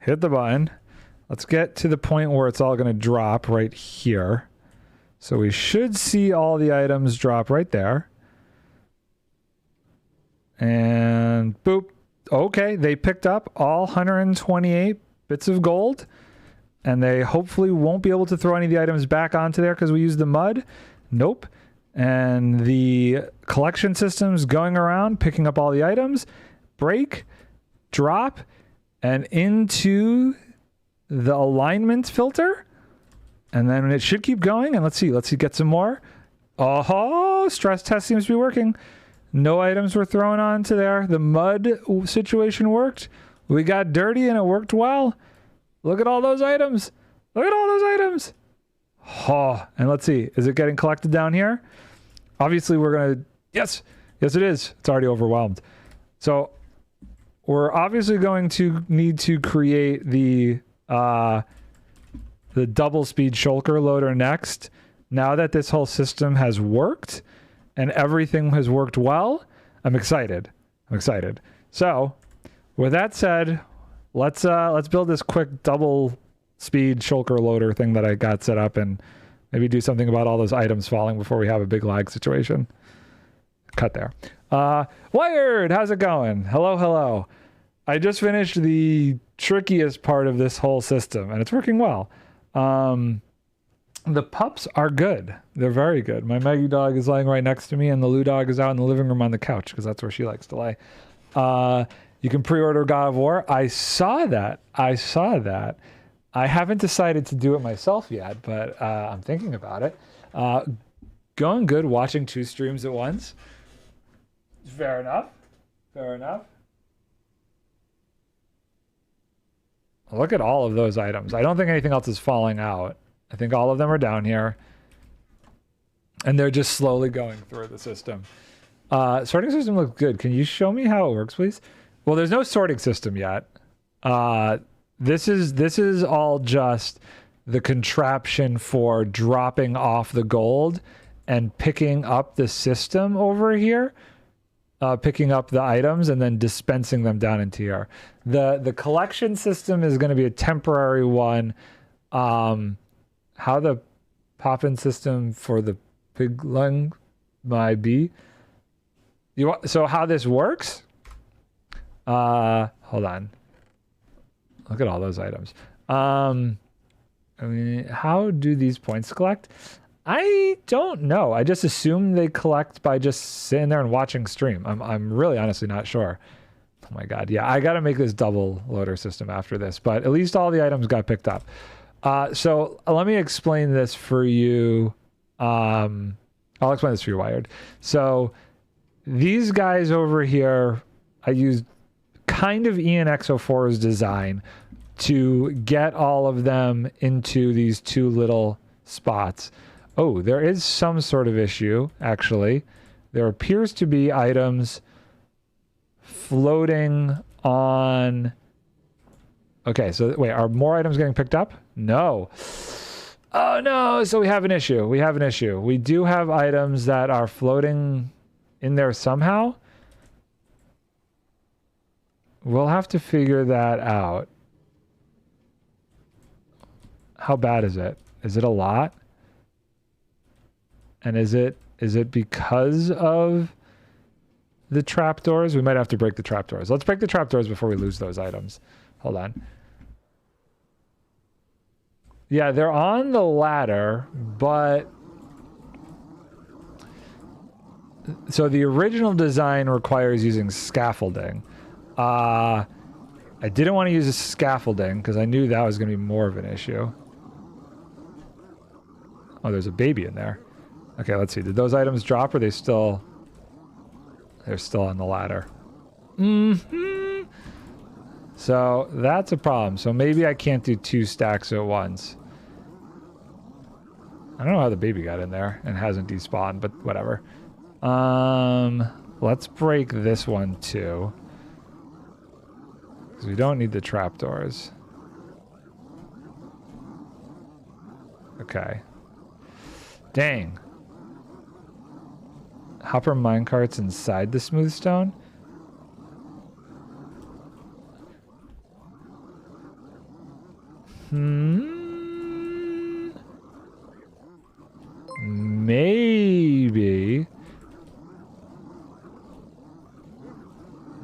hit the button. Let's get to the point where it's all going to drop right here. So we should see all the items drop right there. And boop. Okay, they picked up all 128 bits of gold. And they hopefully won't be able to throw any of the items back onto there because we used the mud. Nope. And the collection system's going around, picking up all the items. Break, drop, and into the alignment filter. And then it should keep going. And let's see, get some more. Oh, stress test seems to be working. No items were thrown onto there. The mud situation worked. We got dirty and it worked well. Look at all those items. Look at all those items. Oh, and let's see. Is it getting collected down here? Obviously, we're going to... Yes, it is. It's already overwhelmed. So we're obviously going to need to create the the double speed shulker loader next. Now that this whole system has worked and everything has worked well, I'm excited. So with that said, let's build this quick double speed shulker loader thing that I got set up, and maybe do something about all those items falling before we have a big lag situation. Cut there. Wired, how's it going? Hello. I just finished the trickiest part of this whole system, and it's working well. The pups are good. They're very good. My Maggie dog is lying right next to me, and the Lou dog is out in the living room on the couch, because that's where she likes to lay. You can pre-order God of War. I saw that. I haven't decided to do it myself yet, but I'm thinking about it. Going good, watching 2 streams at once. Fair enough. Look at all of those items. I don't think anything else is falling out. I think all of them are down here. And they're just slowly going through the system. Sorting system looks good. Can you show me how it works, please? Well, there's no sorting system yet. This is all just the contraption for dropping off the gold and picking up the system over here. Picking up the items and then dispensing them down into here. The collection system is going to be a temporary one. How the pop-in system for the pig lung might be. So how this works? Hold on. Look at all those items. I mean, how do these points collect? I don't know. I just assume they collect by just sitting there and watching stream. I'm really honestly not sure. Oh my God. Yeah, I got to make this double loader system after this, but at least all the items got picked up. So let me explain this for you. I'll explain this for you, Wired. So these guys over here, I used kind of ENX04's design to get all of them into these 2 little spots. Oh, there is some sort of issue, actually. There appears to be items floating on... Okay, so wait, are more items getting picked up? No. Oh no, so we have an issue. We do have items that are floating in there somehow. We'll have to figure that out. How bad is it? Is it a lot? And is it because of the trapdoors? We might have to break the trapdoors. Let's break the trapdoors before we lose those items. Hold on. Yeah, they're on the ladder, but... So the original design requires using scaffolding. I didn't want to use a scaffolding because I knew that was going to be more of an issue. Oh, there's a baby in there. Okay, let's see. Did those items drop, or are they still... They're still on the ladder. Mm-hmm. So that's a problem. So maybe I can't do 2 stacks at once. I don't know how the baby got in there and hasn't despawned, but whatever. Let's break this one too. Because we don't need the trapdoors. Okay. Dang. Hopper minecarts inside the smooth stone?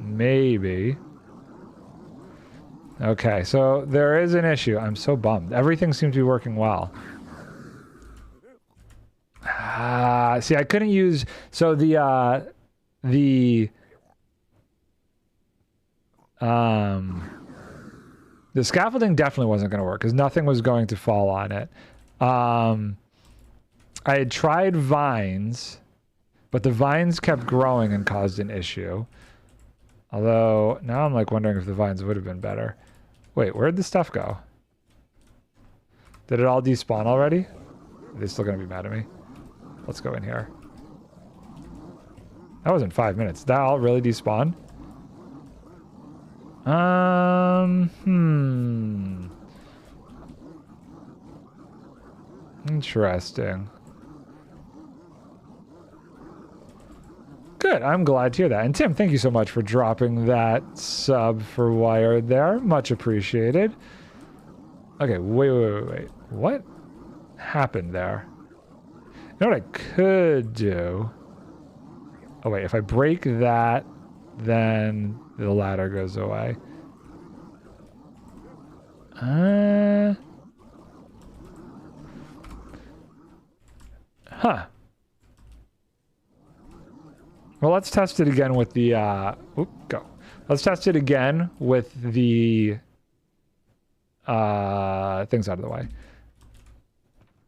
Maybe. Okay, so there is an issue. I'm so bummed. Everything seems to be working well. See, I couldn't use... So the scaffolding definitely wasn't going to work because nothing was going to fall on it. I had tried vines, but the vines kept growing and caused an issue. Although, now I'm like wondering if the vines would have been better. Wait, where'd the stuff go? Did it all despawn already? Are they still going to be mad at me? Let's go in here. That wasn't 5 minutes. Did that all really despawn? Interesting. Good, I'm glad to hear that. And Tim, thank you so much for dropping that sub for Wired there. Much appreciated. Okay, wait. What happened there? You know what I could do? Oh wait, if I break that, then the ladder goes away. Huh. Well, let's test it again with the, go. Let's test it again with the, things out of the way.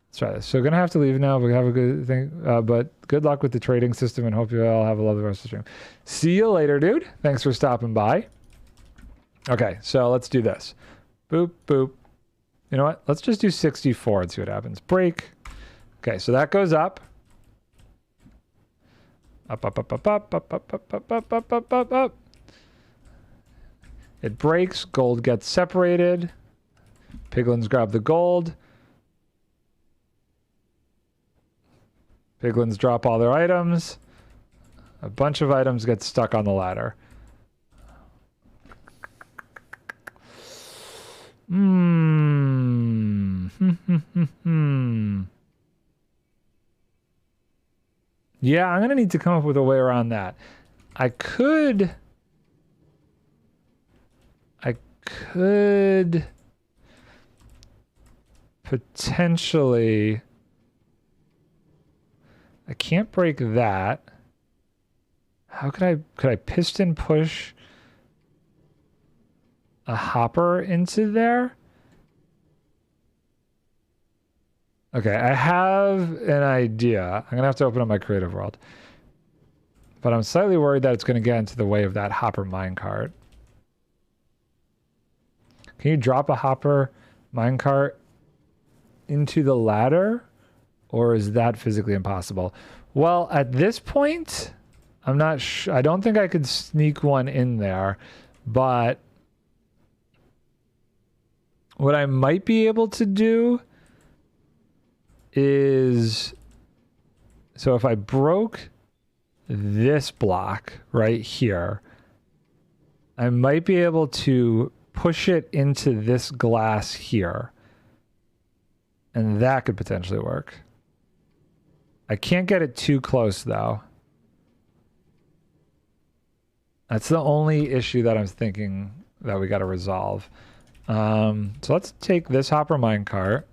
Let's try this. So gonna have to leave now, but we have a good thing, but good luck with the trading system and hope you all have a lovely rest of the stream. See you later, dude. Thanks for stopping by. Okay, so let's do this. Boop, boop. You know what? Let's just do 64 and see what happens. Break. Okay, so that goes up. Up. It breaks. Gold gets separated. Piglins grab the gold. Piglins drop all their items. A bunch of items get stuck on the ladder. Yeah, I'm gonna need to come up with a way around that. I could potentially. I can't break that. How could I piston push a hopper into there? Okay, I have an idea. I'm gonna have to open up my creative world. But I'm slightly worried that it's gonna get into the way of that hopper minecart. Can you drop a hopper minecart into the ladder? Or is that physically impossible? Well, at this point, I'm not sure. I don't think I could sneak one in there, but what I might be able to do is, so if I broke this block right here, I might be able to push it into this glass here. And that could potentially work. I can't get it too close though. That's the only issue that I'm thinking that we got to resolve. So let's take this hopper minecart.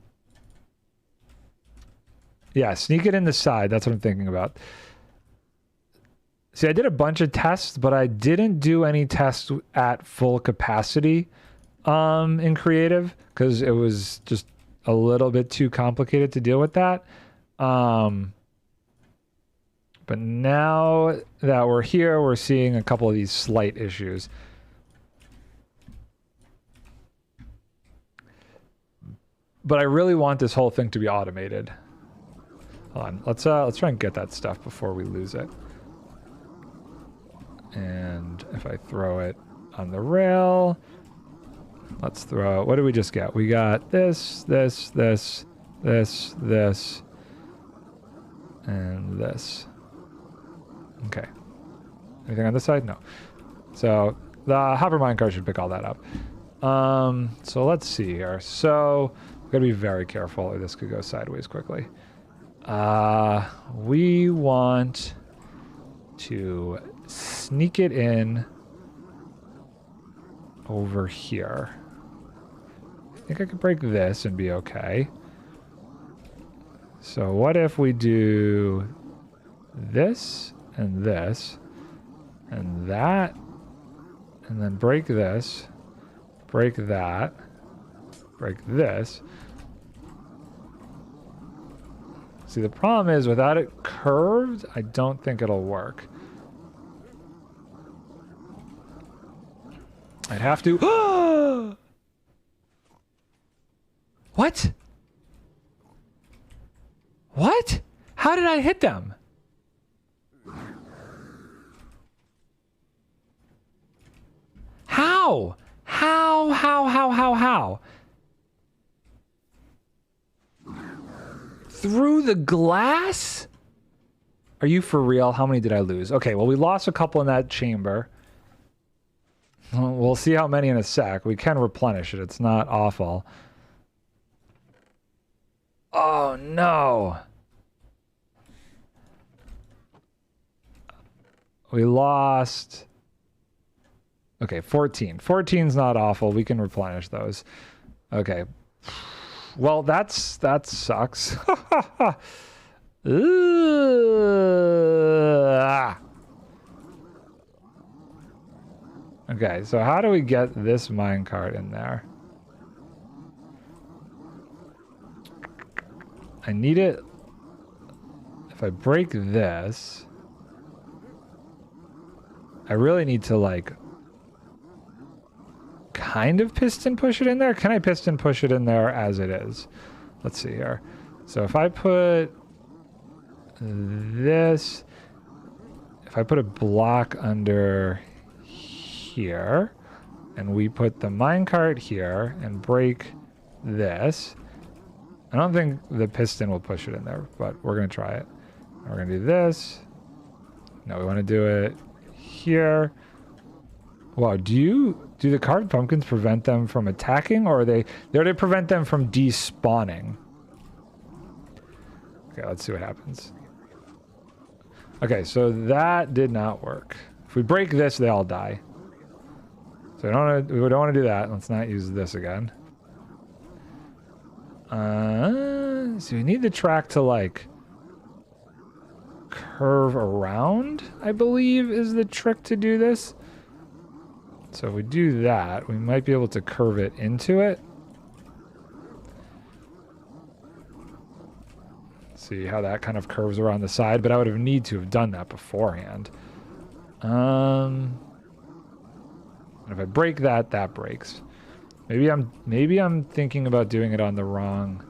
Yeah, sneak it in the side. That's what I'm thinking about. See, I did a bunch of tests, but I didn't do any tests at full capacity in creative because it was just a little bit too complicated to deal with that. But now that we're here, we're seeing a couple of these slight issues. But I really want this whole thing to be automated. Hold on, let's try and get that stuff before we lose it. And if I throw it on the rail, let's throw, what did we just get? We got this, and this. Okay. Anything on this side? No. So the hopper minecart should pick all that up. So let's see here. So we're gonna be very careful or this could go sideways quickly. We want to sneak it in over here. I think I could break this and be okay. So what if we do this and this and that and then break this, break that, break this. See, the problem is without it curved, I don't think it'll work. I'd have to. What? What? How did I hit them? How? How? through the glass? Are you for real? How many did I lose? Okay, well, we lost a couple in that chamber. We'll see how many in a sec. We can replenish it. It's not awful. Oh, no. We lost... Okay, 14. 14's not awful. We can replenish those. Okay. Well, that sucks. Okay, so how do we get this minecart in there? I need it... If I break this... I really need to, like... kind of piston push it in there? Can I piston push it in there as it is? Let's see here. So if I put this, if I put a block under here, and we put the minecart here and break this, I don't think the piston will push it in there, but we're going to try it. We're going to do this. No, we want to do it here. Wow, do the carved pumpkins prevent them from attacking, or are they there to prevent them from despawning? Okay, let's see what happens. Okay, so that did not work. If we break this, they all die. So we don't want to do that. Let's not use this again. So we need the track to, like, curve around, I believe, is the trick to do this. So if we do that, we might be able to curve it into it. See how that kind of curves around the side, but I would have need to have done that beforehand. And if I break that, that breaks. Maybe I'm thinking about doing it on the wrong.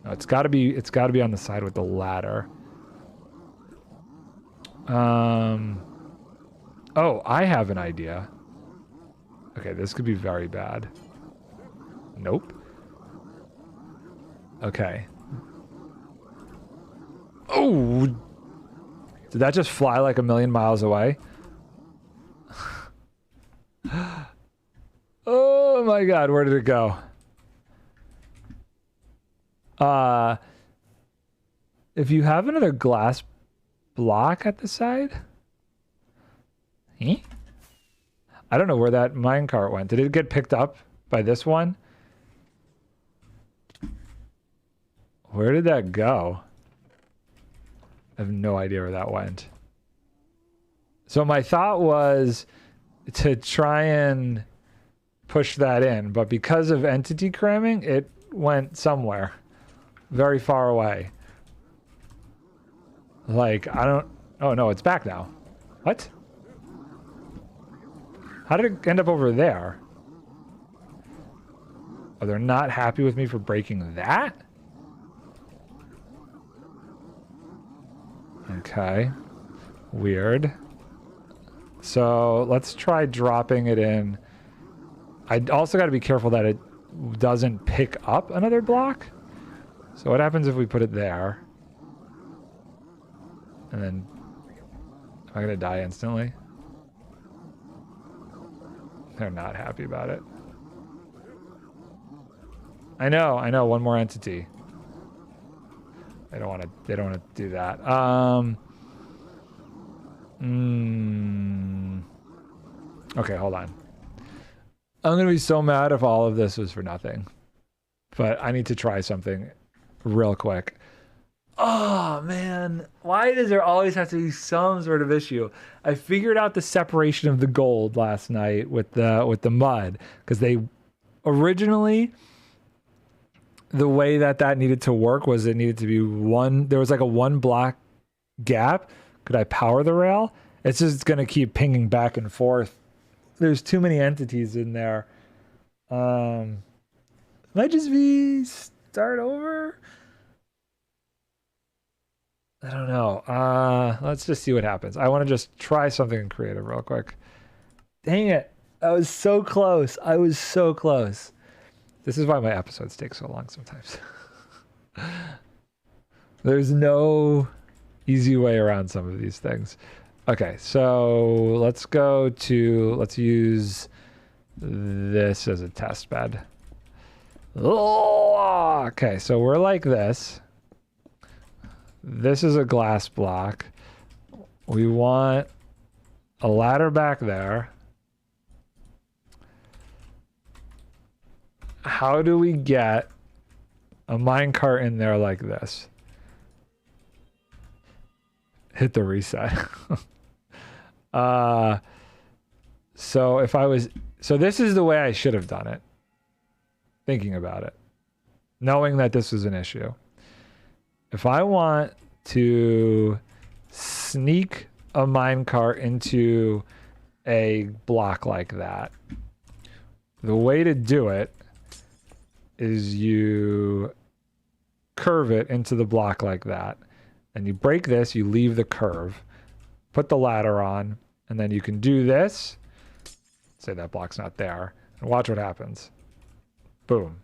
No, it's got to be on the side with the ladder. Oh, I have an idea. Okay, this could be very bad. Nope. Okay. Oh! Did that just fly like a million miles away? Oh my god, where did it go? If you have another glass block at the side? Eh? I don't know where that minecart went. Did it get picked up by this one? Where did that go? I have no idea where that went. So my thought was to try and push that in, but because of entity cramming, it went somewhere very far away. Like, I don't... Oh, no, it's back now. What? How did it end up over there? Oh, they're not happy with me for breaking that? Okay. Weird. So let's try dropping it in. I also got to be careful that it doesn't pick up another block. So what happens if we put it there? And then... Am I going to die instantly? They're not happy about it. I know, one more entity. They don't want to do that. Okay, hold on. I'm going to be so mad if all of this was for nothing. But I need to try something real quick. Oh, man. Why does there always have to be some sort of issue? I figured out the separation of the gold last night with the mud. Because they originally... The way that needed to work was it needed to be one... There was like a 1 block gap. Could I power the rail? It's just going to keep pinging back and forth. There's too many entities in there. Might just be start over? I don't know. Let's just see what happens. I want to just try something creative real quick. Dang it. I was so close. I was so close. This is why my episodes take so long sometimes. There's no easy way around some of these things. Okay, so let's use this as a test bed. Oh, okay, so we're like this. This is a glass block. We want a ladder back there. How do we get a minecart in there like this? Hit the reset. So this is the way I should have done it. Thinking about it. Knowing that this was an issue. If I want to sneak a minecart into a block like that, the way to do it is you curve it into the block like that. And you break this, you leave the curve, put the ladder on, and then you can do this. Say that block's not there, and watch what happens. Boom.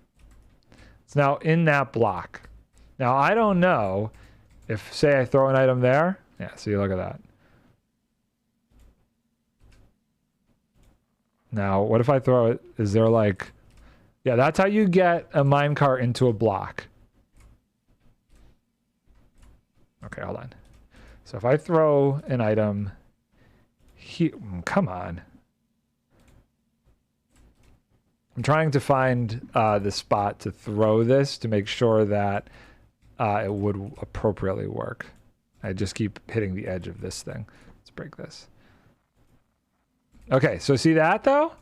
It's now in that block. Now, I don't know if, say I throw an item there. Yeah, see, look at that. Now, what if I throw it? Is there like... Yeah, that's how you get a minecart into a block. Okay, hold on. So if I throw an item here... Come on. I'm trying to find the spot to throw this to make sure that it would appropriately work. I just keep hitting the edge of this thing. Let's break this. Okay, so see that though?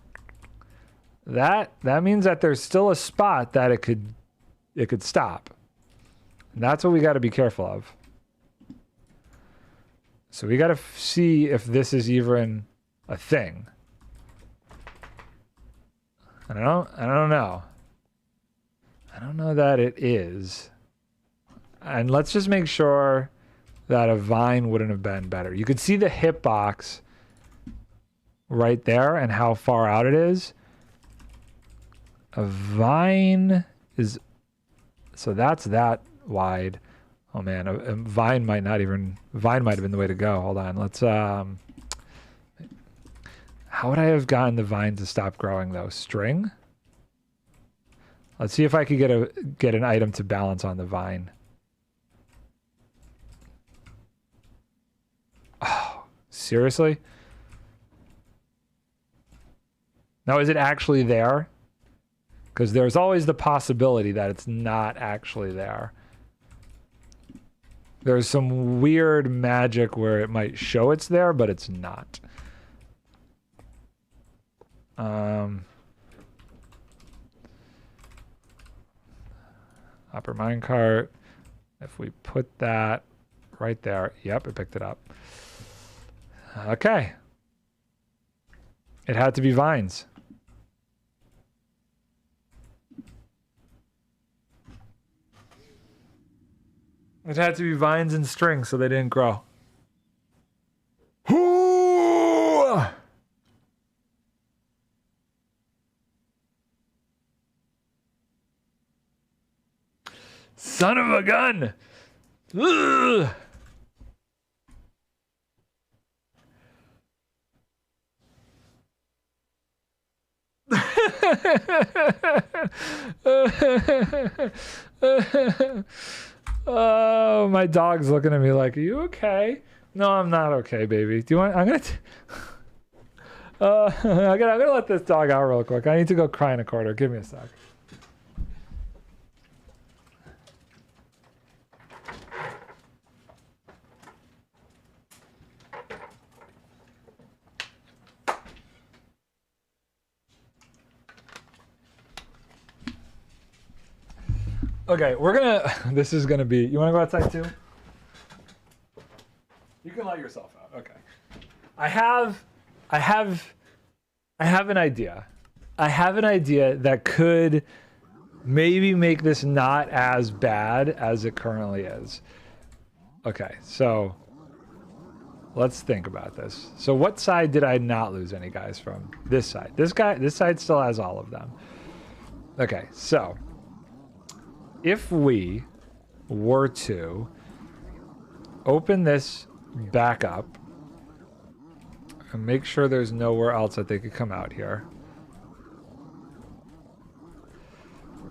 That means that there's still a spot that it could stop. And that's what we got to be careful of. So we got to see if this is even a thing. I don't know. I don't know that it is. And let's just make sure that a vine wouldn't have been better. You could see the hitbox right there and how far out it is. A vine is... So that's that wide. Oh man, a vine might not even... Vine might have been the way to go. Hold on. Let's... How would I have gotten the vine to stop growing though? String? Let's see if I could get an item to balance on the vine. Oh, seriously? Now, is it actually there? Because there's always the possibility that it's not actually there. There's some weird magic where it might show it's there, but it's not. Upper minecart. If we put that right there. Yep, it picked it up. Okay. It had to be vines. It had to be vines and strings so they didn't grow. Son of a gun! Ugh. Oh, my dog's looking at me like, are you okay? No, I'm not okay, baby. Do you want... I'm gonna let this dog out real quick. I need to go cry in a corner. Give me a sec. Okay, we're gonna... This is gonna be... You wanna go outside too? You can let yourself out. Okay. I have an idea. I have an idea that could maybe make this not as bad as it currently is. Okay, so let's think about this. So what side did I not lose any guys from? This side. This side still has all of them. Okay, so if we were to open this back up and make sure there's nowhere else that they could come out here.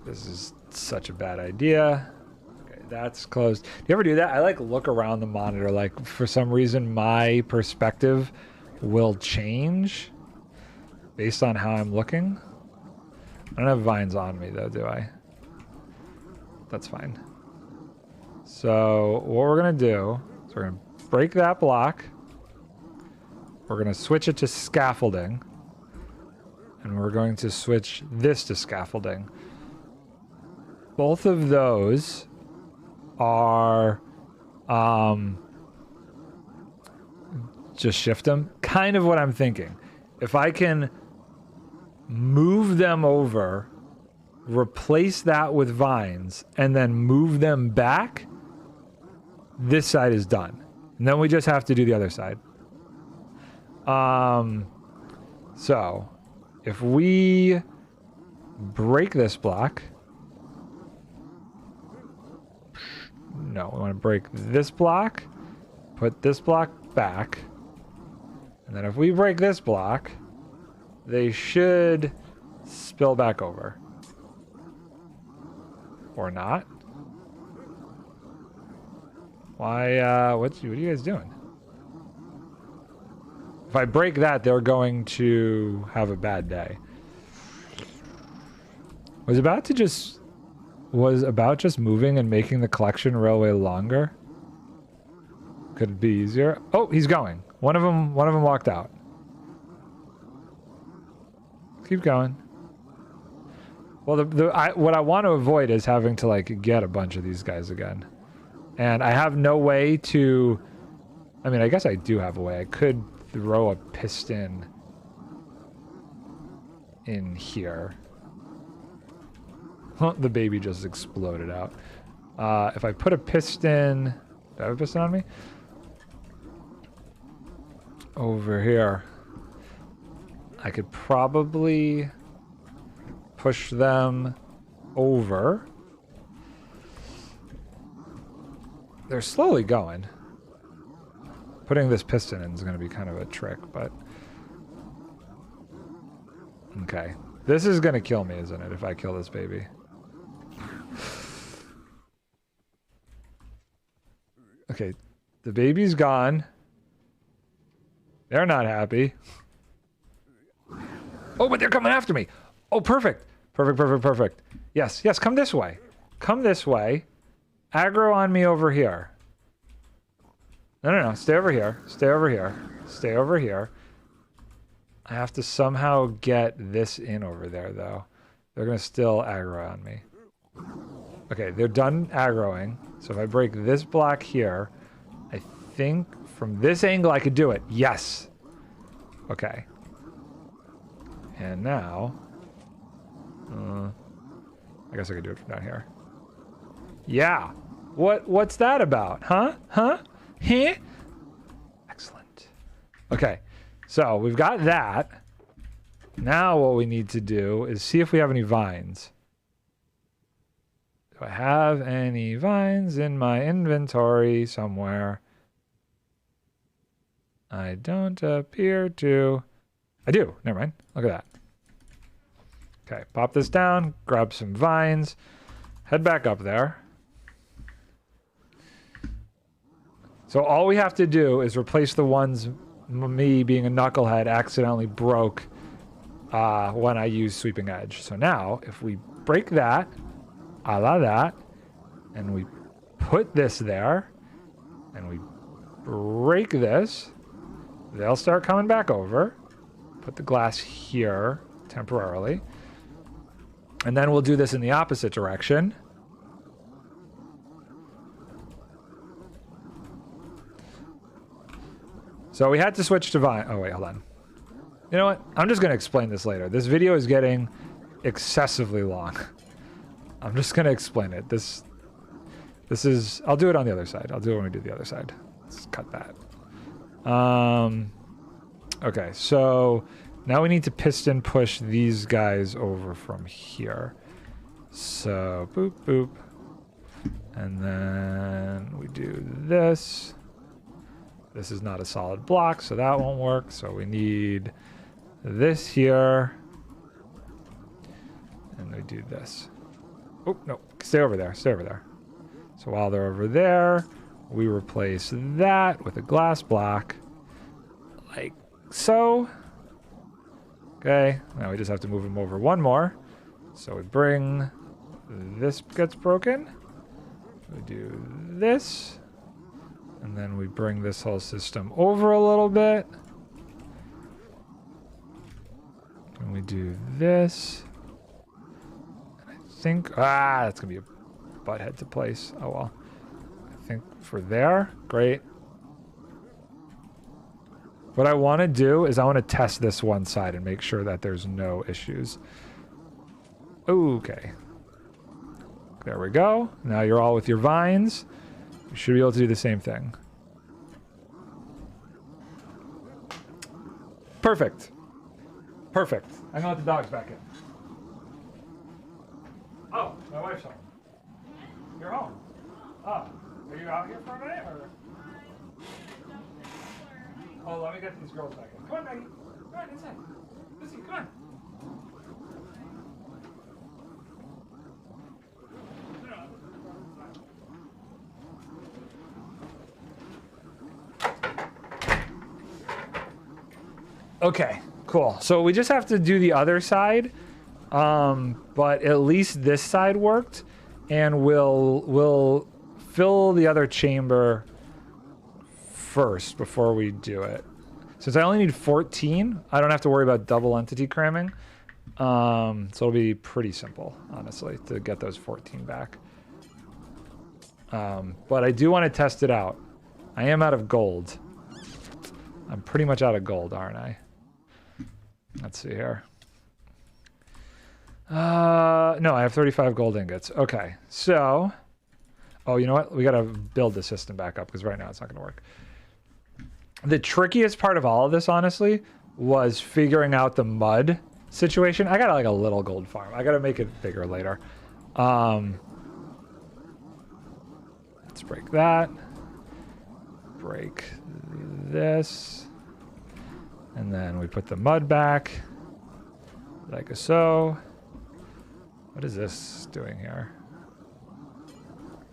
This is such a bad idea. Okay, that's closed. Do you ever do that? I like look around the monitor, like for some reason my perspective will change based on how I'm looking. I don't have vines on me though, do I? That's fine. So what we're gonna do is we're gonna break that block. We're gonna switch it to scaffolding. And we're going to switch this to scaffolding. Both of those are, just shift them. Kind of what I'm thinking. If I can move them over, replace that with vines, and then move them back, this side is done. And then we just have to do the other side. So if we break this block, no, we want to break this block, put this block back, and then if we break this block, they should spill back over. Or not. Why, what are you guys doing? If I break that, they're going to have a bad day. Was about just moving and making the collection railway longer. Could it be easier? Oh, he's going. One of them walked out. Keep going. Well, what I want to avoid is having to like get a bunch of these guys again. And I have no way to, I mean, I guess I do have a way. I could throw a piston in here. The baby just exploded out. If I put a piston, do I have a piston on me? Over here. I could probably push them over. They're slowly going. Putting this piston in is going to be kind of a trick, but... Okay. This is going to kill me, isn't it, if I kill this baby? Okay. The baby's gone. They're not happy. Oh, but they're coming after me. Oh, perfect. Perfect, perfect, perfect. Yes, yes, come this way. Come this way. Aggro on me over here. No, no, no. Stay over here. Stay over here. Stay over here. I have to somehow get this in over there, though. They're going to still aggro on me. Okay, they're done aggroing. So if I break this block here, I think from this angle I could do it. Yes. Okay. And now... I guess I could do it from down here. Yeah. What's that about? Huh? Huh? Huh? Excellent. Okay. So we've got that. Now what we need to do is see if we have any vines. Do I have any vines in my inventory somewhere? I don't appear to. I do. Never mind. Look at that. Okay, pop this down, grab some vines, head back up there. So all we have to do is replace the ones me being a knucklehead accidentally broke when I use sweeping edge. So now if we break that, a la that, and we put this there, and we break this, they'll start coming back over. Put the glass here temporarily. And then we'll do this in the opposite direction. So we had to switch to vine. Oh, wait, hold on. You know what? I'm just going to explain this later. This video is getting excessively long. I'm just going to explain it. This is... I'll do it on the other side. I'll do it when we do the other side. Let's cut that. Okay, so... Now we need to piston push these guys over from here. So, boop, boop. And then we do this. This is not a solid block, so that won't work. So we need this here. And we do this. Oh, no. Stay over there. Stay over there. So while they're over there, we replace that with a glass block. Like so. Okay. Now we just have to move them over one more. So we bring... This gets broken. We do this. And then we bring this whole system over a little bit. And we do this. And I think... that's going to be a butt head to place. Oh, well. I think for there. Great. What I want to do is I want to test this one side and make sure that there's no issues. Okay. There we go. Now you're all with your vines. You should be able to do the same thing. Perfect. Perfect. I'm gonna let the dogs back in. Oh, my wife's home. You're home. Oh, are you out here for a minute or? Oh, let me get these girls back in. Come on, Maggie. Come on, inside. Lizzie, come on. Okay, cool. So we just have to do the other side, but at least this side worked, and we'll fill the other chamber first before we do it. Since I only need 14, I don't have to worry about double entity cramming. So it'll be pretty simple, honestly, to get those 14 back. But I do want to test it out. I am out of gold. I'm pretty much out of gold, aren't I? Let's see here. No, I have 35 gold ingots. Okay, so... Oh, you know what? We gotta build the system back up, because right now it's not gonna work. The trickiest part of all of this, honestly, was figuring out the mud situation. I got like a little gold farm. I gotta make it bigger later. Let's break that. Break this. And then we put the mud back, like so. What is this doing here?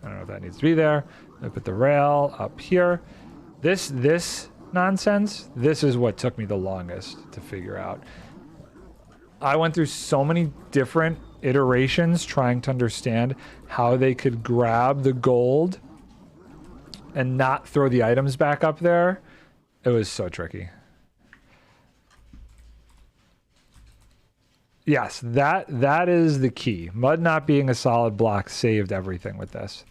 I don't know if that needs to be there. I put the rail up here. This nonsense, this is what took me the longest to figure out. I went through so many different iterations trying to understand how they could grab the gold and not throw the items back up there. It was so tricky. Yes, that is the key. Mud not being a solid block saved everything with this.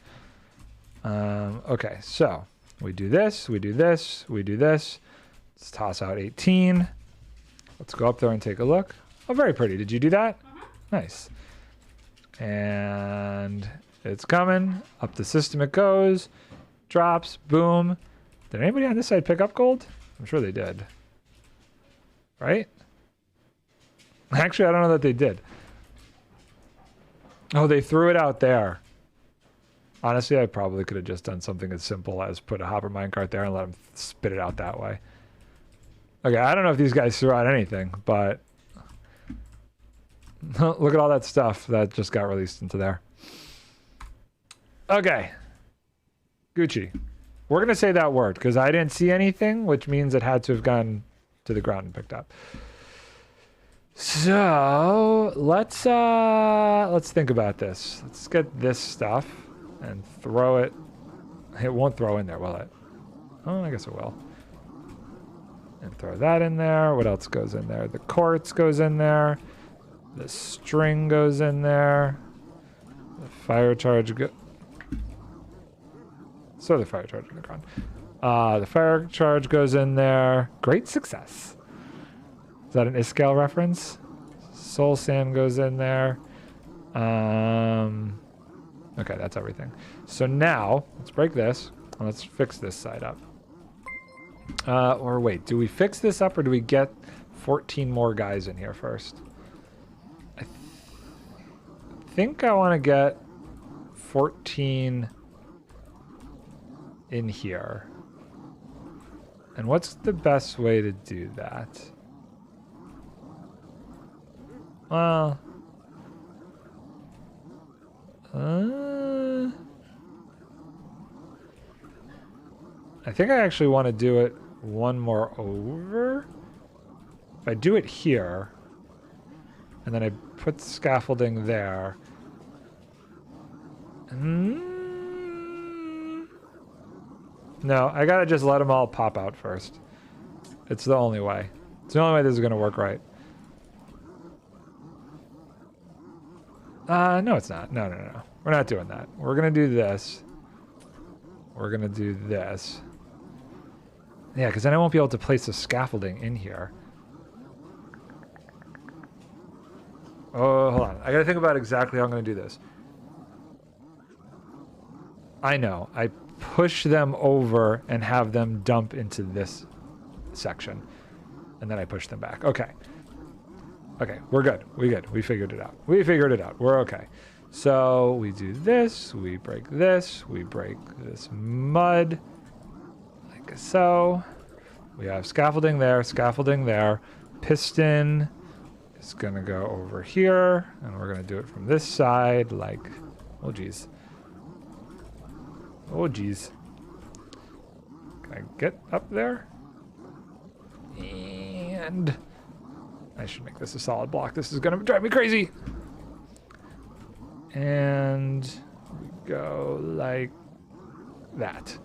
Okay, so we do this, we do this, we do this. Let's toss out 18. Let's go up there and take a look. Oh, very pretty. Did you do that? Nice. And it's coming. Up the system it goes. Drops. Boom. Did anybody on this side pick up gold? I'm sure they did. Right? Actually, I don't know that they did. Oh, they threw it out there. Honestly, I probably could have just done something as simple as put a hopper minecart there and let them spit it out that way. Okay, I don't know if these guys threw out anything, but look at all that stuff that just got released into there. Okay. Gucci. We're going to say that word because I didn't see anything, which means it had to have gone to the ground and picked up. So let's think about this. Let's get this stuff and throw it. It won't throw in there, will it? Oh, I guess it will. And throw that in there. What else goes in there? The quartz goes in there. The string goes in there. The fire charge so the fire charge in the ground. The fire charge goes in there. Great success. Is that an Iskall reference? Soul sand goes in there. Okay, that's everything. So now, let's break this. And let's fix this side up. Or wait, do we fix this up or do we get 14 more guys in here first? I think I want to get 14 in here. And what's the best way to do that? Well, I think I actually want to do it one more over. If I do it here, and then I put the scaffolding there. No, I gotta just let them all pop out first. It's the only way. It's the only way this is gonna work right. No, it's not. No. We're not doing that. We're gonna do this. We're gonna do this. Yeah, because then I won't be able to place the scaffolding in here. Oh, hold on. I gotta think about exactly how I'm gonna do this. I know. I push them over and have them dump into this section. And then I push them back. Okay. Okay, we're good. We good. We figured it out. We're okay. So we do this. We break this. We break this mud. Like so. We have scaffolding there. Scaffolding there. Piston is going to go over here. And we're going to do it from this side. Like, oh, geez. Oh, geez. Can I get up there? And I should make this a solid block. This is going to drive me crazy. And we go like that.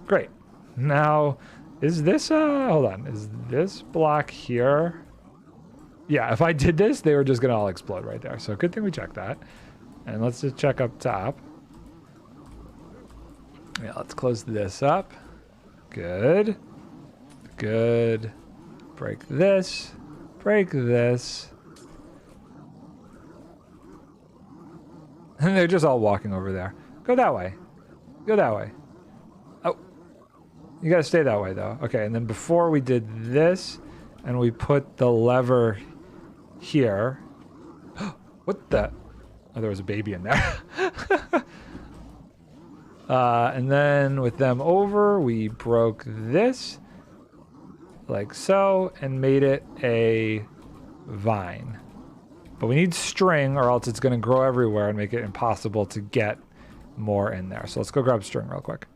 Great. Now, is this, hold on. Is this block here? Yeah, if I did this, they were just going to all explode right there. So good thing we checked that. And let's just check up top. Yeah, let's close this up. Good. Good. Break this. Break this. And they're just all walking over there. Go that way. Go that way. Oh. You gotta stay that way, though. Okay, and then before we did this, and we put the lever here. What the? Oh, there was a baby in there. And then with them over, we broke this. Like so, and made it a vine. But we need string, or else it's going to grow everywhere and make it impossible to get more in there. So let's go grab string real quick.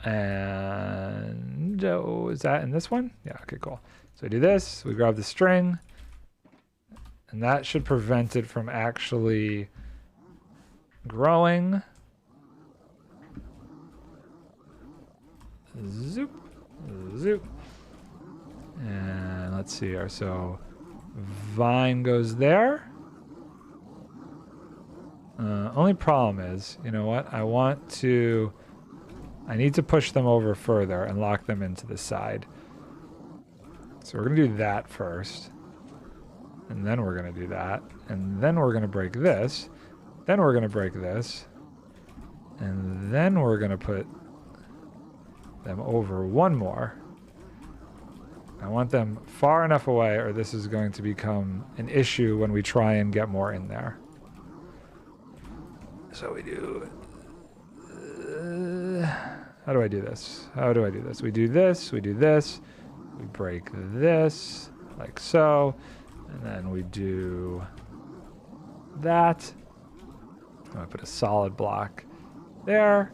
And is that in this one? Yeah, okay, cool. So we do this, we grab the string, and that should prevent it from actually growing. Zoop, zoop. And let's see here. So vine goes there. Only problem is, you know what? I need to push them over further and lock them into the side. So we're going to do that first. And then we're going to do that. And then we're going to break this. Then we're going to break this. And then we're going to put them over one more. I want them far enough away, or this is going to become an issue when we try and get more in there. So we do... how do I do this? How do I do this? We do this, we do this, we break this, like so, and then we do that. I'm going to put a solid block there.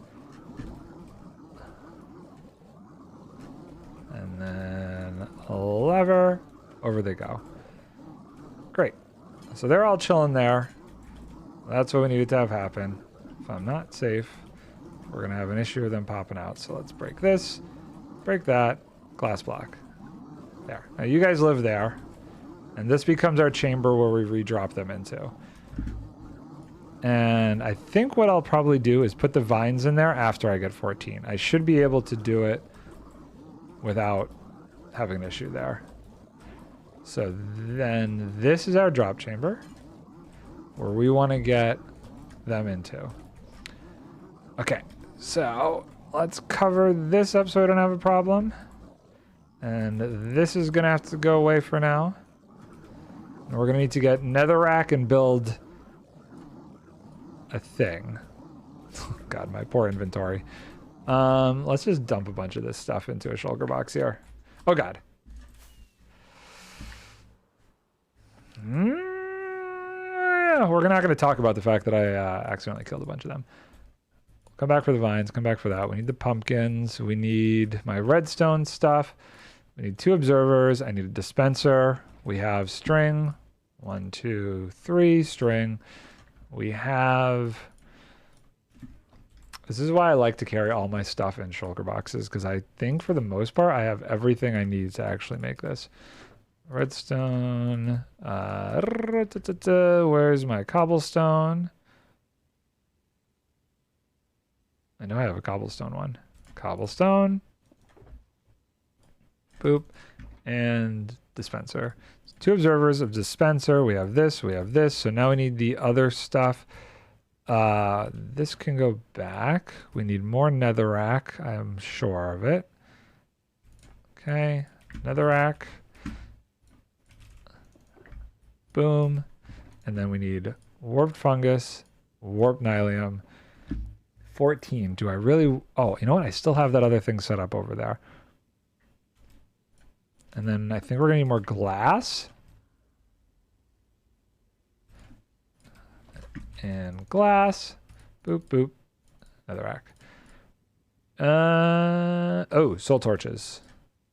And then a lever. Over they go. Great. So they're all chilling there. That's what we needed to have happen. If I'm not safe, we're going to have an issue with them popping out. So let's break this, break that, glass block. There. Now you guys live there. And this becomes our chamber where we redrop them into. And I think what I'll probably do is put the vines in there after I get 14. I should be able to do it without having an issue there. So then this is our drop chamber where we want to get them into. Okay, so let's cover this up so I don't have a problem. And this is going to have to go away for now. And we're going to need to get netherrack and build a thing. God, my poor inventory. Let's just dump a bunch of this stuff into a shulker box here. Oh God. We're not going to talk about the fact that I accidentally killed a bunch of them. Come back for the vines. Come back for that. We need the pumpkins. We need my redstone stuff. We need 2 observers. I need a dispenser. We have string. 1, 2, 3 string. We have... This is why I like to carry all my stuff in shulker boxes, because I think for the most part I have everything I need to actually make this. Redstone. Where's my cobblestone? I know I have a cobblestone one. Cobblestone. Boop. And dispenser. 2 observers of dispenser. We have this. We have this. So now we need the other stuff. This can go back. We need more netherrack. I am sure of it. Okay. Netherrack. Boom. And then we need warped fungus, warped nylium, 14. Do I really... Oh, you know what? I still have that other thing set up over there. And then I think we're going to need more glass. And glass. Boop, boop. Netherrack. Oh, soul torches.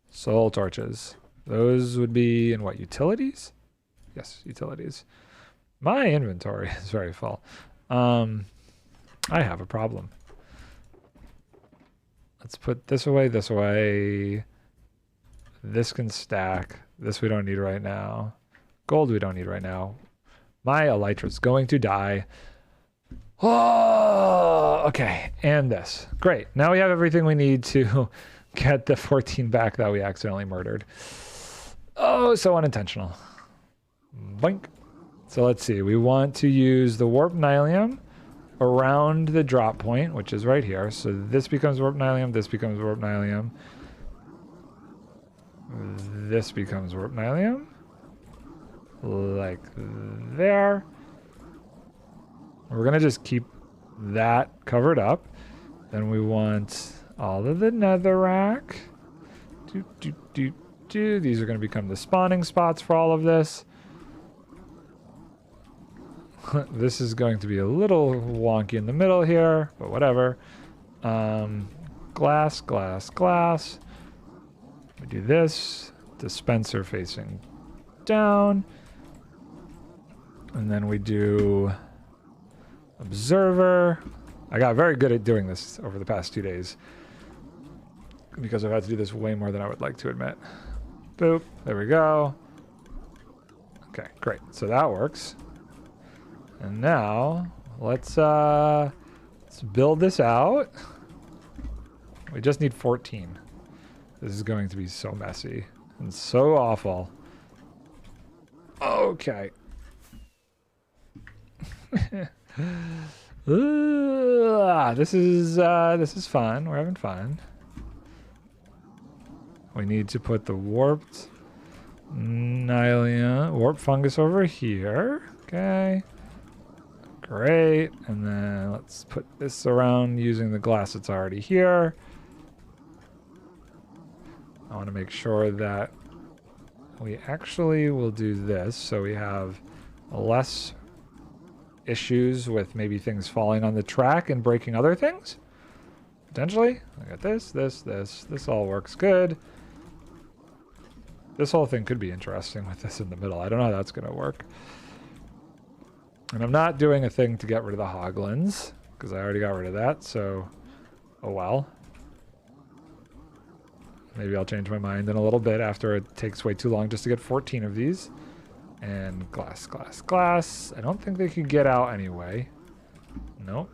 Soul torches. Those would be in what, utilities? Yes, utilities. My inventory is very full. I have a problem. Let's put this away, this away. This can stack. This we don't need right now. Gold we don't need right now. My elytra's going to die. Oh, okay. And this. Great. Now we have everything we need to get the 14 back that we accidentally murdered. Oh, so unintentional. Boink. So let's see. We want to use the warp nylium around the drop point, which is right here. So this becomes warp nylium. This becomes warp nylium. This becomes warp nylium. Like there. We're going to just keep that covered up. Then we want all of the netherrack. These are going to become the spawning spots for all of this. This is going to be a little wonky in the middle here, but whatever. Glass, glass, glass. We do this. Dispenser facing down. And then we do observer. I got very good at doing this over the past 2 days, because I've had to do this way more than I would like to admit. Boop. There we go. Okay, great. So that works. And now let's build this out. We just need 14. This is going to be so messy and so awful. Okay. This is fun. We're having fun. We need to put the warped nylium, warp fungus over here. Okay. Great. And then let's put this around using the glass that's already here. I want to make sure that we actually will do this so we have less issues with maybe things falling on the track and breaking other things. Potentially. I got this, this, this. This all works good. This whole thing could be interesting with this in the middle. I don't know how that's going to work. And I'm not doing a thing to get rid of the hoglins, because I already got rid of that, so oh well. Maybe I'll change my mind in a little bit after it takes way too long just to get 14 of these. And glass, glass, glass. I don't think they could get out anyway. Nope.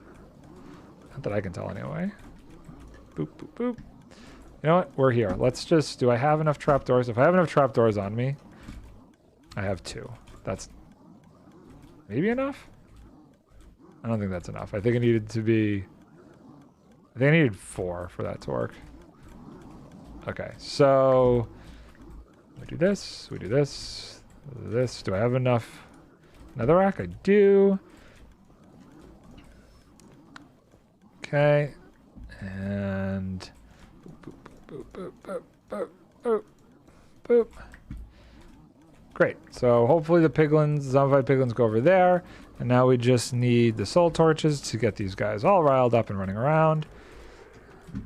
Not that I can tell anyway. Boop, boop, boop. You know what? We're here. Let's just... Do I have enough trapdoors? If I have enough trapdoors on me, I have 2. That's maybe enough? I don't think that's enough. I think it needed to be... I think I needed 4 for that to work. Okay, so... We do this. We do this. This. Do I have enough netherrack? I do. Okay. And boop, boop, boop, boop, boop, boop, boop. Great. So hopefully the piglins, zombified piglins go over there. And now we just need the soul torches to get these guys all riled up and running around.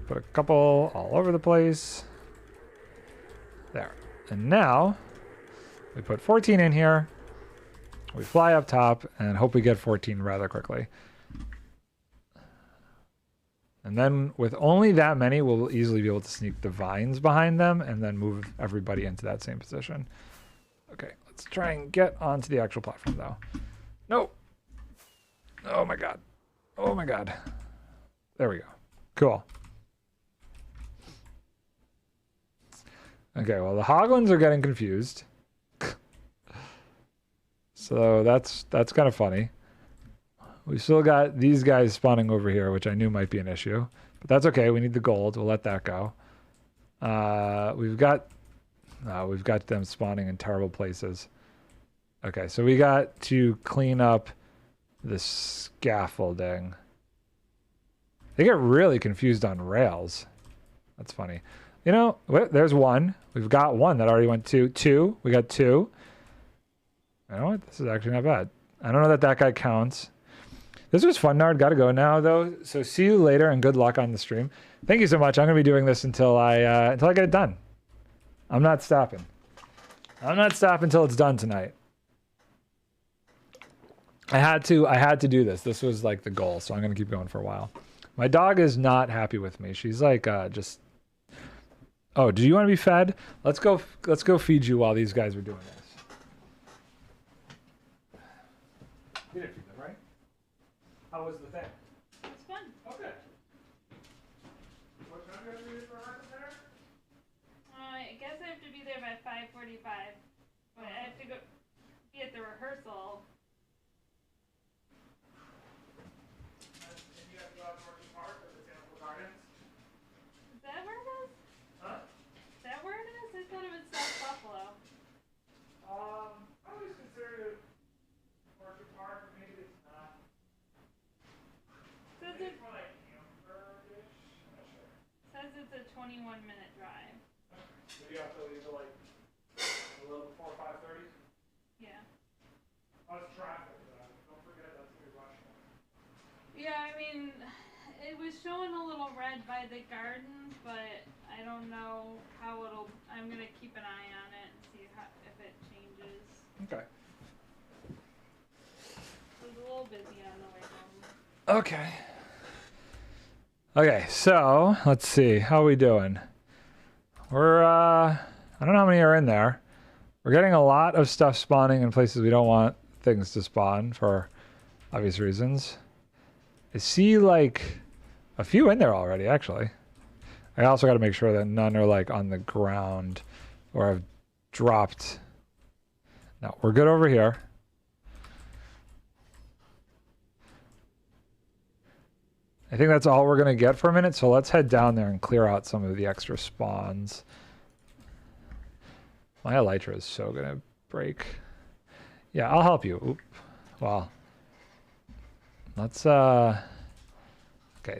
Put a couple all over the place. There. And now we put 14 in here. We fly up top and hope we get 14 rather quickly. And then with only that many, we'll easily be able to sneak the vines behind them and then move everybody into that same position. Okay, let's try and get onto the actual platform though. No. Oh my god. Oh my god. There we go. Cool. Okay, well the hoglins are getting confused. So that's kind of funny. We still got these guys spawning over here, which I knew might be an issue. But that's okay. We need the gold. We'll let that go. We've got them spawning in terrible places. Okay, so we got to clean up the scaffolding. They get really confused on rails. That's funny. You know, there's one. We've got one that already went to two. We got two. You know what? This is actually not bad. I don't know that guy counts. This was fun, Nard. Gotta go now, though. So see you later, and good luck on the stream. Thank you so much. I'm gonna be doing this until I get it done. I'm not stopping. I'm not stopping until it's done tonight. I had to do this. This was like the goal, so I'm gonna keep going for a while. My dog is not happy with me. She's like just. Oh, do you want to be fed? Let's go feed you while these guys are doing this. You didn't feed them, right? How was the thing? It's fun. Okay. What time do you have to be for our dinner? I guess I have to be there by 5:45. But I have to go be at the rehearsal. And you have to go out to Orchard Park or the Botanical Gardens? Is that where it is? Huh? Is that where it is? I thought it was South Buffalo. I always consider it Orchard Park, but maybe it's not. Says Maybe it it's more like Amber-ish? I'm not sure. says it's a 21-minute drive. Okay. So you have to leave at like a little before 5:30? Yeah. How's traffic? Don't forget that's gonna be rush hour. Yeah, I mean, it was showing a little red by the gardens, but I don't know how it'll. I'm gonna keep an eye on it and see if it changes. Okay. It was a little busy on the way home. Okay. Okay, so let's see. How are we doing? We're I don't know how many are in there. We're getting a lot of stuff spawning in places we don't want things to spawn for obvious reasons. I see like a few in there already, actually. I also got to make sure that none are like on the ground or have dropped. No, we're good over here. I think that's all we're going to get for a minute, so let's head down there and clear out some of the extra spawns. My elytra is so going to break. Yeah, I'll help you. Oop. Well, let's, okay,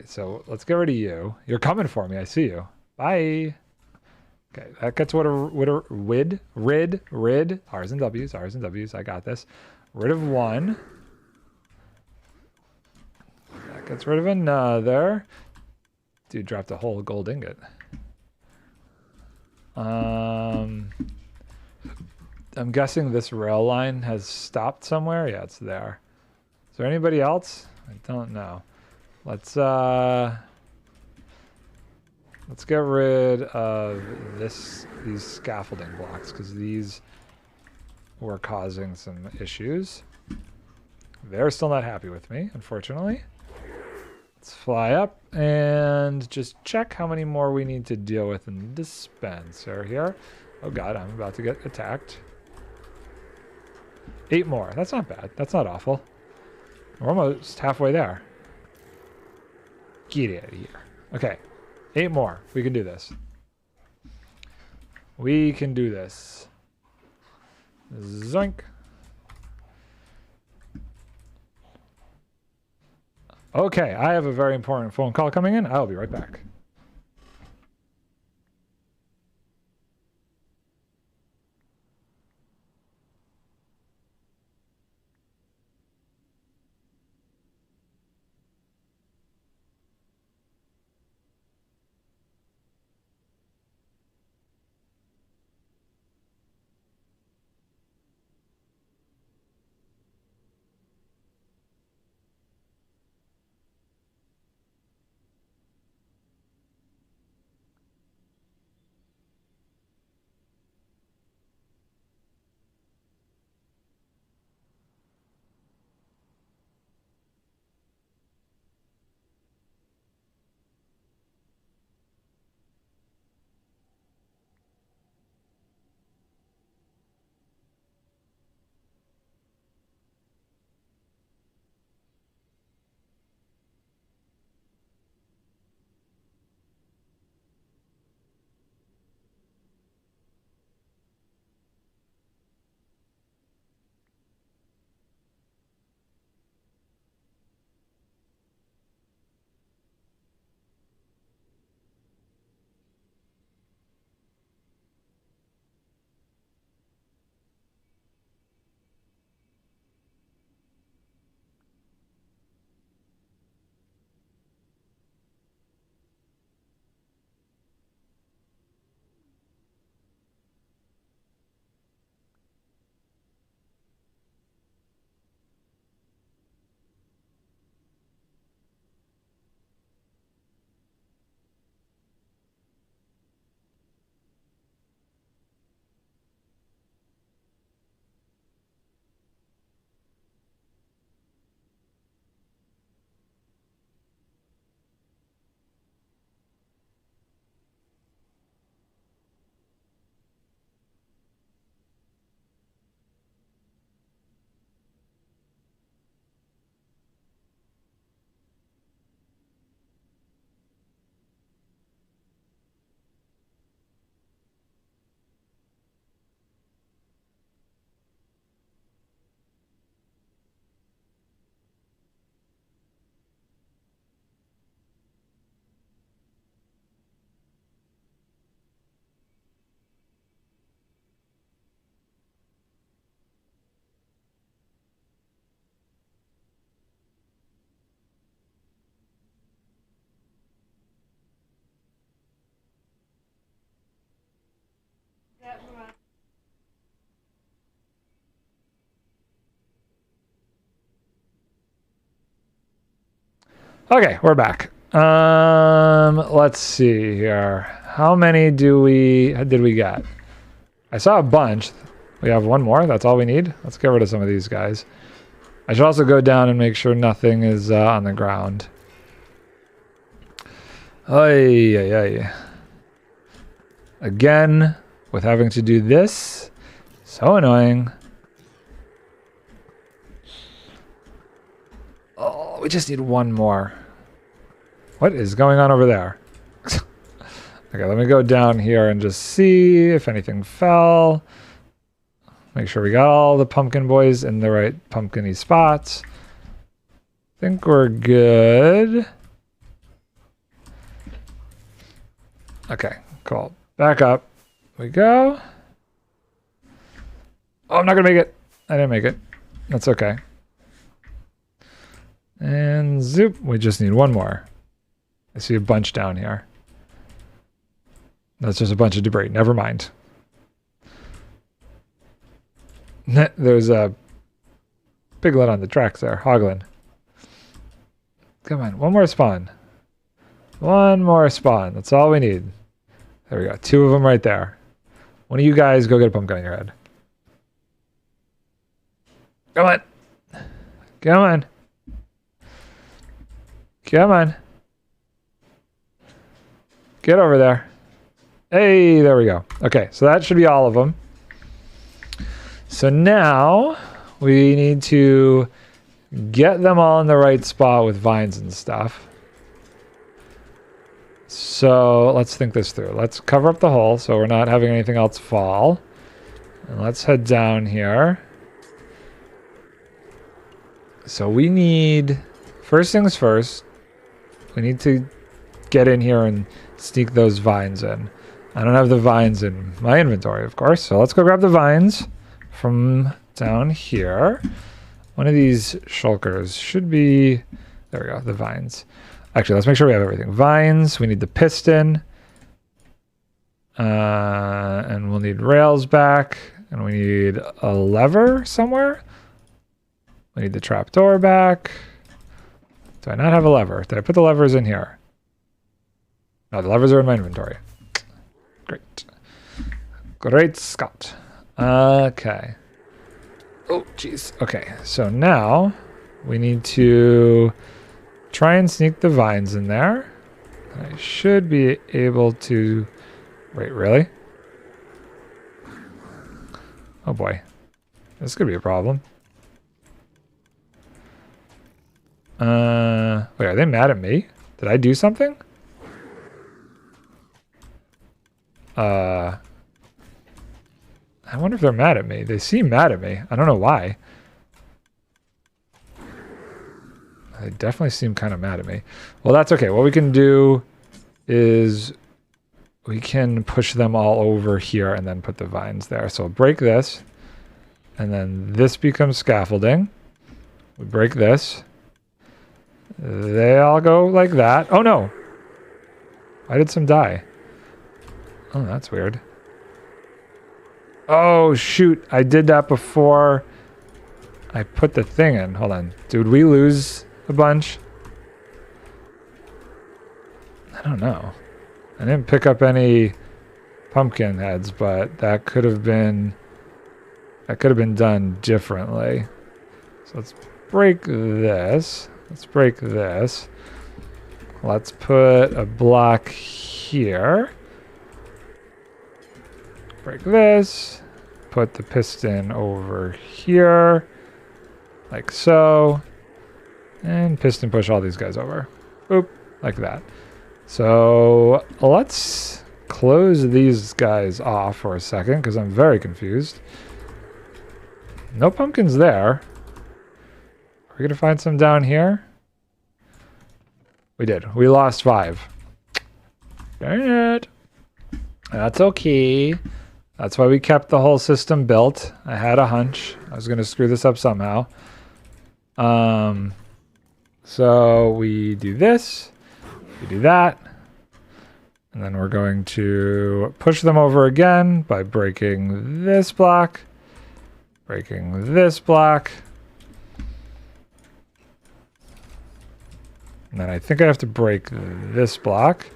so let's get rid of you. You're coming for me, I see you. Bye. Okay, that gets rid, R's and W's, I got this. Rid of one. That gets rid of another. Dude dropped a whole gold ingot. I'm guessing this rail line has stopped somewhere. Yeah, it's there. Is there anybody else? I don't know. Let's get rid of these scaffolding blocks because these were causing some issues. They're still not happy with me, unfortunately. Let's fly up and just check how many more we need to deal with in the dispenser here. Oh god, I'm about to get attacked. 8 more. That's not bad. That's not awful. We're almost halfway there. Get out of here. Okay. 8 more. We can do this. We can do this. Zoink. Okay, I have a very important phone call coming in. I'll be right back. Okay, we're back. Let's see here. How many did we get? I saw a bunch. We have one more. That's all we need. Let's get rid of some of these guys. I should also go down and make sure nothing is on the ground. Ay, ay, ay. Again, with having to do this. So annoying. Oh, we just need one more. What is going on over there? Okay, let me go down here and just see if anything fell. Make sure we got all the pumpkin boys in the right pumpkin-y spots. Think we're good. Okay, cool. Back up. We go. Oh, I'm not gonna make it. I didn't make it. That's okay. And zoop, we just need one more. I see a bunch down here. That's just a bunch of debris. Never mind. There's a piglet on the tracks there, hoggling. Come on, one more spawn. One more spawn. That's all we need. There we go. Two of them right there. One of you guys go get a pumpkin on your head. Come on. Come on. Come on. Get over there. Hey, there we go. Okay, so that should be all of them. So now we need to get them all in the right spot with vines and stuff. So let's think this through. Let's cover up the hole so we're not having anything else fall. And let's head down here. So we need first things first, we need to get in here and sneak those vines in. I don't have the vines in my inventory, of course, so let's go grab the vines from down here. One of these shulkers should be... There we go, the vines. Actually, let's make sure we have everything. Vines, we need the piston. And we'll need rails back. And we need a lever somewhere. We need the trapdoor back. Do I not have a lever? Did I put the levers in here? No, the levers are in my inventory. Great. Great Scott. Okay. Oh, jeez. Okay, so now we need to try and sneak the vines in there. I should be able to... Wait, really? Oh boy. This could be a problem. Wait, are they mad at me? Did I do something? I wonder if they're mad at me. They seem mad at me. I don't know why. They definitely seem kind of mad at me. Well, that's okay. What we can do is we can push them all over here and then put the vines there. So break this, and then this becomes scaffolding. We break this. They all go like that. Oh no! Why did some die? Oh, that's weird. Oh shoot, I did that before I put the thing in. Hold on. Did we lose a bunch? I don't know. I didn't pick up any pumpkin heads, but that could have been done differently. So let's break this. Let's break this. Let's put a block here. Break this. Put the piston over here. Like so. And piston push all these guys over. Boop. Like that. So let's close these guys off for a second because I'm very confused. No pumpkins there. Are we going to find some down here? We did. We lost 5. Dang it. That's okay. That's why we kept the whole system built. I had a hunch. I was going to screw this up somehow. So we do this. We do that. And then we're going to push them over again by breaking this block. Breaking this block. And then I think I have to break this block.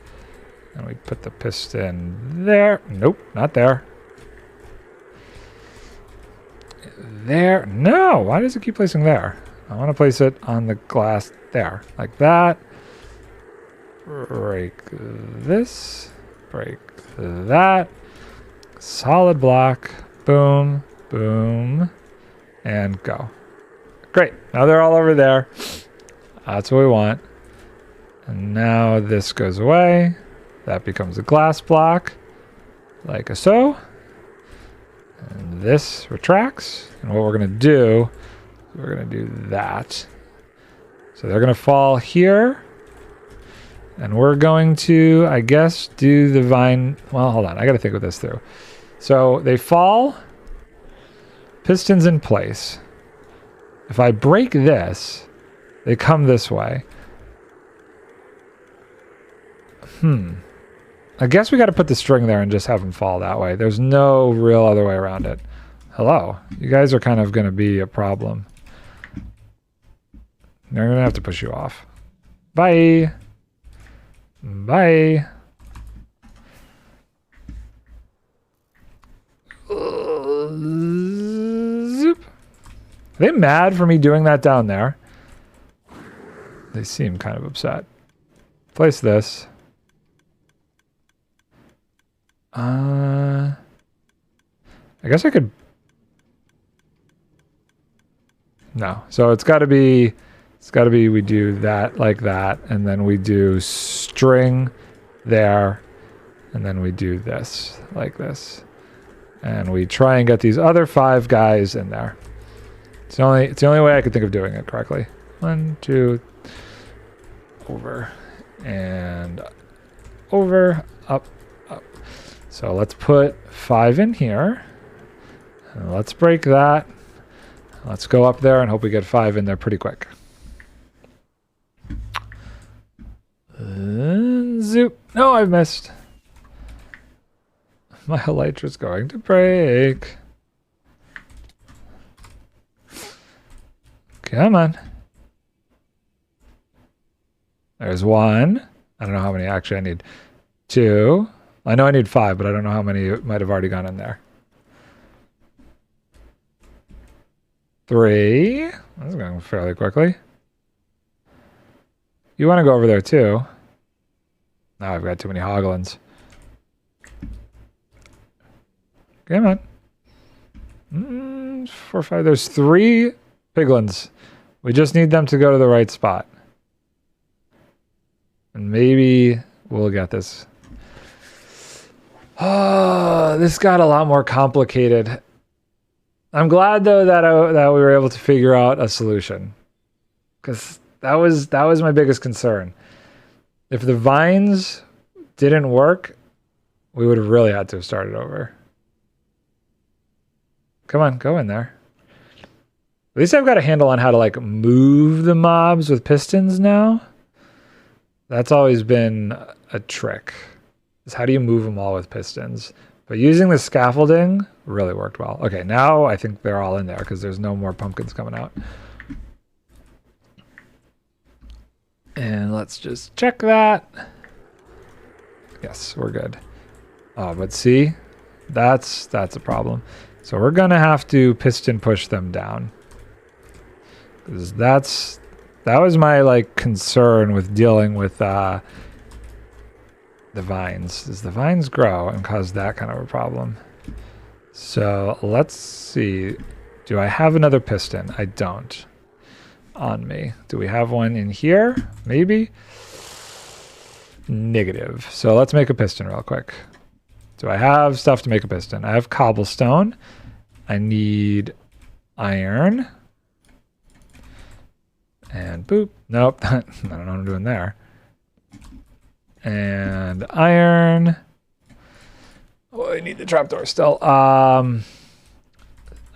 And we put the piston there. Nope, not there. There. No, why does it keep placing there? I want to place it on the glass there. Like that. Break this. Break that. Solid block. Boom. Boom. And go. Great. Now they're all over there. That's what we want. And now this goes away. That becomes a glass block. Like so. And this retracts. And what we're going to do, we're going to do that. So they're going to fall here. And we're going to, I guess, do the vine. Well, hold on. I got to think of this through. So they fall. Pistons in place. If I break this, they come this way. I guess we got to put the string there and just have them fall that way. There's no real other way around it. Hello. You guys are kind of going to be a problem. They're going to have to push you off. Bye. Bye. Zoop. Are they mad for me doing that down there? They seem kind of upset. Place this. I guess I could... No. So it's got to be we do that like that, and then we do string there, and then we do this like this. And we try and get these other 5 guys in there. It's the only way I could think of doing it correctly. 1, 2, over, and over, up, up. So let's put 5 in here. And let's break that. Let's go up there and hope we get 5 in there pretty quick. Zoop. No, I've missed. My elytra's going to break. Come on. There's 1. I don't know how many actually I need. 2. I know I need 5, but I don't know how many might have already gone in there. 3. That's going fairly quickly. You want to go over there too. Now I've got too many hoglins. Come on. 4, 5. There's 3 piglins. We just need them to go to the right spot. And maybe we'll get this. Oh, this got a lot more complicated. I'm glad though that we were able to figure out a solution, because that was my biggest concern. If the vines didn't work, we would have really had to have started over. Come on, go in there. At least I've got a handle on how to like move the mobs with pistons now. That's always been a trick. Is how do you move them all with pistons? But using the scaffolding really worked well. Okay, now I think they're all in there because there's no more pumpkins coming out. And let's just check that. Yes, we're good. Oh, but see, that's a problem. So we're gonna have to piston push them down, because that was my like concern with dealing with the vines. Is the vines grow and cause that kind of a problem? So let's see. Do I have another piston? I don't. On me. Do we have one in here? Maybe. Negative. So let's make a piston real quick. Do I have stuff to make a piston? I have cobblestone. I need iron. And boop. Nope. I don't know what I'm doing there. And iron. Oh, I need the trapdoor still. I'm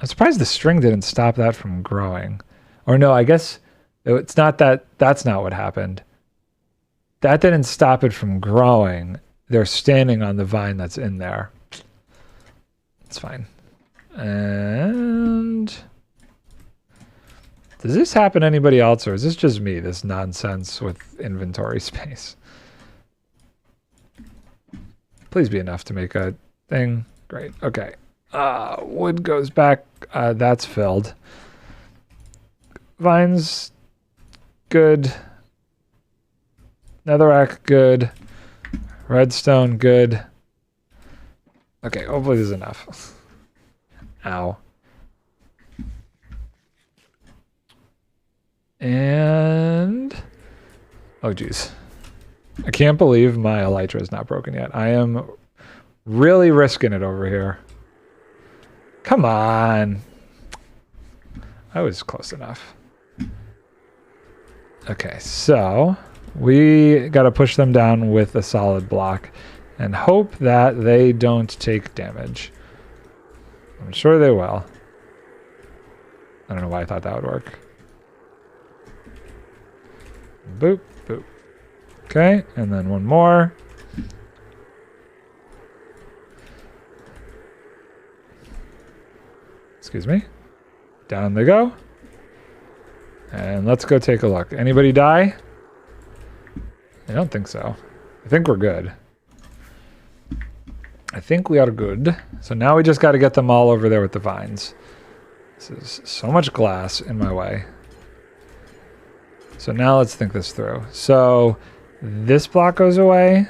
surprised the string didn't stop that from growing. Or no, I guess it's not that. That's not what happened. That didn't stop it from growing. They're standing on the vine that's in there. It's fine. And does this happen to anybody else, or is this just me, this nonsense with inventory space? Please be enough to make a thing. Great. Okay. Wood goes back. That's filled. Vines, good. Netherrack, good. Redstone, good. Okay, hopefully there's enough. Ow. And oh geez, I can't believe my elytra is not broken yet. I am really risking it over here. Come on. I was close enough. Okay, so we got to push them down with a solid block and hope that they don't take damage. I'm sure they will. I don't know why I thought that would work. Boop, boop. Okay, and then one more. Excuse me. Down they go. And let's go take a look. Anybody die? I don't think so. I think we're good. I think we are good. So now we just got to get them all over there with the vines. This is so much glass in my way. So now let's think this through. So this block goes away.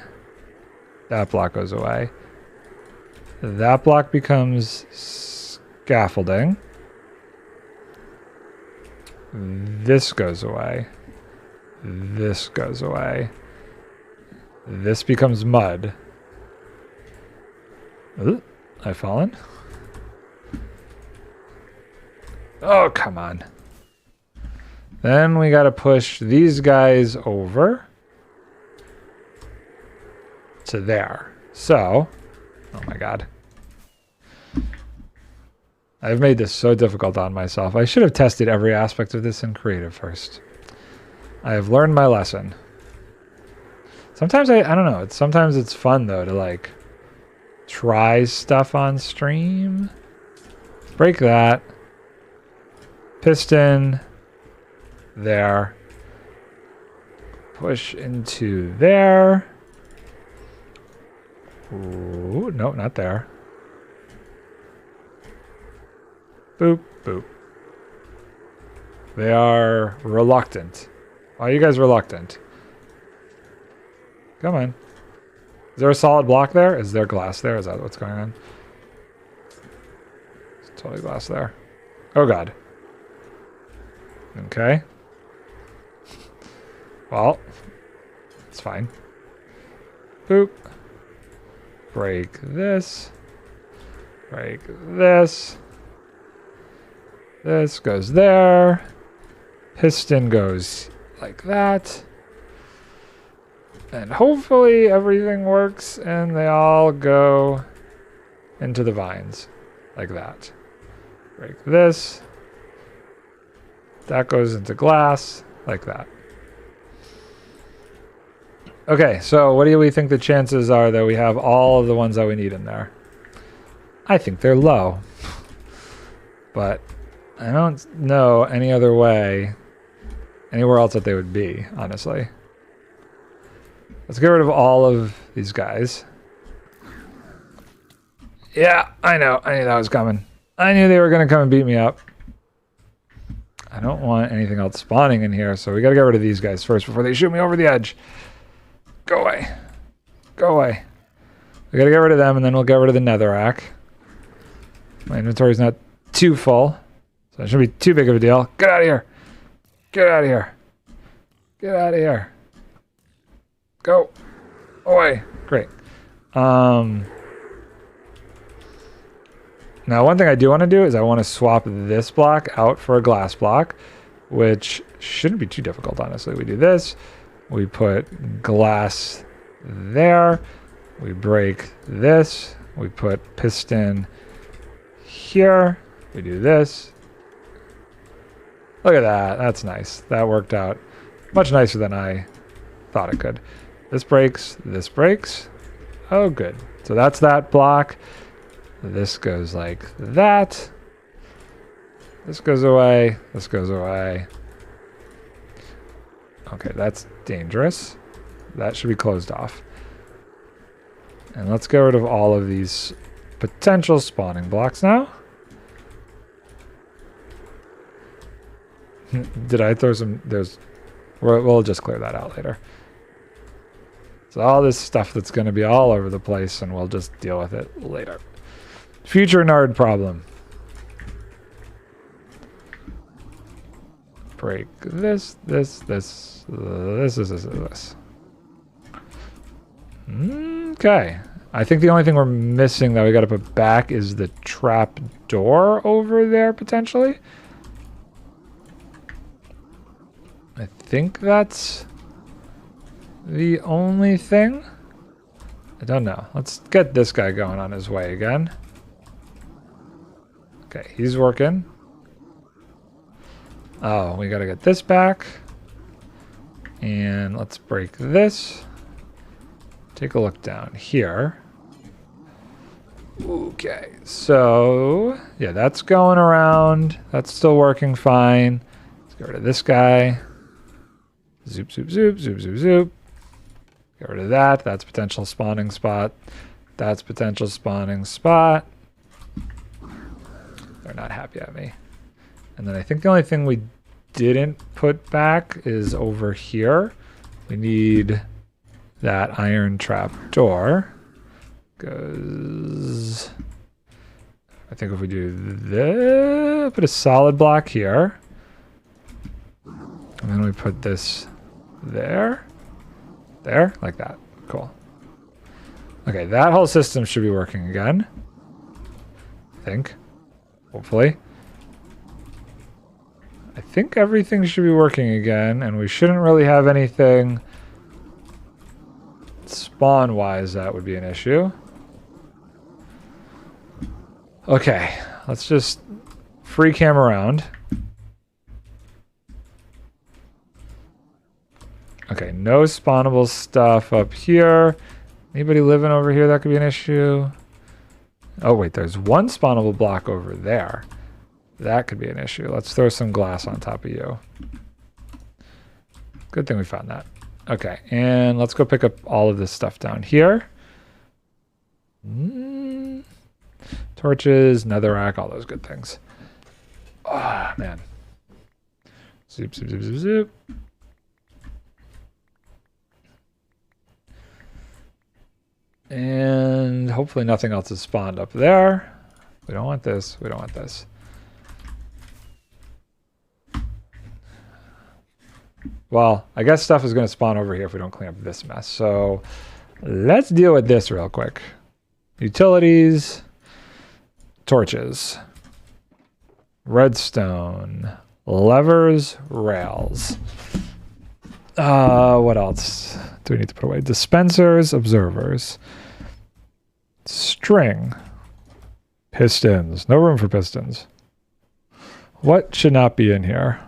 That block goes away. That block becomes scaffolding. This goes away. This goes away. This becomes mud. Ooh, I've fallen. Oh, come on. Then we got to push these guys over. to there. So, oh my god. I've made this so difficult on myself. I should have tested every aspect of this in creative first. I have learned my lesson. Sometimes I don't know. Sometimes it's fun though to like try stuff on stream. Break that. Piston. There. Push into there. Ooh, no, not there. Boop, boop. They are reluctant. Why are you guys reluctant? Come on. Is there a solid block there? Is there glass there? Is that what's going on? There's totally glass there. Oh god. Okay. Well, it's fine. Boop. Break this. Break this. This goes there. Piston goes like that. And hopefully everything works and they all go into the vines like that. Break this. That goes into glass like that. Okay, so what do we think the chances are that we have all of the ones that we need in there? I think they're low. But I don't know any other way, anywhere else that they would be, honestly. Let's get rid of all of these guys. Yeah, I know. I knew that was coming. I knew they were going to come and beat me up. I don't want anything else spawning in here, so we got to get rid of these guys first before they shoot me over the edge. Go away. Go away. We got to get rid of them, and then we'll get rid of the netherrack. My inventory's not too full, so it shouldn't be too big of a deal. Get out of here. Get out of here. Get out of here. Go away. Great. Now, one thing I do want to do is I want to swap this block out for a glass block, which shouldn't be too difficult, honestly. We do this. We put glass there. We break this. We put piston here. We do this. Look at that. That's nice. That worked out much nicer than I thought it could. This breaks. This breaks. Oh, good. So that's that block. This goes like that. This goes away. This goes away. Okay, that's dangerous. That should be closed off. And let's get rid of all of these potential spawning blocks now. Did I throw some... We'll just clear that out later. So all this stuff that's going to be all over the place, and we'll just deal with it later. Future Nard problem. Break this, this, this, this. Okay. I think the only thing we're missing that we got to put back is the trap door over there, potentially. I think that's the only thing. I don't know. Let's get this guy going on his way again. Okay, he's working. Oh, we gotta get this back. And let's break this. Take a look down here. Okay, so yeah, that's going around. That's still working fine. Let's get rid of this guy. Zoop, zoop, zoop, zoop, zoop, zoop. Get rid of that. That's potential spawning spot. That's potential spawning spot. They're not happy at me. And then I think the only thing we didn't put back is over here. We need that iron trap door. Goes... I think if we do this, put a solid block here. And then we put this there. There, like that. Cool. Okay, that whole system should be working again. I think. Hopefully. I think everything should be working again, and we shouldn't really have anything spawn-wise, that would be an issue. Okay, let's just free cam around. Okay, no spawnable stuff up here. Anybody living over here? That could be an issue. Oh, wait, there's one spawnable block over there. That could be an issue. Let's throw some glass on top of you. Good thing we found that. Okay, and let's go pick up all of this stuff down here. Torches, netherrack, all those good things. Oh, man. Zoop, zoop, zoop, zoop, zoop. And hopefully nothing else is spawned up there. We don't want this. We don't want this. Well, I guess stuff is going to spawn over here if we don't clean up this mess. So let's deal with this real quick. Utilities. Torches. Redstone. Levers. Rails. What else do we need to put away? Dispensers. Observers. String. Pistons. No room for pistons. What should not be in here?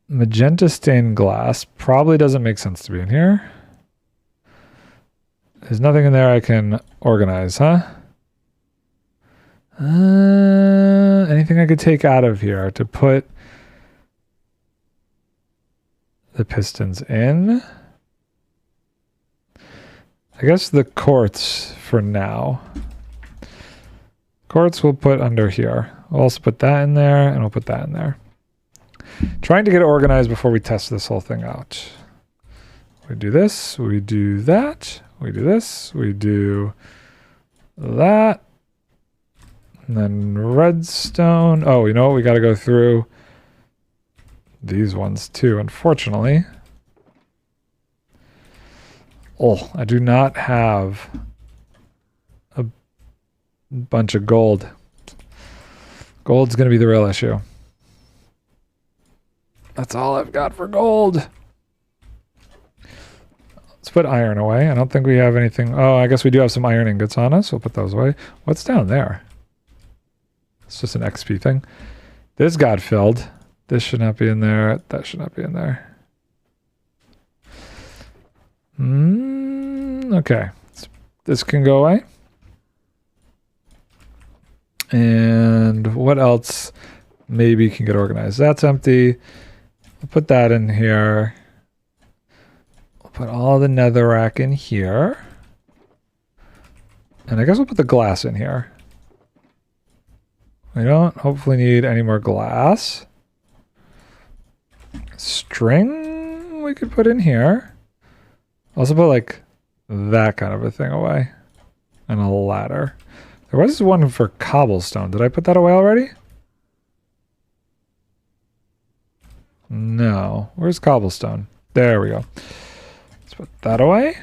Magenta stained glass. Probably doesn't make sense to be in here. There's nothing in there I can organize, huh? Anything I could take out of here to put the pistons in? I guess the quartz for now. Quartz we'll put under here. We'll also put that in there, and we'll put that in there. Trying to get organized before we test this whole thing out. We do this, we do that, we do this, we do that. And then redstone. Oh, you know what? We got to go through these ones too, unfortunately. Oh, I do not have a bunch of gold. Gold's going to be the real issue. That's all I've got for gold. Let's put iron away. I don't think we have anything. Oh, I guess we do have some iron ingots on us. We'll put those away. What's down there? It's just an XP thing. This got filled. This should not be in there. That should not be in there. Okay. This can go away. And what else maybe can get organized? That's empty. We'll put that in here. We'll put all the netherrack in here. And I guess we'll put the glass in here. We don't hopefully need any more glass. String we could put in here. Also put like that kind of a thing away. And a ladder. There was one for cobblestone. Did I put that away already? No. Where's cobblestone? There we go. Let's put that away.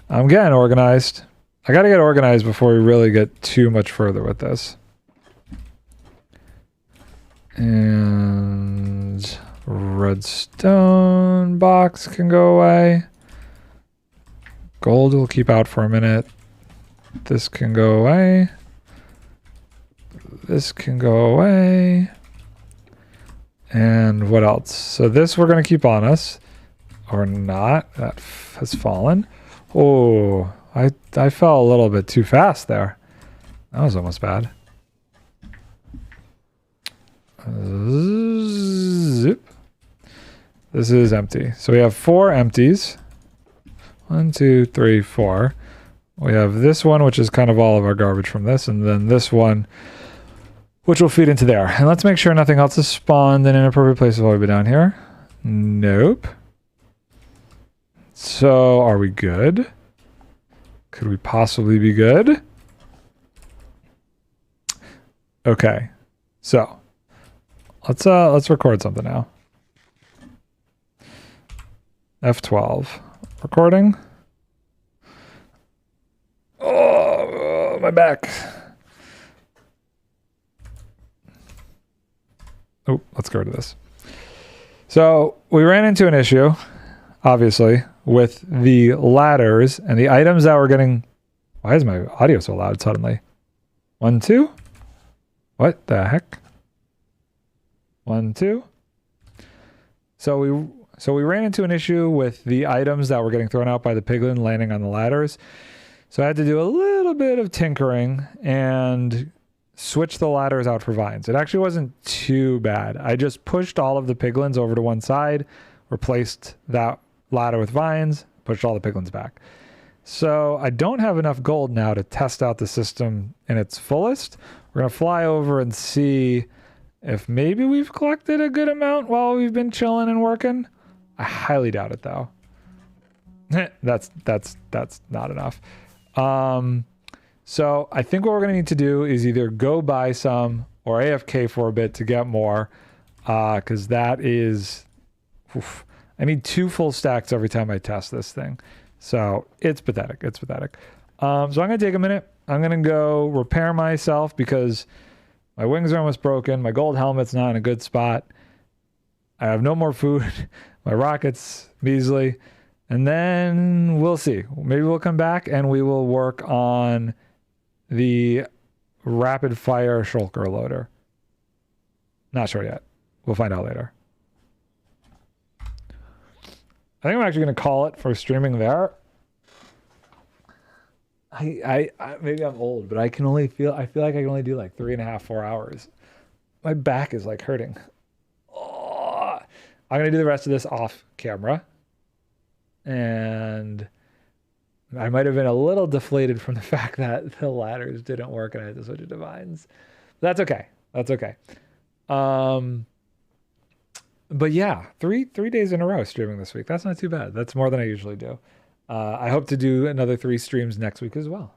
I'm getting organized. I gotta get organized before we really get too much further with this. And redstone box can go away. Gold will keep out for a minute. This can go away. This can go away. And what else? So this we're going to keep on us. Or not. That has fallen. Oh, I fell a little bit too fast there. That was almost bad. Zip. This is empty. So we have 4 empties. 1, 2, 3, 4. We have this one, which is kind of all of our garbage from this, and then this one, which will feed into there. And let's make sure nothing else is spawned in inappropriate places while we've been down here. Nope. So, are we good? Could we possibly be good? Okay. So, let's record something now. F12. Recording. Oh, my back. Oh, let's go to this. So we ran into an issue. obviously, with the ladders and the items that we're getting. Why is my audio so loud suddenly? 1, 2. What the heck? 1, 2. So we ran into an issue with the items that were getting thrown out by the piglin landing on the ladders. So I had to do a little bit of tinkering and switch the ladders out for vines. It actually wasn't too bad. I just pushed all of the piglins over to one side, replaced that ladder with vines, pushed all the piglins back. So I don't have enough gold now to test out the system in its fullest. We're going to fly over and see if maybe we've collected a good amount while we've been chilling and working. I highly doubt it though. That's not enough. So I think what we're going to need to do is either go buy some or AFK for a bit to get more. Cause that is, oof, I need 2 full stacks every time I test this thing. So it's pathetic. It's pathetic. So I'm going to take a minute. I'm going to go repair myself because my wings are almost broken. My gold helmet's not in a good spot. I have no more food. My rocket's measly. And then we'll see. Maybe we'll come back and we will work on the rapid fire shulker loader. Not sure yet. We'll find out later. I think I'm actually going to call it for streaming there. I maybe I'm old, but I feel like I can only do like 3.5, 4 hours. My back is like hurting. Oh, I'm going to do the rest of this off camera. And I might have been a little deflated from the fact that the ladders didn't work and I had to switch to vines. That's okay. That's okay. But yeah, three days in a row streaming this week. That's not too bad. That's more than I usually do. I hope to do another 3 streams next week as well.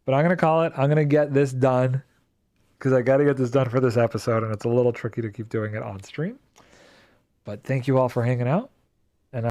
But I'm going to call it. I'm going to get this done because I got to get this done for this episode, and it's a little tricky to keep doing it on stream. But thank you all for hanging out.